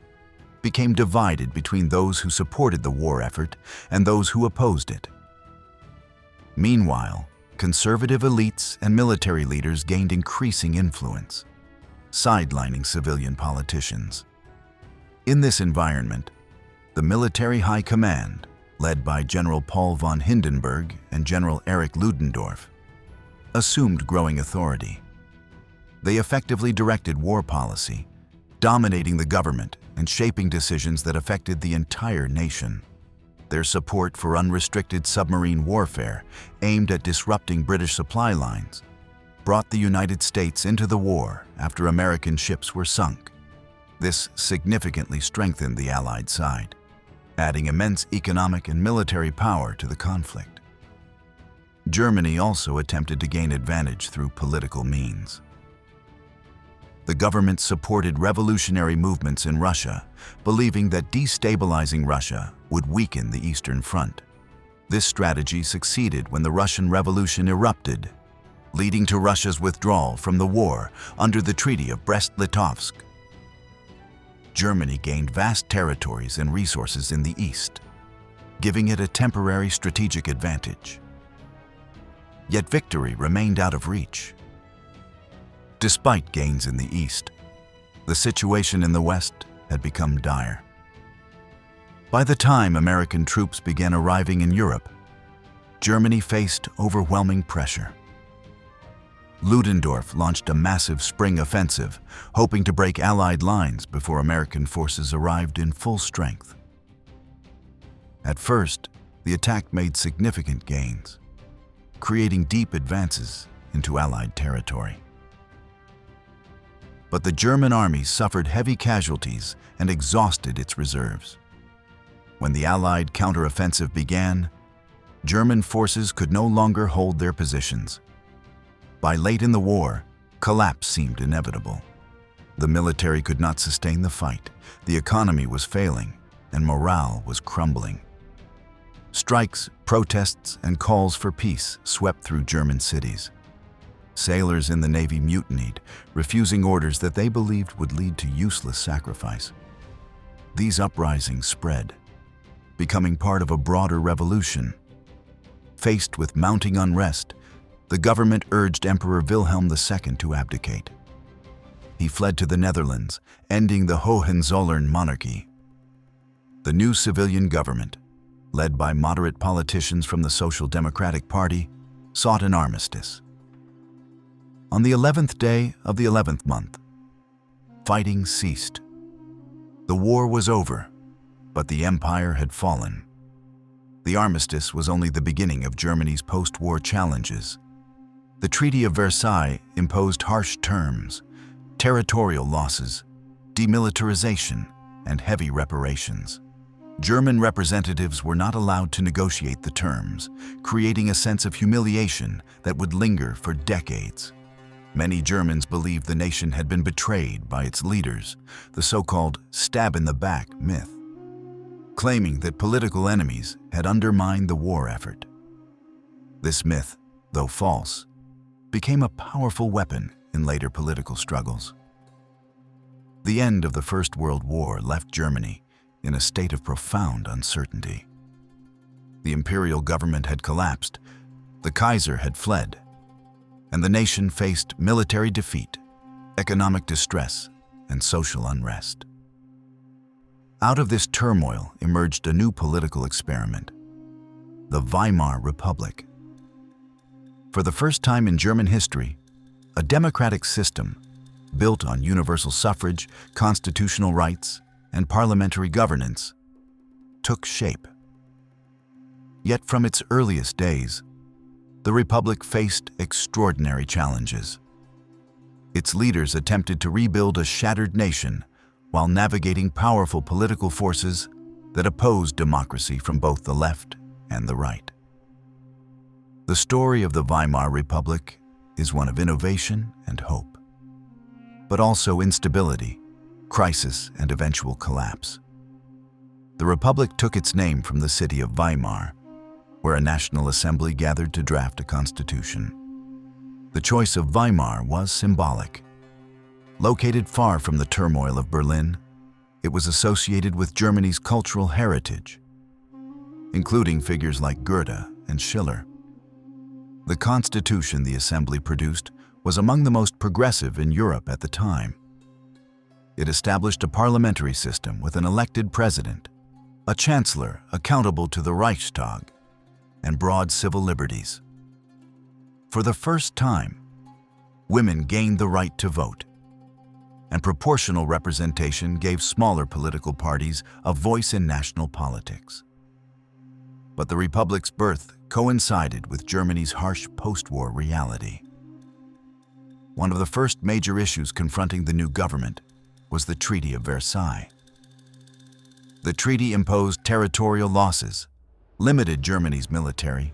became divided between those who supported the war effort and those who opposed it. Meanwhile, conservative elites and military leaders gained increasing influence, sidelining civilian politicians. In this environment, the military high command, led by General Paul von Hindenburg and General Erich Ludendorff, assumed growing authority. They effectively directed war policy, dominating the government and shaping decisions that affected the entire nation. Their support for unrestricted submarine warfare, aimed at disrupting British supply lines, brought the United States into the war after American ships were sunk. This significantly strengthened the Allied side, adding immense economic and military power to the conflict. Germany also attempted to gain advantage through political means. The government supported revolutionary movements in Russia, believing that destabilizing Russia would weaken the Eastern Front. This strategy succeeded when the Russian Revolution erupted, leading to Russia's withdrawal from the war under the Treaty of Brest-Litovsk. Germany gained vast territories and resources in the east, giving it a temporary strategic advantage. Yet victory remained out of reach. Despite gains in the east, the situation in the west had become dire. By the time American troops began arriving in Europe, Germany faced overwhelming pressure. Ludendorff launched a massive spring offensive, hoping to break Allied lines before American forces arrived in full strength. At first, the attack made significant gains, creating deep advances into Allied territory. But the German army suffered heavy casualties and exhausted its reserves. When the Allied counteroffensive began, German forces could no longer hold their positions. By late in the war, collapse seemed inevitable. The military could not sustain the fight, the economy was failing, and morale was crumbling. Strikes, protests, and calls for peace swept through German cities. Sailors in the Navy mutinied, refusing orders that they believed would lead to useless sacrifice. These uprisings spread, becoming part of a broader revolution. Faced with mounting unrest, the government urged Emperor Wilhelm II to abdicate. He fled to the Netherlands, ending the Hohenzollern monarchy. The new civilian government, led by moderate politicians from the Social Democratic Party, sought an armistice. On the 11th day of the 11th month, fighting ceased. The war was over, but the empire had fallen. The armistice was only the beginning of Germany's post-war challenges. The Treaty of Versailles imposed harsh terms, territorial losses, demilitarization, and heavy reparations. German representatives were not allowed to negotiate the terms, creating a sense of humiliation that would linger for decades. Many Germans believed the nation had been betrayed by its leaders, the so-called stab-in-the-back myth, claiming that political enemies had undermined the war effort. This myth, though false, became a powerful weapon in later political struggles. The end of the First World War left Germany in a state of profound uncertainty. The imperial government had collapsed, the Kaiser had fled, and the nation faced military defeat, economic distress, and social unrest. Out of this turmoil emerged a new political experiment, the Weimar Republic. For the first time in German history, a democratic system built on universal suffrage, constitutional rights, and parliamentary governance took shape. Yet from its earliest days, the Republic faced extraordinary challenges. Its leaders attempted to rebuild a shattered nation while navigating powerful political forces that opposed democracy from both the left and the right. The story of the Weimar Republic is one of innovation and hope, but also instability, crisis, and eventual collapse. The Republic took its name from the city of Weimar, where a national assembly gathered to draft a constitution. The choice of Weimar was symbolic. Located far from the turmoil of Berlin, it was associated with Germany's cultural heritage, including figures like Goethe and Schiller. The constitution the assembly produced was among the most progressive in Europe at the time. It established a parliamentary system with an elected president, a chancellor accountable to the Reichstag, and broad civil liberties. For the first time, women gained the right to vote, and proportional representation gave smaller political parties a voice in national politics. But the Republic's birth coincided with Germany's harsh post-war reality. One of the first major issues confronting the new government was the Treaty of Versailles. The treaty imposed territorial losses, limited Germany's military,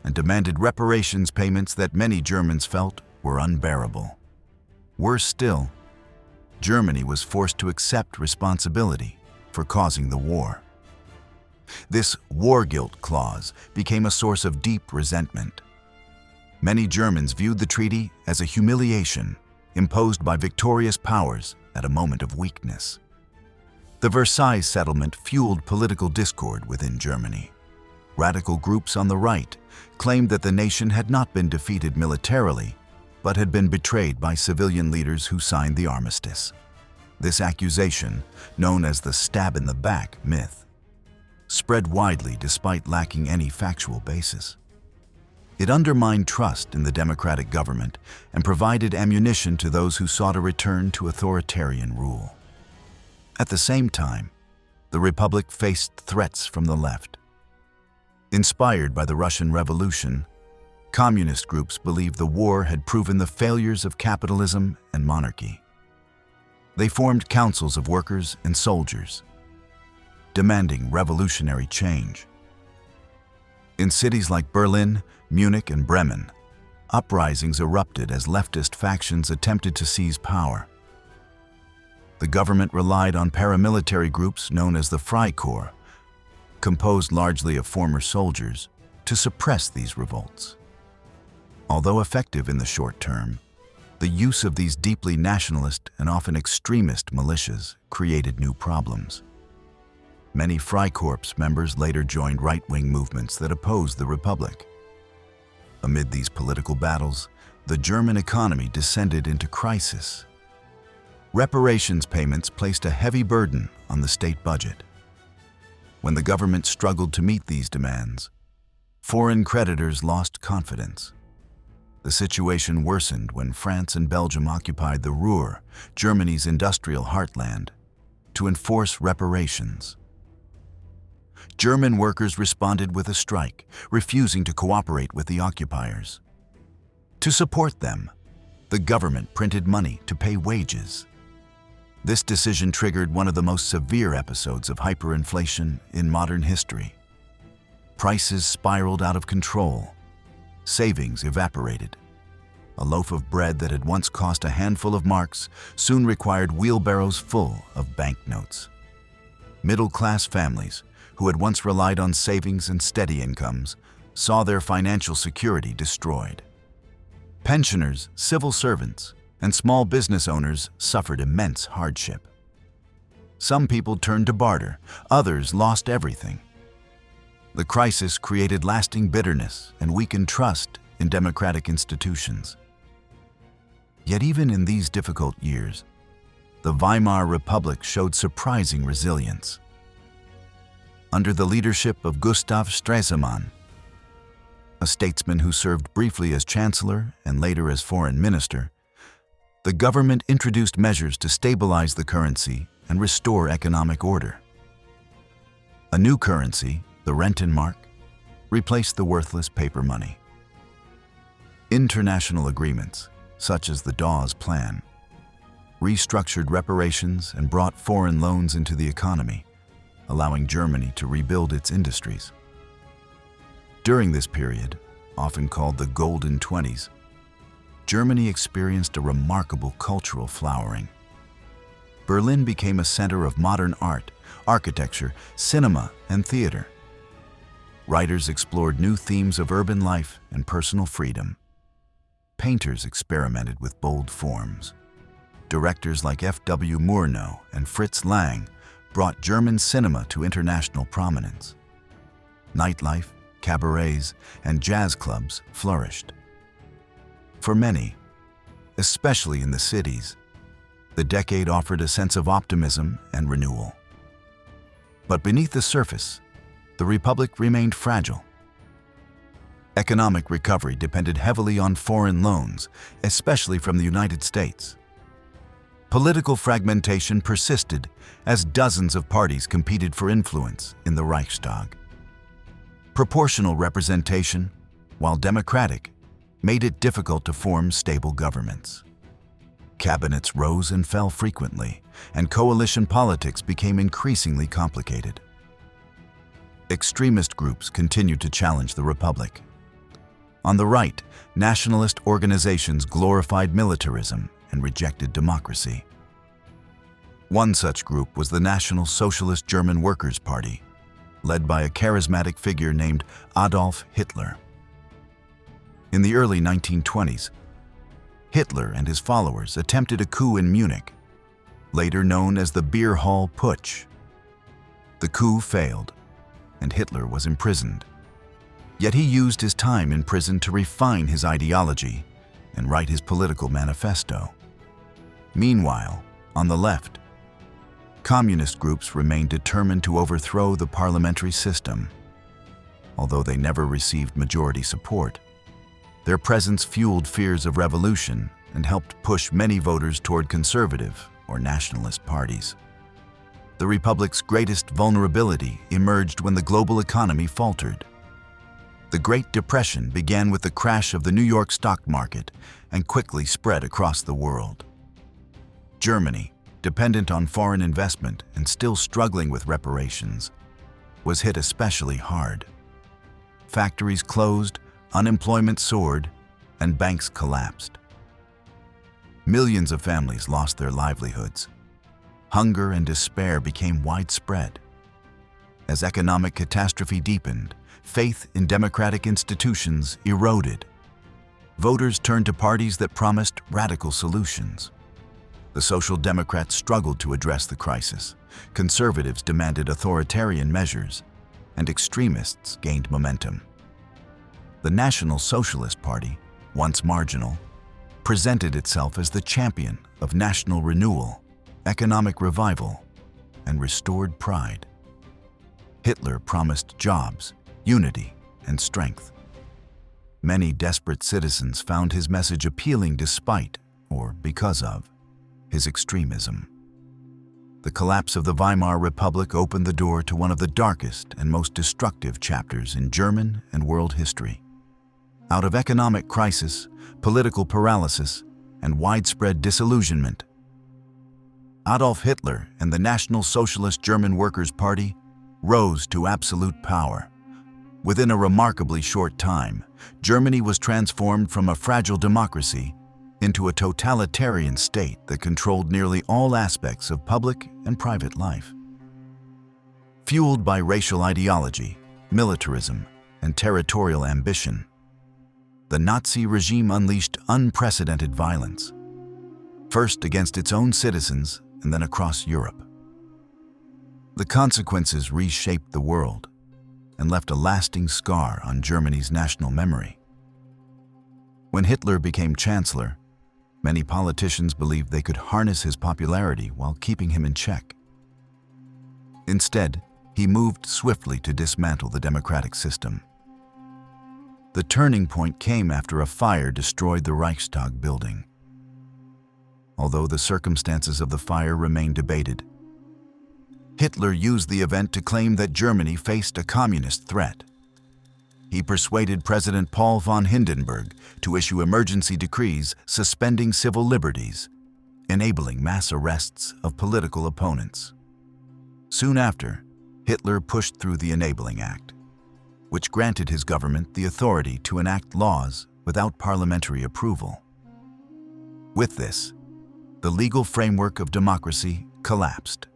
and demanded reparations payments that many Germans felt were unbearable. Worse still, Germany was forced to accept responsibility for causing the war. This war guilt clause became a source of deep resentment. Many Germans viewed the treaty as a humiliation imposed by victorious powers at a moment of weakness. The Versailles settlement fueled political discord within Germany. Radical groups on the right claimed that the nation had not been defeated militarily, but had been betrayed by civilian leaders who signed the armistice. This accusation, known as the stab in the back myth, spread widely despite lacking any factual basis. It undermined trust in the democratic government and provided ammunition to those who sought a return to authoritarian rule. At the same time, the Republic faced threats from the left. Inspired by the Russian Revolution, communist groups believed the war had proven the failures of capitalism and monarchy. They formed councils of workers and soldiers, demanding revolutionary change. In cities like Berlin, Munich, and Bremen, uprisings erupted as leftist factions attempted to seize power. The government relied on paramilitary groups known as the Freikorps, composed largely of former soldiers, to suppress these revolts. Although effective in the short term, the use of these deeply nationalist and often extremist militias created new problems. Many Freikorps members later joined right-wing movements that opposed the Republic. Amid these political battles, the German economy descended into crisis. Reparations payments placed a heavy burden on the state budget. When the government struggled to meet these demands, foreign creditors lost confidence. The situation worsened when France and Belgium occupied the Ruhr, Germany's industrial heartland, to enforce reparations. German workers responded with a strike, refusing to cooperate with the occupiers. To support them, the government printed money to pay wages. This decision triggered one of the most severe episodes of hyperinflation in modern history. Prices spiraled out of control. Savings evaporated. A loaf of bread that had once cost a handful of marks soon required wheelbarrows full of banknotes. Middle-class families, who had once relied on savings and steady incomes, saw their financial security destroyed. Pensioners, civil servants, and small business owners suffered immense hardship. Some people turned to barter, others lost everything. The crisis created lasting bitterness and weakened trust in democratic institutions. Yet even in these difficult years, the Weimar Republic showed surprising resilience. Under the leadership of Gustav Stresemann, a statesman who served briefly as chancellor and later as foreign minister, the government introduced measures to stabilize the currency and restore economic order. A new currency, the Rentenmark, replaced the worthless paper money. International agreements, such as the Dawes Plan, restructured reparations and brought foreign loans into the economy, allowing Germany to rebuild its industries. During this period, often called the Golden Twenties, Germany experienced a remarkable cultural flowering. Berlin became a center of modern art, architecture, cinema, and theater. Writers explored new themes of urban life and personal freedom. Painters experimented with bold forms. Directors like F.W. Murnau and Fritz Lang brought German cinema to international prominence. Nightlife, cabarets, and jazz clubs flourished. For many, especially in the cities, the decade offered a sense of optimism and renewal. But beneath the surface, the Republic remained fragile. Economic recovery depended heavily on foreign loans, especially from the United States. Political fragmentation persisted as dozens of parties competed for influence in the Reichstag. Proportional representation, while democratic, made it difficult to form stable governments. Cabinets rose and fell frequently, and coalition politics became increasingly complicated. Extremist groups continued to challenge the Republic. On the right, nationalist organizations glorified militarism and rejected democracy. One such group was the National Socialist German Workers' Party, led by a charismatic figure named Adolf Hitler. In the early 1920s, Hitler and his followers attempted a coup in Munich, later known as the Beer Hall Putsch. The coup failed, and Hitler was imprisoned. Yet he used his time in prison to refine his ideology and write his political manifesto. Meanwhile, on the left, communist groups remained determined to overthrow the parliamentary system. Although they never received majority support, their presence fueled fears of revolution and helped push many voters toward conservative or nationalist parties. The Republic's greatest vulnerability emerged when the global economy faltered. The Great Depression began with the crash of the New York stock market and quickly spread across the world. Germany, dependent on foreign investment and still struggling with reparations, was hit especially hard. Factories closed, unemployment soared, and banks collapsed. Millions of families lost their livelihoods. Hunger and despair became widespread. As economic catastrophe deepened, faith in democratic institutions eroded. Voters turned to parties that promised radical solutions. The Social Democrats struggled to address the crisis. Conservatives demanded authoritarian measures, and extremists gained momentum. The National Socialist Party, once marginal, presented itself as the champion of national renewal, economic revival, and restored pride. Hitler promised jobs, unity, and strength. Many desperate citizens found his message appealing despite, or because of, his extremism. The collapse of the Weimar Republic opened the door to one of the darkest and most destructive chapters in German and world history. Out of economic crisis, political paralysis, and widespread disillusionment, Adolf Hitler and the National Socialist German Workers' Party rose to absolute power. Within a remarkably short time, Germany was transformed from a fragile democracy into a totalitarian state that controlled nearly all aspects of public and private life. Fueled by racial ideology, militarism, and territorial ambition, the Nazi regime unleashed unprecedented violence, first against its own citizens and then across Europe. The consequences reshaped the world and left a lasting scar on Germany's national memory. When Hitler became chancellor, many politicians believed they could harness his popularity while keeping him in check. Instead, he moved swiftly to dismantle the democratic system. The turning point came after a fire destroyed the Reichstag building. Although the circumstances of the fire remain debated, Hitler used the event to claim that Germany faced a communist threat. He persuaded President Paul von Hindenburg to issue emergency decrees suspending civil liberties, enabling mass arrests of political opponents. Soon after, Hitler pushed through the Enabling Act, which granted his government the authority to enact laws without parliamentary approval. With this, the legal framework of democracy collapsed.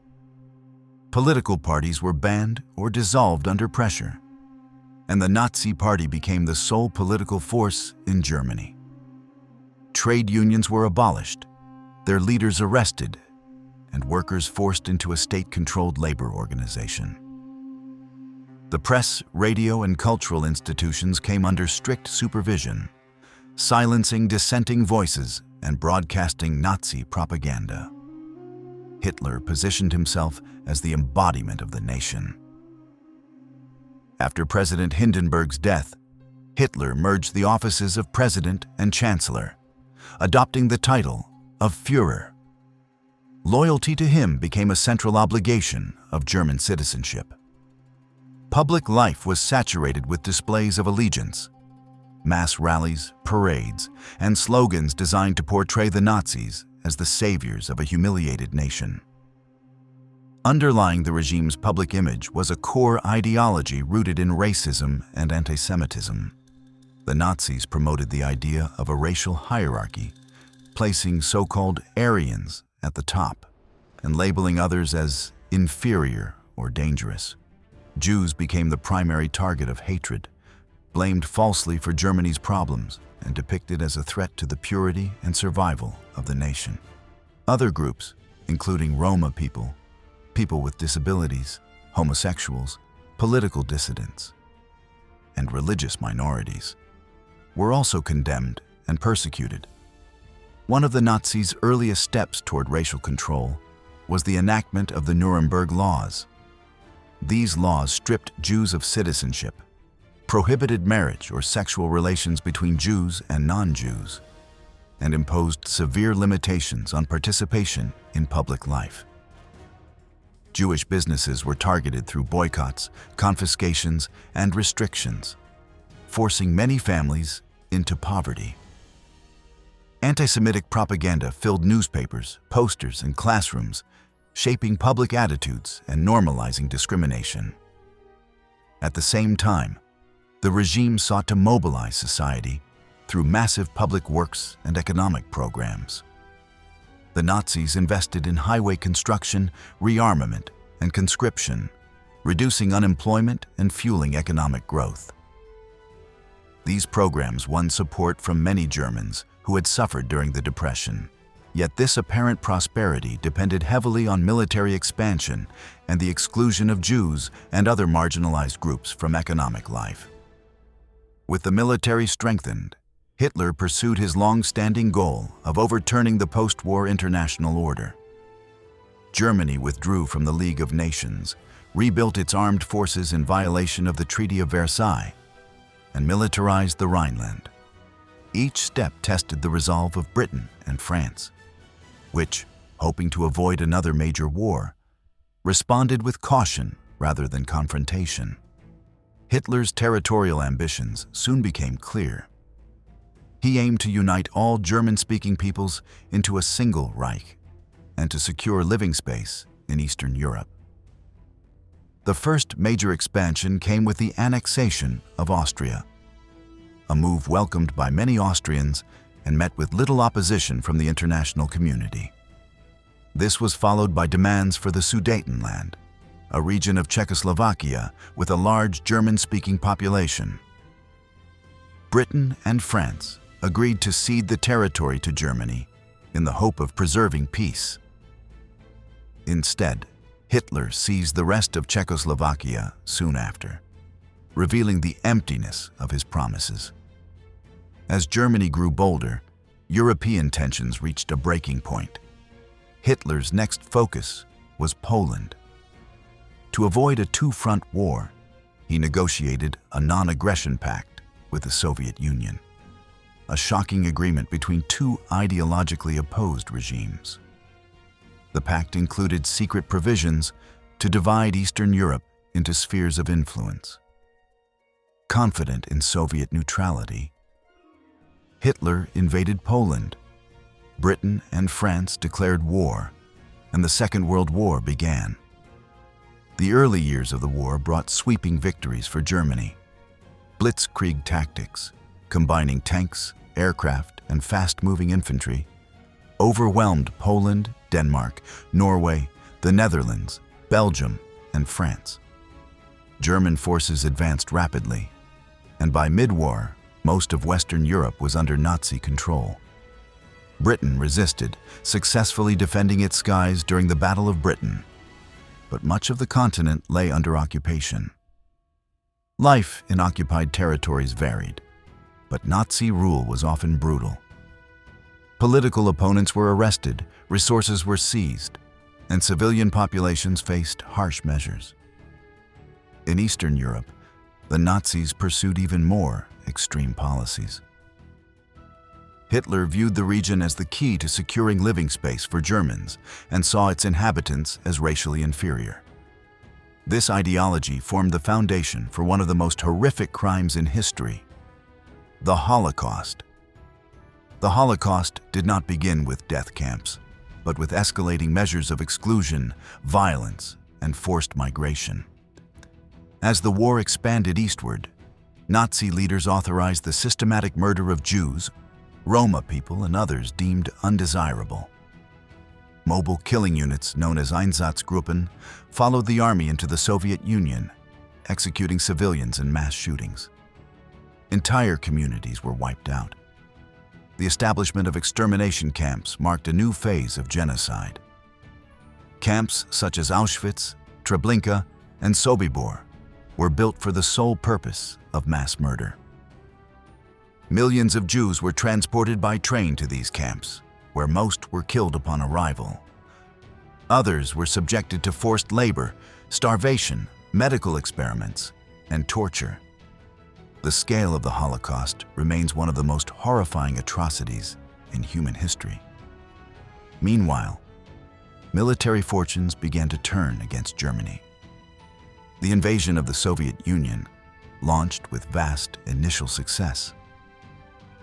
Political parties were banned or dissolved under pressure, and the Nazi Party became the sole political force in Germany. Trade unions were abolished, their leaders arrested, and workers forced into a state-controlled labor organization. The press, radio, and cultural institutions came under strict supervision, silencing dissenting voices and broadcasting Nazi propaganda. Hitler positioned himself as the embodiment of the nation. After President Hindenburg's death, Hitler merged the offices of President and Chancellor, adopting the title of Führer. Loyalty to him became a central obligation of German citizenship. Public life was saturated with displays of allegiance, mass rallies, parades, and slogans designed to portray the Nazis as the saviors of a humiliated nation. Underlying the regime's public image was a core ideology rooted in racism and anti-Semitism. The Nazis promoted the idea of a racial hierarchy, placing so-called Aryans at the top and labeling others as inferior or dangerous. Jews became the primary target of hatred, blamed falsely for Germany's problems, and depicted as a threat to the purity and survival of the nation. Other groups, including Roma people, people with disabilities, homosexuals, political dissidents, and religious minorities, were also condemned and persecuted. One of the Nazis' earliest steps toward racial control was the enactment of the Nuremberg Laws. These laws stripped Jews of citizenship, prohibited marriage or sexual relations between Jews and non-Jews, and imposed severe limitations on participation in public life. Jewish businesses were targeted through boycotts, confiscations, and restrictions, forcing many families into poverty. Anti-Semitic propaganda filled newspapers, posters, and classrooms, shaping public attitudes and normalizing discrimination. At the same time, the regime sought to mobilize society through massive public works and economic programs. The Nazis invested in highway construction, rearmament, and conscription, reducing unemployment and fueling economic growth. These programs won support from many Germans who had suffered during the Depression. Yet this apparent prosperity depended heavily on military expansion and the exclusion of Jews and other marginalized groups from economic life. With the military strengthened, Hitler pursued his long-standing goal of overturning the post-war international order. Germany withdrew from the League of Nations, rebuilt its armed forces in violation of the Treaty of Versailles, and militarized the Rhineland. Each step tested the resolve of Britain and France, which, hoping to avoid another major war, responded with caution rather than confrontation. Hitler's territorial ambitions soon became clear. He aimed to unite all German-speaking peoples into a single Reich and to secure living space in Eastern Europe. The first major expansion came with the annexation of Austria, a move welcomed by many Austrians and met with little opposition from the international community. This was followed by demands for the Sudetenland, a region of Czechoslovakia with a large German-speaking population. Britain and France agreed to cede the territory to Germany in the hope of preserving peace. Instead, Hitler seized the rest of Czechoslovakia soon after, revealing the emptiness of his promises. As Germany grew bolder, European tensions reached a breaking point. Hitler's next focus was Poland. To avoid a two-front war, he negotiated a non-aggression pact with the Soviet Union, a shocking agreement between two ideologically opposed regimes. The pact included secret provisions to divide Eastern Europe into spheres of influence. Confident in Soviet neutrality, Hitler invaded Poland. Britain and France declared war, and the Second World War began. The early years of the war brought sweeping victories for Germany. Blitzkrieg tactics, combining tanks, aircraft, and fast-moving infantry, overwhelmed Poland, Denmark, Norway, the Netherlands, Belgium, and France. German forces advanced rapidly, and by mid-war, most of Western Europe was under Nazi control. Britain resisted, successfully defending its skies during the Battle of Britain, but much of the continent lay under occupation. Life in occupied territories varied, but Nazi rule was often brutal. Political opponents were arrested, resources were seized, and civilian populations faced harsh measures. In Eastern Europe, the Nazis pursued even more extreme policies. Hitler viewed the region as the key to securing living space for Germans and saw its inhabitants as racially inferior. This ideology formed the foundation for one of the most horrific crimes in history, the Holocaust. The Holocaust did not begin with death camps, but with escalating measures of exclusion, violence, and forced migration. As the war expanded eastward, Nazi leaders authorized the systematic murder of Jews, Roma people, and others deemed undesirable. Mobile killing units known as Einsatzgruppen followed the army into the Soviet Union, executing civilians in mass shootings. Entire communities were wiped out. The establishment of extermination camps marked a new phase of genocide. Camps such as Auschwitz, Treblinka, and Sobibor were built for the sole purpose of mass murder. Millions of Jews were transported by train to these camps, where most were killed upon arrival. Others were subjected to forced labor, starvation, medical experiments, and torture. The scale of the Holocaust remains one of the most horrifying atrocities in human history. Meanwhile, military fortunes began to turn against Germany. The invasion of the Soviet Union launched with vast initial success.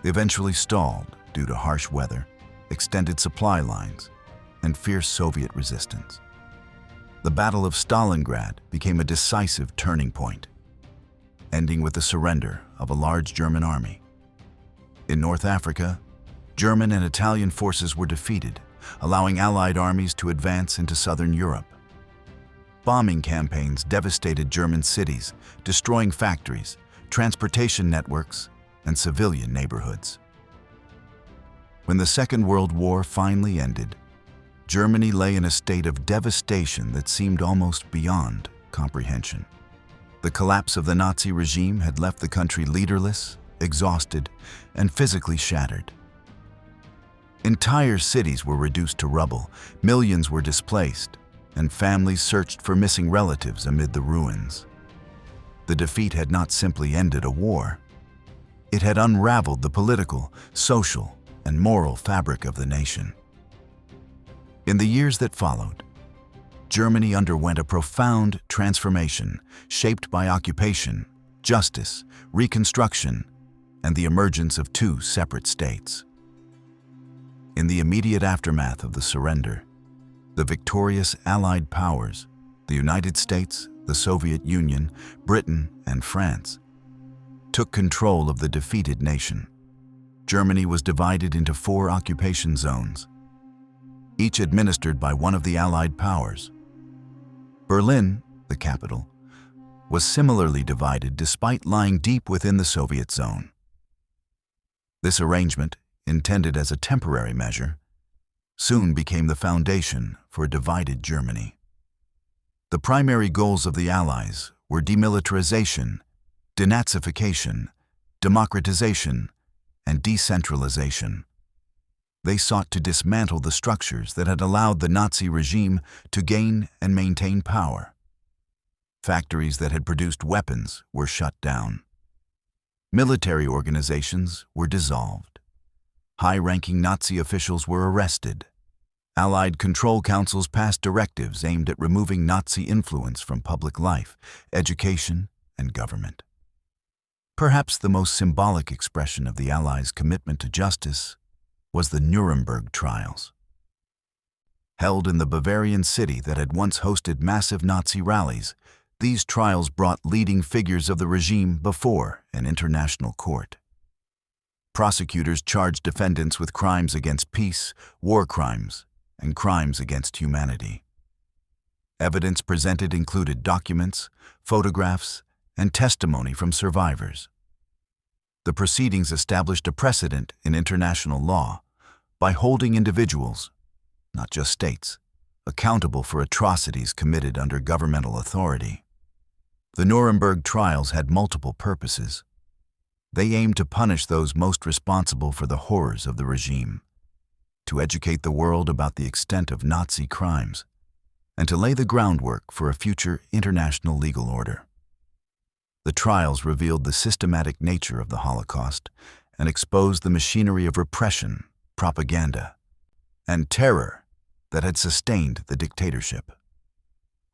They eventually stalled due to harsh weather, extended supply lines, and fierce Soviet resistance. The Battle of Stalingrad became a decisive turning point, ending with the surrender of a large German army. In North Africa, German and Italian forces were defeated, allowing Allied armies to advance into southern Europe. Bombing campaigns devastated German cities, destroying factories, transportation networks, and civilian neighborhoods. When the Second World War finally ended, Germany lay in a state of devastation that seemed almost beyond comprehension. The collapse of the Nazi regime had left the country leaderless, exhausted, and physically shattered. Entire cities were reduced to rubble, millions were displaced, and families searched for missing relatives amid the ruins. The defeat had not simply ended a war. It had unraveled the political, social, and moral fabric of the nation. In the years that followed, Germany underwent a profound transformation shaped by occupation, justice, reconstruction, and the emergence of two separate states. In the immediate aftermath of the surrender, the victorious Allied powers, the United States, the Soviet Union, Britain, and France, took control of the defeated nation. Germany was divided into 4 occupation zones, each administered by one of the Allied powers. Berlin, the capital, was similarly divided despite lying deep within the Soviet zone. This arrangement, intended as a temporary measure, soon became the foundation for a divided Germany. The primary goals of the Allies were demilitarization, denazification, democratization, and decentralization. They sought to dismantle the structures that had allowed the Nazi regime to gain and maintain power. Factories that had produced weapons were shut down. Military organizations were dissolved. High-ranking Nazi officials were arrested. Allied control councils passed directives aimed at removing Nazi influence from public life, education, and government. Perhaps the most symbolic expression of the Allies' commitment to justice was the Nuremberg trials. Held in the Bavarian city that had once hosted massive Nazi rallies, these trials brought leading figures of the regime before an international court. Prosecutors charged defendants with crimes against peace, war crimes, and crimes against humanity. Evidence presented included documents, photographs, and testimony from survivors. The proceedings established a precedent in international law by holding individuals, not just states, accountable for atrocities committed under governmental authority. The Nuremberg trials had multiple purposes. They aimed to punish those most responsible for the horrors of the regime, to educate the world about the extent of Nazi crimes, and to lay the groundwork for a future international legal order. The trials revealed the systematic nature of the Holocaust and exposed the machinery of repression, propaganda, and terror that had sustained the dictatorship.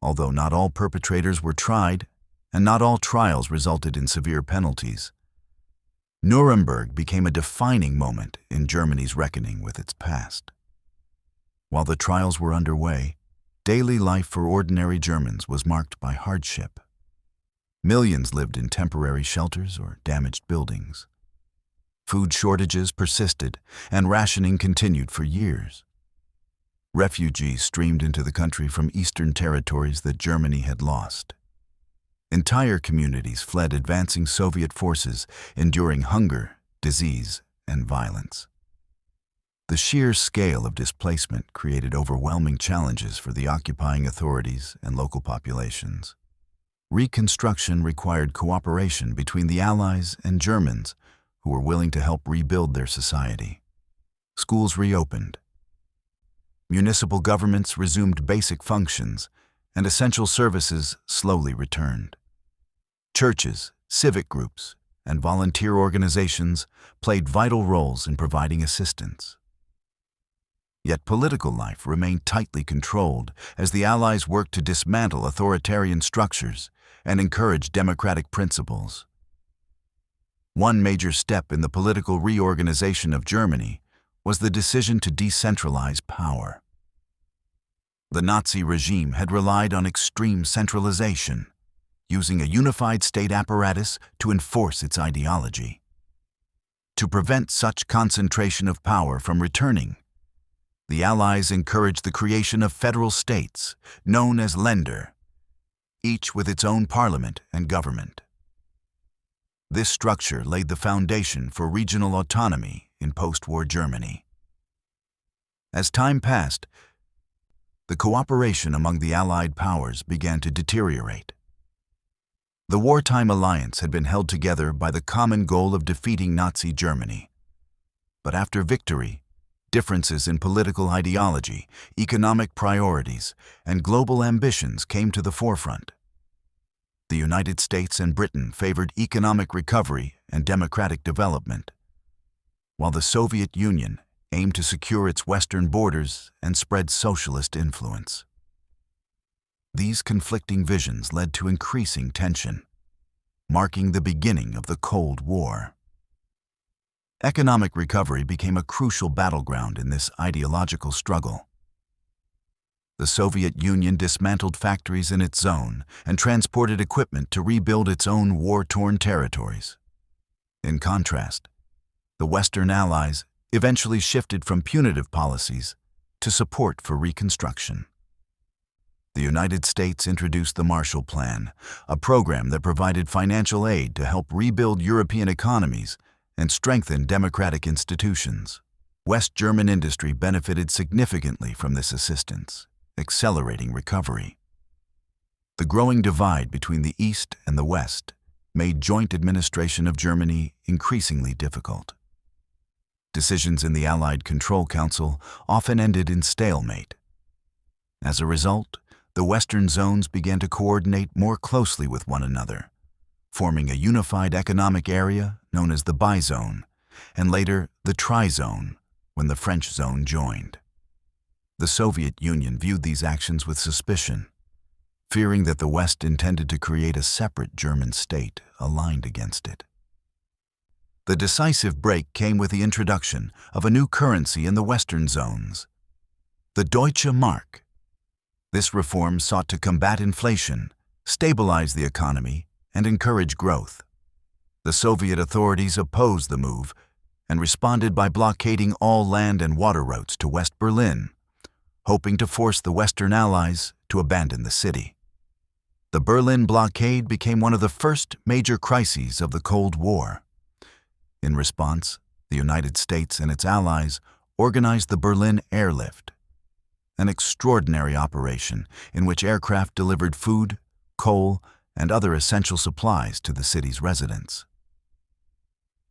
Although not all perpetrators were tried, and not all trials resulted in severe penalties, Nuremberg became a defining moment in Germany's reckoning with its past. While the trials were underway, daily life for ordinary Germans was marked by hardship. Millions lived in temporary shelters or damaged buildings. Food shortages persisted, and rationing continued for years. Refugees streamed into the country from eastern territories that Germany had lost. Entire communities fled advancing Soviet forces, enduring hunger, disease, and violence. The sheer scale of displacement created overwhelming challenges for the occupying authorities and local populations. Reconstruction required cooperation between the Allies and Germans, who were willing to help rebuild their society. Schools reopened. Municipal governments resumed basic functions, and essential services slowly returned. Churches, civic groups, and volunteer organizations played vital roles in providing assistance. Yet political life remained tightly controlled as the Allies worked to dismantle authoritarian structures and encourage democratic principles. One major step in the political reorganization of Germany was the decision to decentralize power. The Nazi regime had relied on extreme centralization, using a unified state apparatus to enforce its ideology. To prevent such concentration of power from returning, the Allies encouraged the creation of federal states, known as Länder, each with its own parliament and government. This structure laid the foundation for regional autonomy in post-war Germany. As time passed, the cooperation among the Allied powers began to deteriorate. The wartime alliance had been held together by the common goal of defeating Nazi Germany. But after victory, differences in political ideology, economic priorities, and global ambitions came to the forefront. The United States and Britain favored economic recovery and democratic development, while the Soviet Union aimed to secure its western borders and spread socialist influence. These conflicting visions led to increasing tension, marking the beginning of the Cold War. Economic recovery became a crucial battleground in this ideological struggle. The Soviet Union dismantled factories in its zone and transported equipment to rebuild its own war-torn territories. In contrast, the Western Allies eventually shifted from punitive policies to support for reconstruction. The United States introduced the Marshall Plan, a program that provided financial aid to help rebuild European economies and strengthen democratic institutions. West German industry benefited significantly from this assistance, accelerating recovery. The growing divide between the East and the West made joint administration of Germany increasingly difficult. Decisions in the Allied Control Council often ended in stalemate. As a result, the Western zones began to coordinate more closely with one another, forming a unified economic area known as the Bizone, and later the Trizone when the French zone joined. The Soviet Union viewed these actions with suspicion, fearing that the West intended to create a separate German state aligned against it. The decisive break came with the introduction of a new currency in the Western zones, the Deutsche Mark. This reform sought to combat inflation, stabilize the economy, and encourage growth. The Soviet authorities opposed the move and responded by blockading all land and water routes to West Berlin, hoping to force the Western Allies to abandon the city. The Berlin blockade became one of the first major crises of the Cold War. In response, the United States and its allies organized the Berlin Airlift, an extraordinary operation in which aircraft delivered food, coal, and other essential supplies to the city's residents.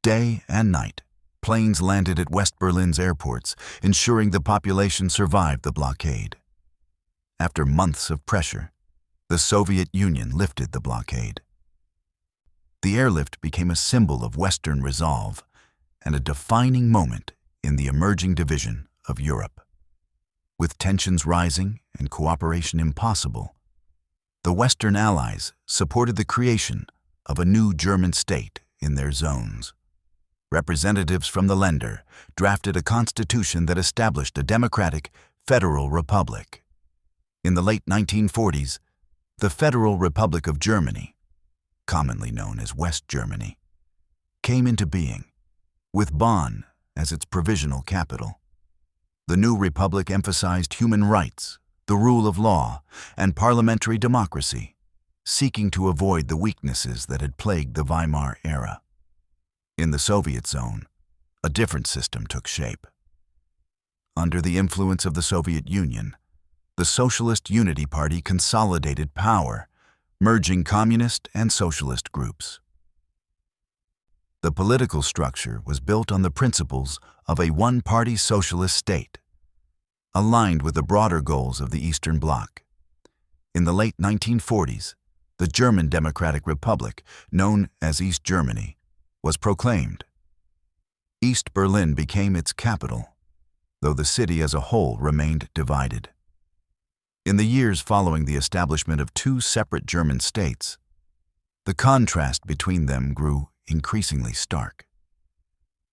Day and night, planes landed at West Berlin's airports, ensuring the population survived the blockade. After months of pressure, the Soviet Union lifted the blockade. The airlift became a symbol of Western resolve and a defining moment in the emerging division of Europe. With tensions rising and cooperation impossible, the Western Allies supported the creation of a new German state in their zones. Representatives from the Länder drafted a constitution that established a democratic, Federal Republic. In the late 1940s, the Federal Republic of Germany, commonly known as West Germany, came into being, with Bonn as its provisional capital. The new republic emphasized human rights, the rule of law, and parliamentary democracy, seeking to avoid the weaknesses that had plagued the Weimar era. In the Soviet zone, a different system took shape. Under the influence of the Soviet Union, the Socialist Unity Party consolidated power, merging communist and socialist groups. The political structure was built on the principles of a one-party socialist state, aligned with the broader goals of the Eastern Bloc. In the late 1940s, the German Democratic Republic, known as East Germany, was proclaimed. East Berlin became its capital, though the city as a whole remained divided. In the years following the establishment of two separate German states, the contrast between them grew increasingly stark.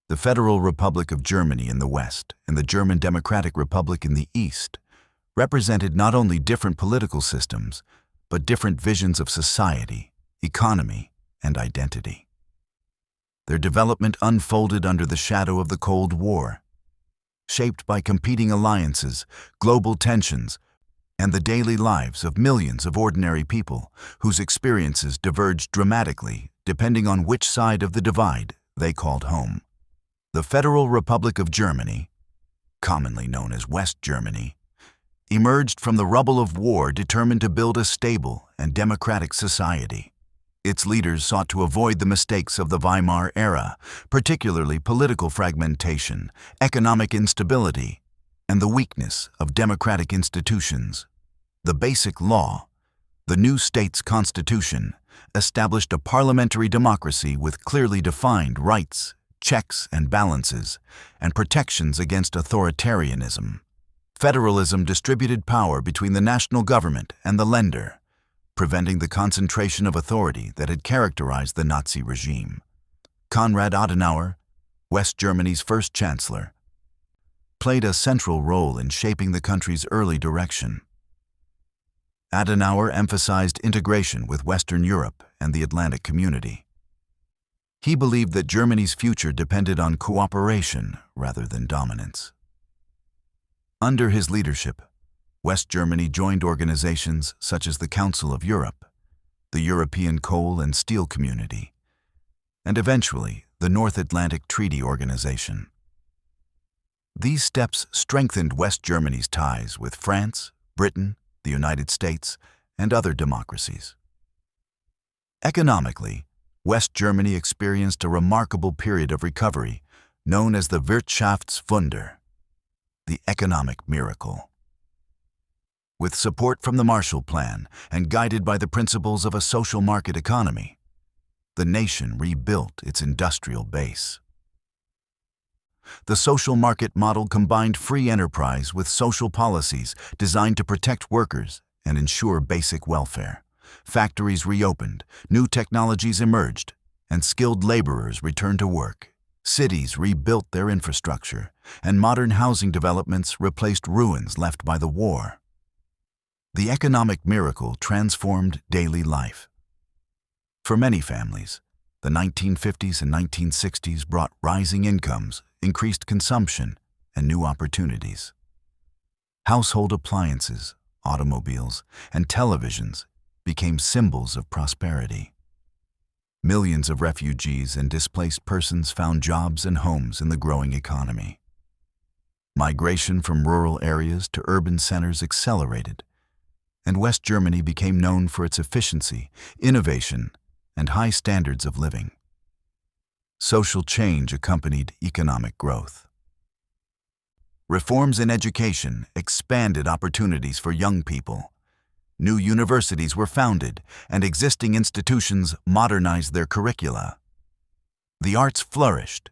The Federal Republic of Germany in the West and the German Democratic Republic in the East represented not only different political systems, but different visions of society, economy, and identity. Their development unfolded under the shadow of the Cold War, shaped by competing alliances, global tensions, and the daily lives of millions of ordinary people whose experiences diverged dramatically depending on which side of the divide they called home. The Federal Republic of Germany, commonly known as West Germany, emerged from the rubble of war determined to build a stable and democratic society. Its leaders sought to avoid the mistakes of the Weimar era, particularly political fragmentation, economic instability, and the weakness of democratic institutions. The Basic Law, the new state's constitution, established a parliamentary democracy with clearly defined rights, checks and balances, and protections against authoritarianism. Federalism distributed power between the national government and the Länder, preventing the concentration of authority that had characterized the Nazi regime. Konrad Adenauer, West Germany's first chancellor, played a central role in shaping the country's early direction. Adenauer emphasized integration with Western Europe and the Atlantic community. He believed that Germany's future depended on cooperation rather than dominance. Under his leadership, West Germany joined organizations such as the Council of Europe, the European Coal and Steel Community, and eventually the North Atlantic Treaty Organization. These steps strengthened West Germany's ties with France, Britain, the United States, and other democracies. Economically, West Germany experienced a remarkable period of recovery known as the Wirtschaftswunder, the economic miracle. With support from the Marshall Plan and guided by the principles of a social market economy, the nation rebuilt its industrial base. The social market model combined free enterprise with social policies designed to protect workers and ensure basic welfare. Factories reopened, new technologies emerged, and skilled laborers returned to work. Cities rebuilt their infrastructure, and modern housing developments replaced ruins left by the war. The economic miracle transformed daily life. For many families, the 1950s and 1960s brought rising incomes, increased consumption, and new opportunities. Household appliances, automobiles, and televisions became symbols of prosperity. Millions of refugees and displaced persons found jobs and homes in the growing economy. Migration from rural areas to urban centers accelerated, and West Germany became known for its efficiency, innovation, and high standards of living. Social change accompanied economic growth. Reforms in education expanded opportunities for young people. New universities were founded, and existing institutions modernized their curricula. The arts flourished,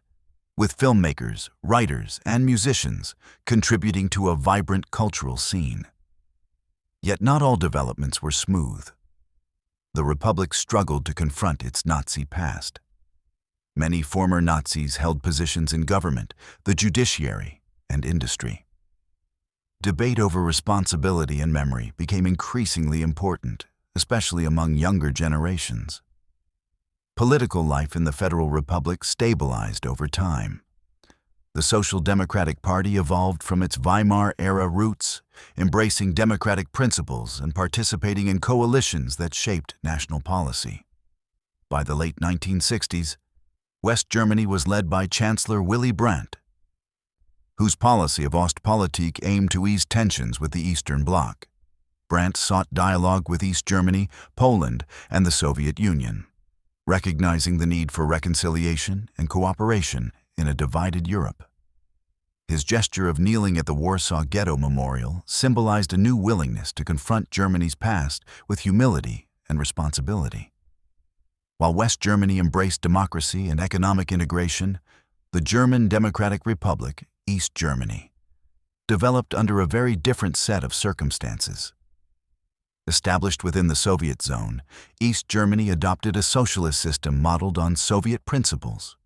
with filmmakers, writers, and musicians contributing to a vibrant cultural scene. Yet not all developments were smooth. The Republic struggled to confront its Nazi past. Many former Nazis held positions in government, the judiciary, and industry. Debate over responsibility and memory became increasingly important, especially among younger generations. Political life in the Federal Republic stabilized over time. The Social Democratic Party evolved from its Weimar-era roots, embracing democratic principles and participating in coalitions that shaped national policy. By the late 1960s, West Germany was led by Chancellor Willy Brandt, whose policy of Ostpolitik aimed to ease tensions with the Eastern Bloc. Brandt sought dialogue with East Germany, Poland, and the Soviet Union, recognizing the need for reconciliation and cooperation in a divided Europe. His gesture of kneeling at the Warsaw Ghetto Memorial symbolized a new willingness to confront Germany's past with humility and responsibility. While West Germany embraced democracy and economic integration, the German Democratic Republic, East Germany, developed under a very different set of circumstances. Established within the Soviet zone, East Germany adopted a socialist system modeled on Soviet principles.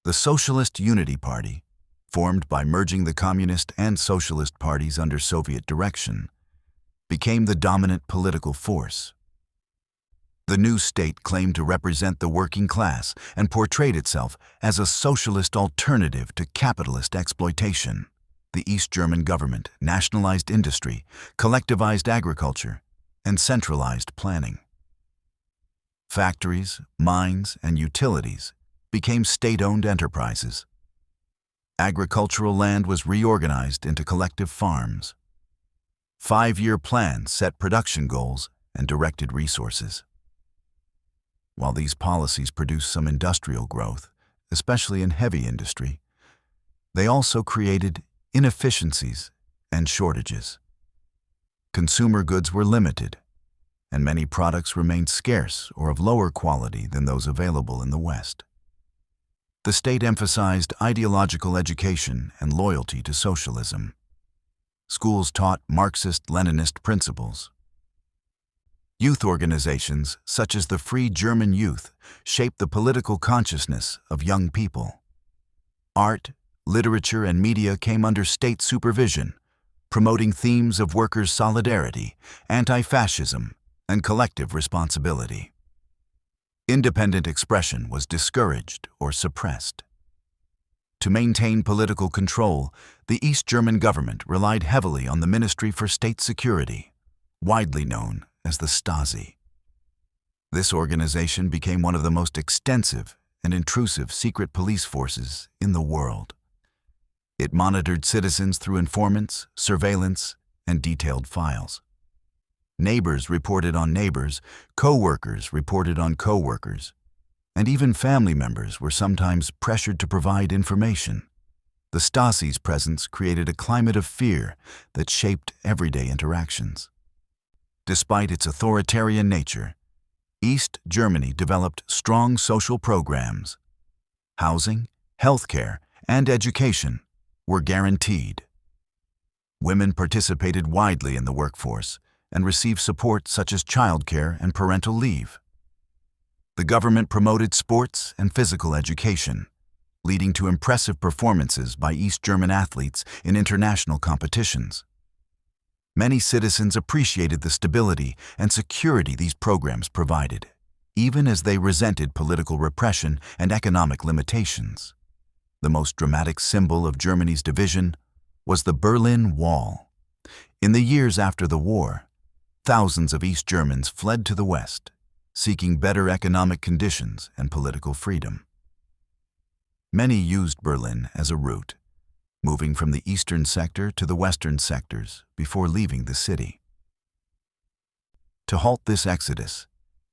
The Socialist Unity Party, formed by merging the Communist and Socialist parties under Soviet direction, became the dominant political force. The new state claimed to represent the working class and portrayed itself as a socialist alternative to capitalist exploitation. The East German government nationalized industry, collectivized agriculture, and centralized planning. Factories, mines, and utilities became state-owned enterprises. Agricultural land was reorganized into collective farms. 5-year plans set production goals and directed resources. While these policies produced some industrial growth, especially in heavy industry, they also created inefficiencies and shortages. Consumer goods were limited, and many products remained scarce or of lower quality than those available in the West. The state emphasized ideological education and loyalty to socialism. Schools taught Marxist-Leninist principles. Youth organizations, such as the Free German Youth, shaped the political consciousness of young people. Art, literature, and media came under state supervision, promoting themes of workers' solidarity, anti-fascism, and collective responsibility. Independent expression was discouraged or suppressed. To maintain political control, the East German government relied heavily on the Ministry for State Security, widely known as the Stasi. This organization became one of the most extensive and intrusive secret police forces in the world. It monitored citizens through informants, surveillance, and detailed files. Neighbors reported on neighbors, co-workers reported on co-workers, and even family members were sometimes pressured to provide information. The Stasi's presence created a climate of fear that shaped everyday interactions. Despite its authoritarian nature, East Germany developed strong social programs. Housing, healthcare, and education were guaranteed. Women participated widely in the workforce and received support such as childcare and parental leave. The government promoted sports and physical education, leading to impressive performances by East German athletes in international competitions. Many citizens appreciated the stability and security these programs provided, even as they resented political repression and economic limitations. The most dramatic symbol of Germany's division was the Berlin Wall. In the years after the war, thousands of East Germans fled to the West, seeking better economic conditions and political freedom. Many used Berlin as a route, moving from the eastern sector to the western sectors before leaving the city. To halt this exodus,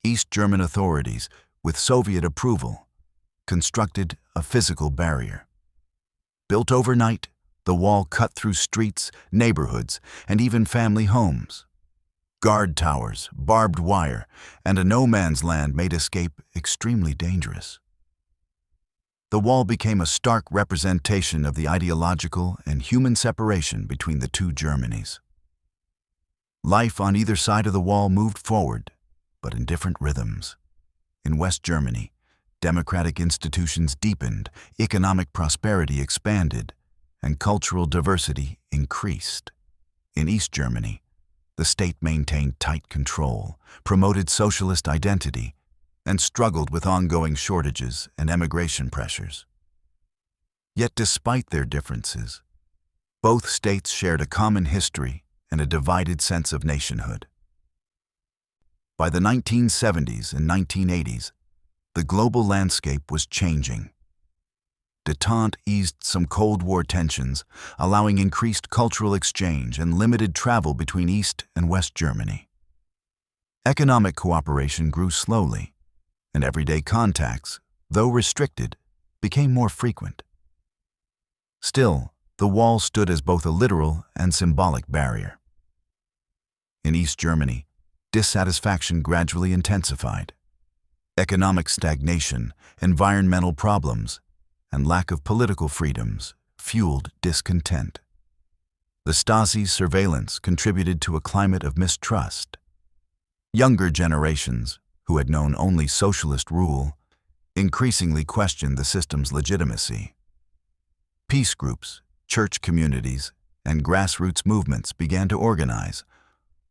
East German authorities, with Soviet approval, constructed a physical barrier. Built overnight, the wall cut through streets, neighborhoods, and even family homes. Guard towers, barbed wire, and a no-man's land made escape extremely dangerous. The wall became a stark representation of the ideological and human separation between the two Germanys. Life on either side of the wall moved forward, but in different rhythms. In West Germany, democratic institutions deepened, economic prosperity expanded, and cultural diversity increased. In East Germany, the state maintained tight control, promoted socialist identity, and struggled with ongoing shortages and emigration pressures. Yet despite their differences, both states shared a common history and a divided sense of nationhood. By the 1970s and 1980s, the global landscape was changing. Détente eased some Cold War tensions, allowing increased cultural exchange and limited travel between East and West Germany. Economic cooperation grew slowly, and everyday contacts, though restricted, became more frequent. Still, the wall stood as both a literal and symbolic barrier. In East Germany, dissatisfaction gradually intensified. Economic stagnation, environmental problems, and lack of political freedoms fueled discontent. The Stasi's surveillance contributed to a climate of mistrust. Younger generations, who had known only socialist rule, increasingly questioned the system's legitimacy. Peace groups, church communities, and grassroots movements began to organize,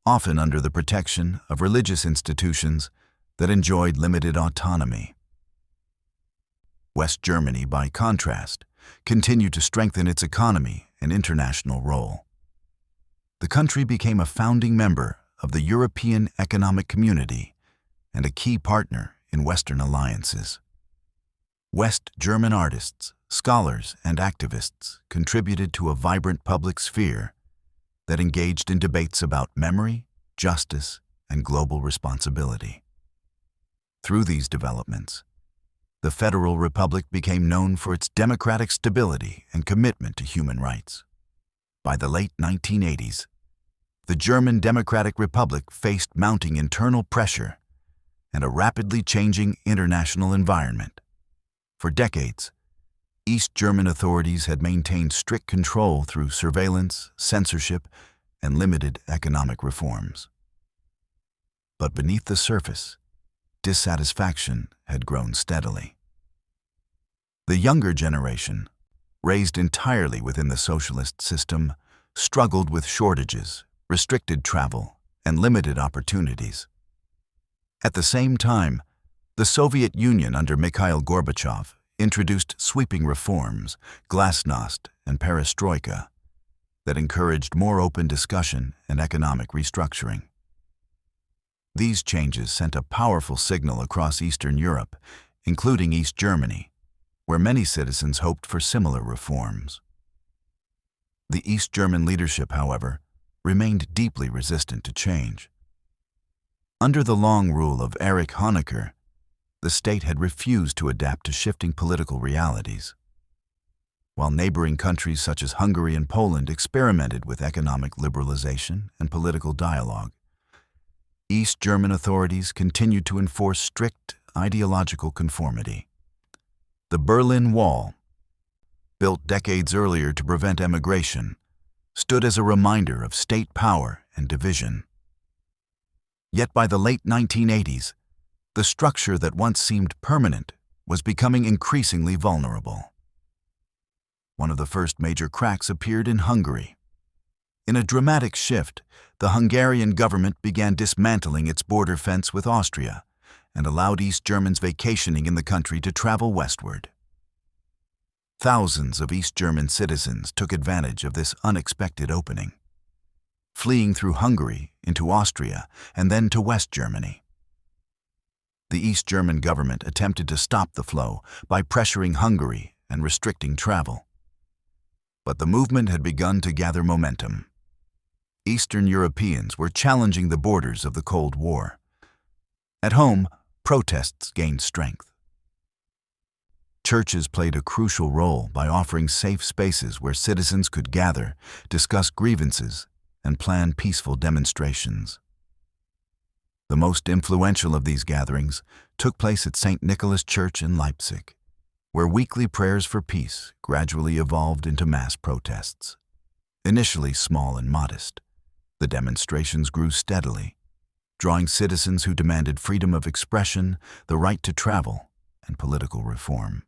often under the protection of religious institutions that enjoyed limited autonomy. West Germany, by contrast, continued to strengthen its economy and international role. The country became a founding member of the European Economic Community and a key partner in Western alliances. West German artists, scholars, and activists contributed to a vibrant public sphere that engaged in debates about memory, justice, and global responsibility. Through these developments, the Federal Republic became known for its democratic stability and commitment to human rights. By the late 1980s, the German Democratic Republic faced mounting internal pressure and a rapidly changing international environment. For decades, East German authorities had maintained strict control through surveillance, censorship, and limited economic reforms. But beneath the surface, dissatisfaction had grown steadily. The younger generation, raised entirely within the socialist system, struggled with shortages, restricted travel, and limited opportunities. At the same time, the Soviet Union under Mikhail Gorbachev introduced sweeping reforms, glasnost, and perestroika, that encouraged more open discussion and economic restructuring. These changes sent a powerful signal across Eastern Europe, including East Germany, where many citizens hoped for similar reforms. The East German leadership, however, remained deeply resistant to change. Under the long rule of Erich Honecker, the state had refused to adapt to shifting political realities. While neighboring countries such as Hungary and Poland experimented with economic liberalization and political dialogue, East German authorities continued to enforce strict ideological conformity. The Berlin Wall, built decades earlier to prevent emigration, stood as a reminder of state power and division. Yet by the late 1980s, the structure that once seemed permanent was becoming increasingly vulnerable. One of the first major cracks appeared in Hungary. In a dramatic shift, the Hungarian government began dismantling its border fence with Austria and allowed East Germans vacationing in the country to travel westward. Thousands of East German citizens took advantage of this unexpected opening, fleeing through Hungary into Austria and then to West Germany. The East German government attempted to stop the flow by pressuring Hungary and restricting travel. But the movement had begun to gather momentum. Eastern Europeans were challenging the borders of the Cold War. At home, protests gained strength. Churches played a crucial role by offering safe spaces where citizens could gather, discuss grievances, and plan peaceful demonstrations. The most influential of these gatherings took place at St. Nicholas Church in Leipzig, where weekly prayers for peace gradually evolved into mass protests. Initially small and modest, the demonstrations grew steadily, drawing citizens who demanded freedom of expression, the right to travel, and political reform.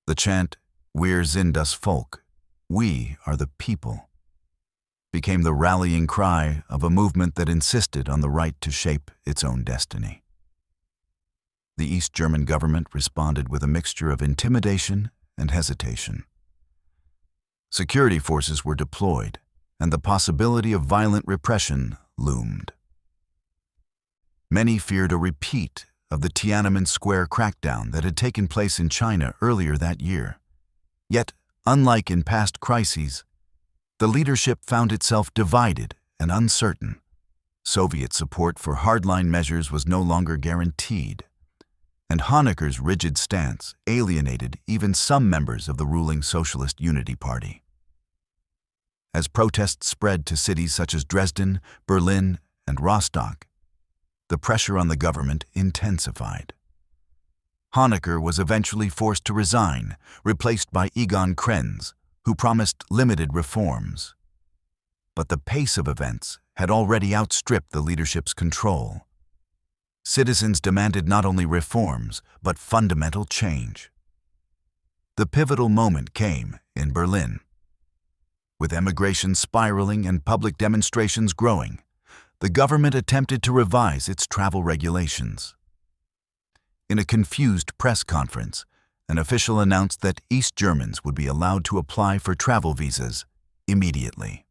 The chant, "Wir sind das Volk," "We are the people," became the rallying cry of a movement that insisted on the right to shape its own destiny. The East German government responded with a mixture of intimidation and hesitation. Security forces were deployed, and the possibility of violent repression loomed. Many feared a repeat of the Tiananmen Square crackdown that had taken place in China earlier that year. Yet, unlike in past crises, the leadership found itself divided and uncertain. Soviet support for hardline measures was no longer guaranteed, and Honecker's rigid stance alienated even some members of the ruling Socialist Unity Party. As protests spread to cities such as Dresden, Berlin, and Rostock, the pressure on the government intensified. Honecker was eventually forced to resign, replaced by Egon Krenz, who promised limited reforms. But the pace of events had already outstripped the leadership's control. Citizens demanded not only reforms, but fundamental change. The pivotal moment came in Berlin. With emigration spiraling and public demonstrations growing, the government attempted to revise its travel regulations. In a confused press conference, an official announced that East Germans would be allowed to apply for travel visas immediately.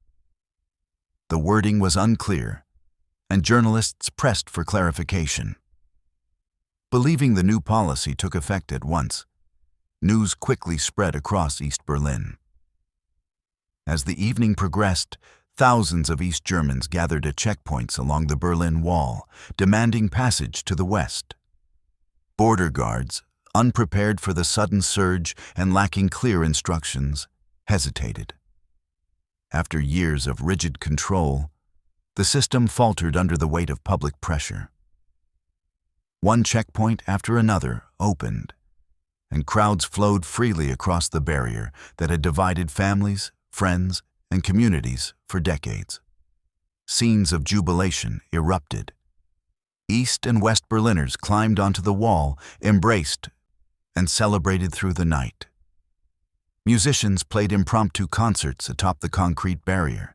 The wording was unclear, and journalists pressed for clarification. Believing the new policy took effect at once, news quickly spread across East Berlin. As the evening progressed, thousands of East Germans gathered at checkpoints along the Berlin Wall, demanding passage to the west. Border guards, unprepared for the sudden surge and lacking clear instructions, hesitated. After years of rigid control, the system faltered under the weight of public pressure. One checkpoint after another opened, and crowds flowed freely across the barrier that had divided families, friends, and communities for decades. Scenes of jubilation erupted. East and West Berliners climbed onto the wall, embraced, and celebrated through the night. Musicians played impromptu concerts atop the concrete barrier.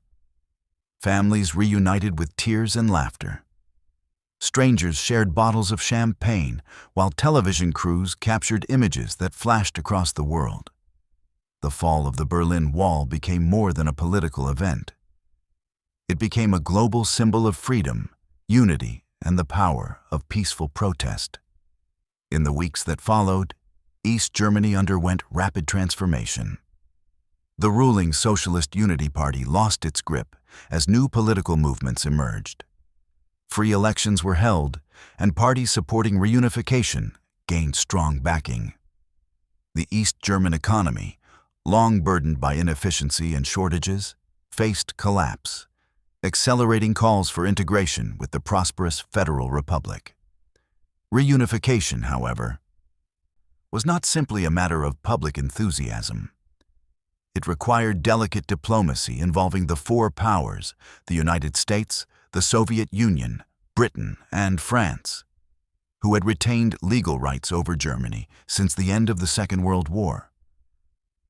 Families reunited with tears and laughter. Strangers shared bottles of champagne, while television crews captured images that flashed across the world. The fall of the Berlin Wall became more than a political event. It became a global symbol of freedom, unity, and the power of peaceful protest. In the weeks that followed, East Germany underwent rapid transformation. The ruling Socialist Unity Party lost its grip as new political movements emerged. Free elections were held, and parties supporting reunification gained strong backing. The East German economy, long burdened by inefficiency and shortages, faced collapse, accelerating calls for integration with the prosperous Federal Republic. Reunification, however, was not simply a matter of public enthusiasm. It required delicate diplomacy involving the four powers, the United States, the Soviet Union, Britain, and France, who had retained legal rights over Germany since the end of the Second World War.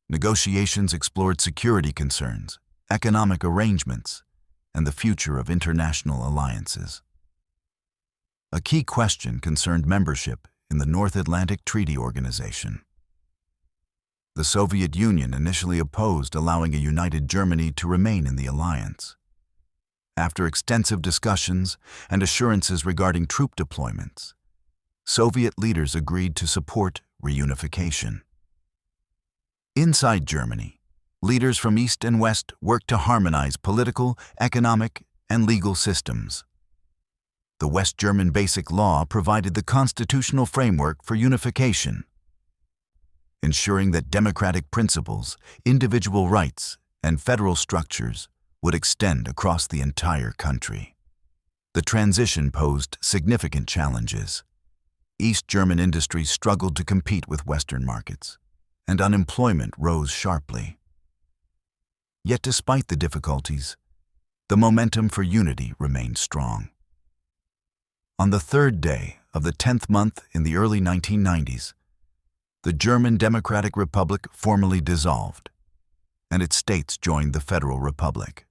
Negotiations explored security concerns, economic arrangements, and the future of international alliances. A key question concerned membership in the North Atlantic Treaty Organization. The Soviet Union initially opposed allowing a united Germany to remain in the alliance. After extensive discussions and assurances regarding troop deployments, Soviet leaders agreed to support reunification. Inside Germany, leaders from East and West worked to harmonize political, economic, and legal systems. The West German Basic Law provided the constitutional framework for unification, ensuring that democratic principles, individual rights, and federal structures would extend across the entire country. The transition posed significant challenges. East German industries struggled to compete with Western markets, and unemployment rose sharply. Yet despite the difficulties, the momentum for unity remained strong. On the third day of the 10th month in the early 1990s, the German Democratic Republic formally dissolved, and its states joined the Federal Republic.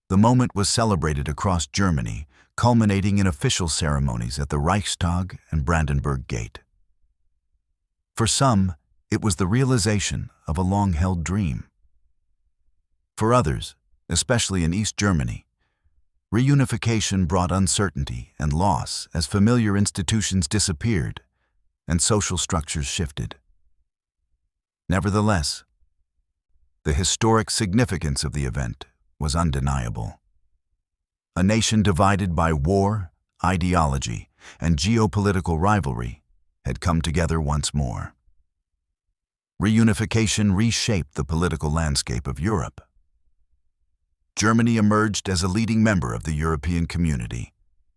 The moment was celebrated across Germany, culminating in official ceremonies at the Reichstag and Brandenburg Gate. For some, it was the realization of a long-held dream. For others, especially in East Germany, reunification brought uncertainty and loss as familiar institutions disappeared and social structures shifted. Nevertheless, the historic significance of the event was undeniable. A nation divided by war, ideology, and geopolitical rivalry had come together once more. Reunification reshaped the political landscape of Europe. Germany emerged as a leading member of the European Community,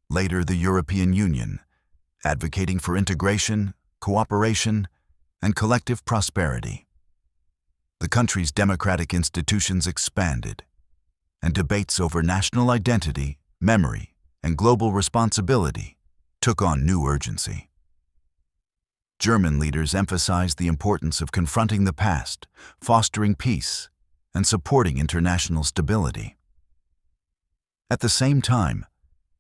later the European Union, advocating for integration, cooperation, and collective prosperity. The country's democratic institutions expanded, and debates over national identity, memory, and global responsibility took on new urgency. German leaders emphasized the importance of confronting the past, fostering peace, and supporting international stability. At the same time,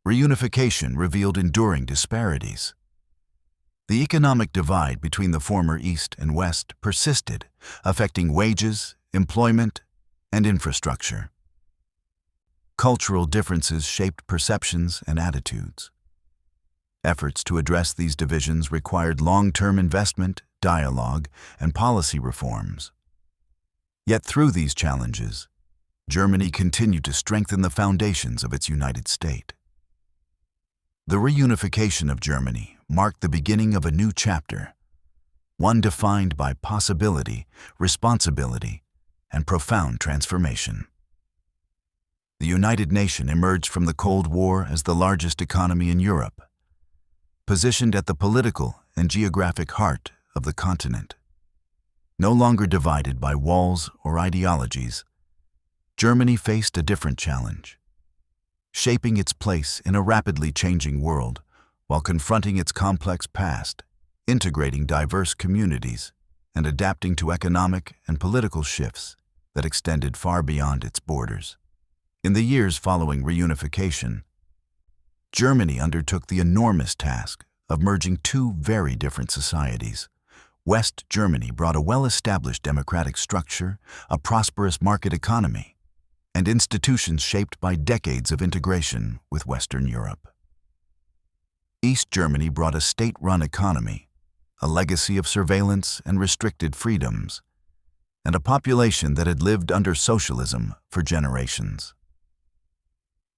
reunification revealed enduring disparities. The economic divide between the former East and West persisted, affecting wages, employment, and infrastructure. Cultural differences shaped perceptions and attitudes. Efforts to address these divisions required long-term investment, dialogue, and policy reforms. Yet through these challenges, Germany continued to strengthen the foundations of its united state. The reunification of Germany marked the beginning of a new chapter, one defined by possibility, responsibility, and profound transformation. The United Nation emerged from the Cold War as the largest economy in Europe, positioned at the political and geographic heart of the continent. No longer divided by walls or ideologies, Germany faced a different challenge, shaping its place in a rapidly changing world while confronting its complex past, integrating diverse communities, and adapting to economic and political shifts that extended far beyond its borders. In the years following reunification, Germany undertook the enormous task of merging two very different societies. West Germany brought a well-established democratic structure, a prosperous market economy, and institutions shaped by decades of integration with Western Europe. East Germany brought a state-run economy, a legacy of surveillance and restricted freedoms, and a population that had lived under socialism for generations.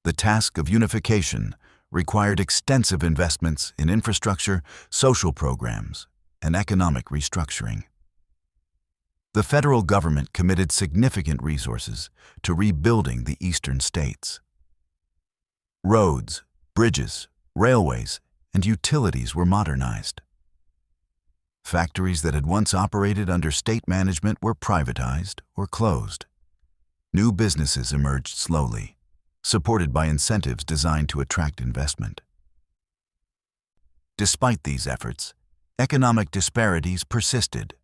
The task of unification required extensive investments in infrastructure, social programs, and economic restructuring. The federal government committed significant resources to rebuilding the eastern states. Roads, bridges, railways, and utilities were modernized. Factories that had once operated under state management were privatized or closed. New businesses emerged slowly, supported by incentives designed to attract investment. Despite these efforts, economic disparities persisted.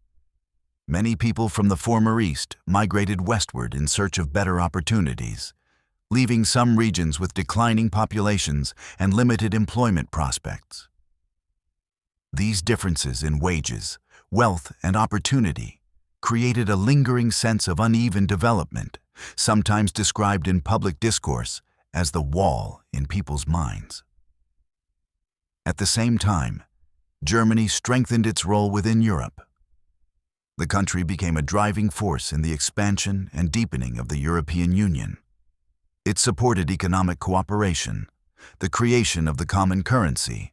Many people from the former East migrated westward in search of better opportunities, leaving some regions with declining populations and limited employment prospects. These differences in wages, wealth, and opportunity created a lingering sense of uneven development, sometimes described in public discourse as the wall in people's minds. At the same time, Germany strengthened its role within Europe. The country became a driving force in the expansion and deepening of the European Union. It supported economic cooperation, the creation of the common currency,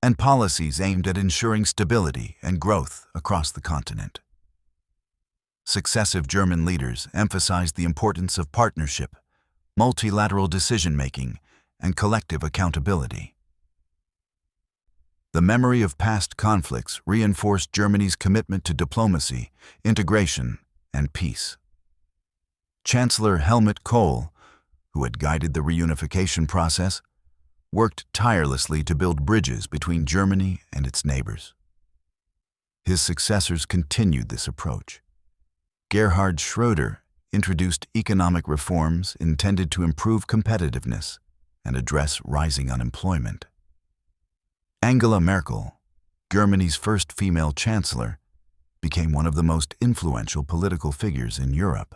and policies aimed at ensuring stability and growth across the continent. Successive German leaders emphasized the importance of partnership, multilateral decision-making, and collective accountability. The memory of past conflicts reinforced Germany's commitment to diplomacy, integration, and peace. Chancellor Helmut Kohl, who had guided the reunification process, worked tirelessly to build bridges between Germany and its neighbors. His successors continued this approach, Gerhard Schröder introduced economic reforms intended to improve competitiveness and address rising unemployment. Angela Merkel, Germany's first female chancellor, became one of the most influential political figures in Europe.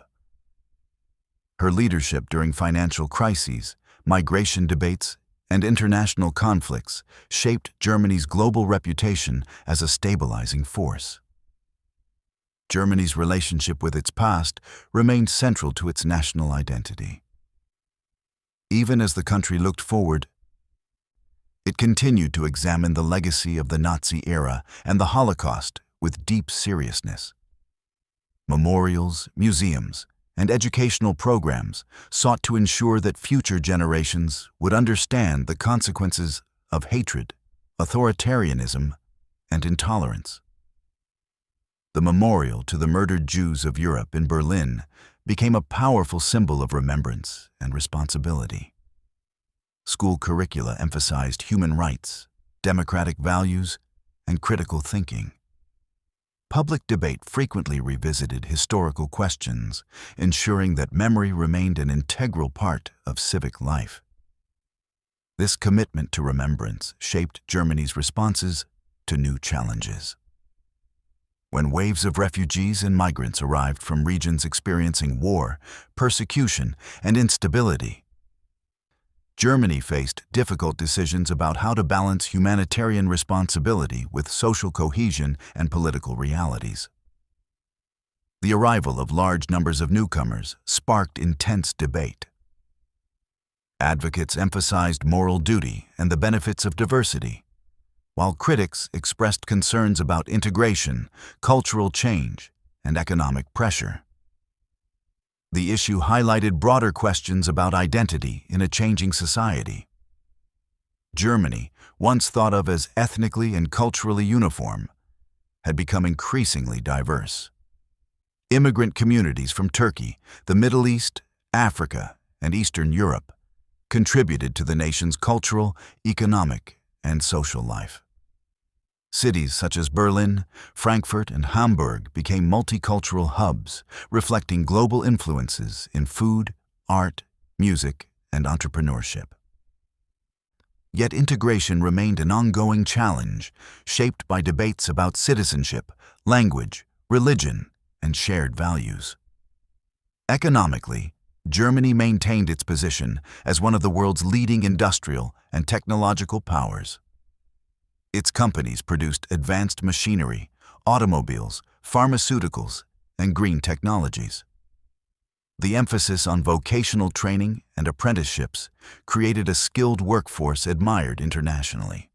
Her leadership during financial crises, migration debates, and international conflicts shaped Germany's global reputation as a stabilizing force. Germany's relationship with its past remained central to its national identity. Even as the country looked forward, it continued to examine the legacy of the Nazi era and the Holocaust with deep seriousness. Memorials, museums, and educational programs sought to ensure that future generations would understand the consequences of hatred, authoritarianism, and intolerance. The memorial to the murdered Jews of Europe in Berlin became a powerful symbol of remembrance and responsibility. School curricula emphasized human rights, democratic values, and critical thinking. Public debate frequently revisited historical questions, ensuring that memory remained an integral part of civic life. This commitment to remembrance shaped Germany's responses to new challenges. When waves of refugees and migrants arrived from regions experiencing war, persecution, and instability, Germany faced difficult decisions about how to balance humanitarian responsibility with social cohesion and political realities. The arrival of large numbers of newcomers sparked intense debate. Advocates emphasized moral duty and the benefits of diversity, while critics expressed concerns about integration, cultural change, and economic pressure. The issue highlighted broader questions about identity in a changing society. Germany, once thought of as ethnically and culturally uniform, had become increasingly diverse. Immigrant communities from Turkey, the Middle East, Africa, and Eastern Europe contributed to the nation's cultural, economic, and social life. Cities such as Berlin, Frankfurt, and Hamburg became multicultural hubs, reflecting global influences in food, art, music, and entrepreneurship. Yet integration remained an ongoing challenge, shaped by debates about citizenship, language, religion, and shared values. Economically, Germany maintained its position as one of the world's leading industrial and technological powers. Its companies produced advanced machinery, automobiles, pharmaceuticals, and green technologies. The emphasis on vocational training and apprenticeships created a skilled workforce admired internationally.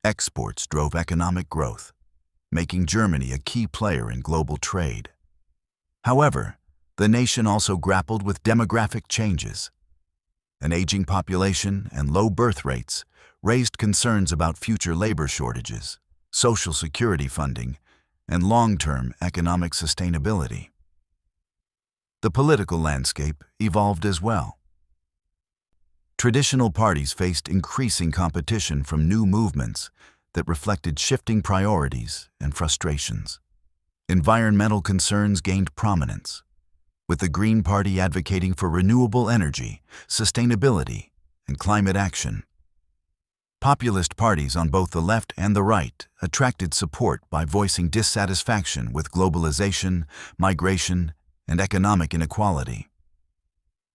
Exports drove economic growth, making Germany a key player in global trade. However, the nation also grappled with demographic changes. An aging population and low birth rates raised concerns about future labor shortages, social security funding, and long-term economic sustainability. The political landscape evolved as well. Traditional parties faced increasing competition from new movements that reflected shifting priorities and frustrations. Environmental concerns gained prominence, with the Green Party advocating for renewable energy, sustainability, and climate action. Populist parties on both the left and the right attracted support by voicing dissatisfaction with globalization, migration, and economic inequality.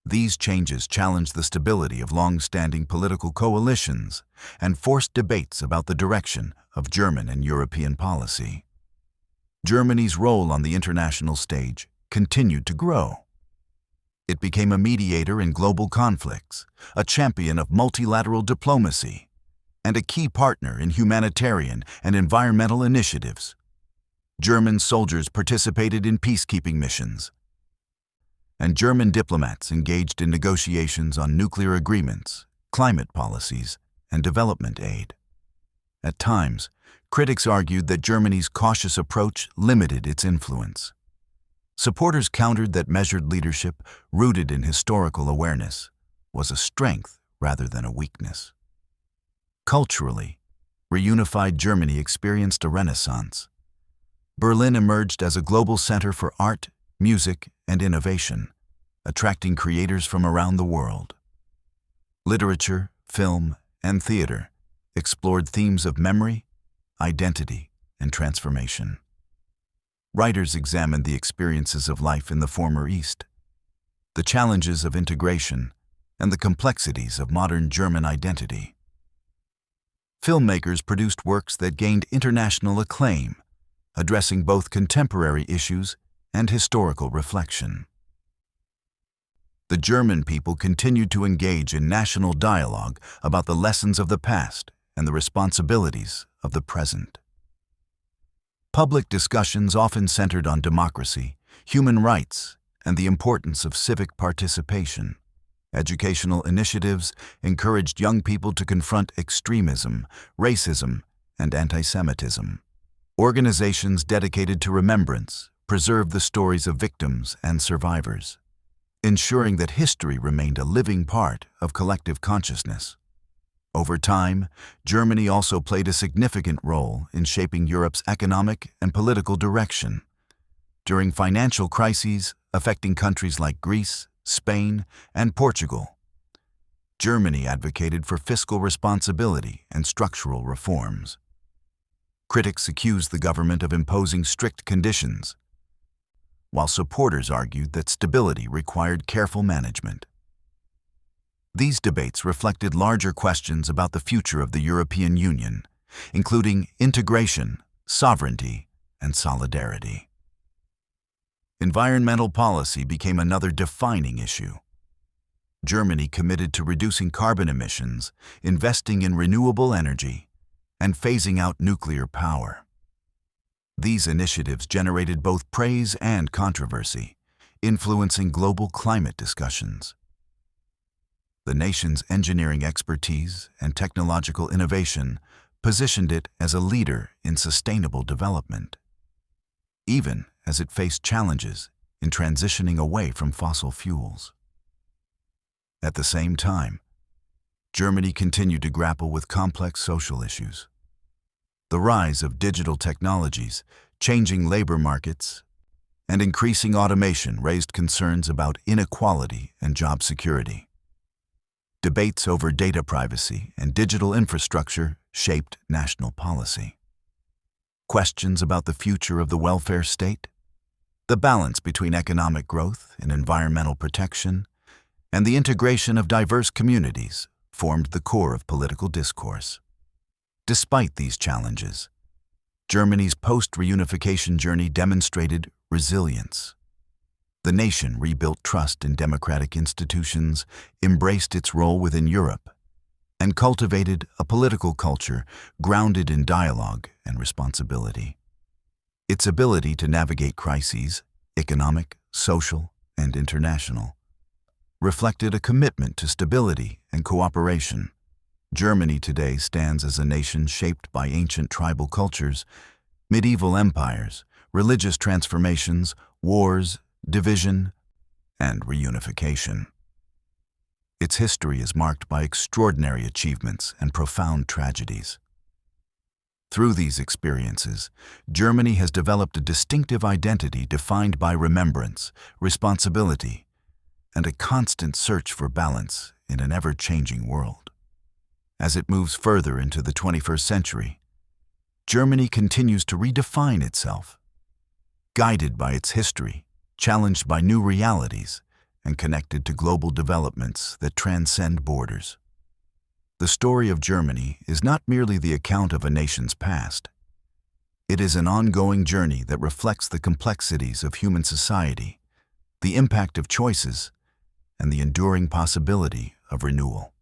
These changes challenged the stability of long-standing political coalitions and forced debates about the direction of German and European policy. Germany's role on the international stage continued to grow. It became a mediator in global conflicts, a champion of multilateral diplomacy, and a key partner in humanitarian and environmental initiatives. German soldiers participated in peacekeeping missions, and German diplomats engaged in negotiations on nuclear agreements, climate policies, and development aid. At times, critics argued that Germany's cautious approach limited its influence. Supporters countered that measured leadership, rooted in historical awareness, was a strength rather than a weakness. Culturally, reunified Germany experienced a renaissance. Berlin emerged as a global center for art, music, and innovation, attracting creators from around the world. Literature, film, and theater explored themes of memory, identity, and transformation. Writers examined the experiences of life in the former East, the challenges of integration, and the complexities of modern German identity. Filmmakers produced works that gained international acclaim, addressing both contemporary issues and historical reflection. The German people continued to engage in national dialogue about the lessons of the past and the responsibilities of the present. Public discussions often centered on democracy, human rights, and the importance of civic participation. Educational initiatives encouraged young people to confront extremism, racism, and anti-Semitism. Organizations dedicated to remembrance preserved the stories of victims and survivors, ensuring that history remained a living part of collective consciousness. Over time, Germany also played a significant role in shaping Europe's economic and political direction. During financial crises affecting countries like Greece, Spain, and Portugal, Germany advocated for fiscal responsibility and structural reforms. Critics accused the government of imposing strict conditions, while supporters argued that stability required careful management. These debates reflected larger questions about the future of the European Union, including integration, sovereignty, and solidarity. Environmental policy became another defining issue. Germany committed to reducing carbon emissions, investing in renewable energy, and phasing out nuclear power. These initiatives generated both praise and controversy, influencing global climate discussions. The nation's engineering expertise and technological innovation positioned it as a leader in sustainable development, even as it faced challenges in transitioning away from fossil fuels. At the same time, Germany continued to grapple with complex social issues. The rise of digital technologies, changing labor markets, and increasing automation raised concerns about inequality and job security. Debates over data privacy and digital infrastructure shaped national policy. Questions about the future of the welfare state, the balance between economic growth and environmental protection, and the integration of diverse communities formed the core of political discourse. Despite these challenges, Germany's post-reunification journey demonstrated resilience. The nation rebuilt trust in democratic institutions, embraced its role within Europe, and cultivated a political culture grounded in dialogue and responsibility. Its ability to navigate crises, economic, social, and international, reflected a commitment to stability and cooperation. Germany today stands as a nation shaped by ancient tribal cultures, medieval empires, religious transformations, wars, division, and reunification. Its history is marked by extraordinary achievements and profound tragedies. Through these experiences, Germany has developed a distinctive identity defined by remembrance, responsibility, and a constant search for balance in an ever-changing world. As it moves further into the 21st century, Germany continues to redefine itself, guided by its history, challenged by new realities, and connected to global developments that transcend borders. The story of Germany is not merely the account of a nation's past. It is an ongoing journey that reflects the complexities of human society, the impact of choices, and the enduring possibility of renewal.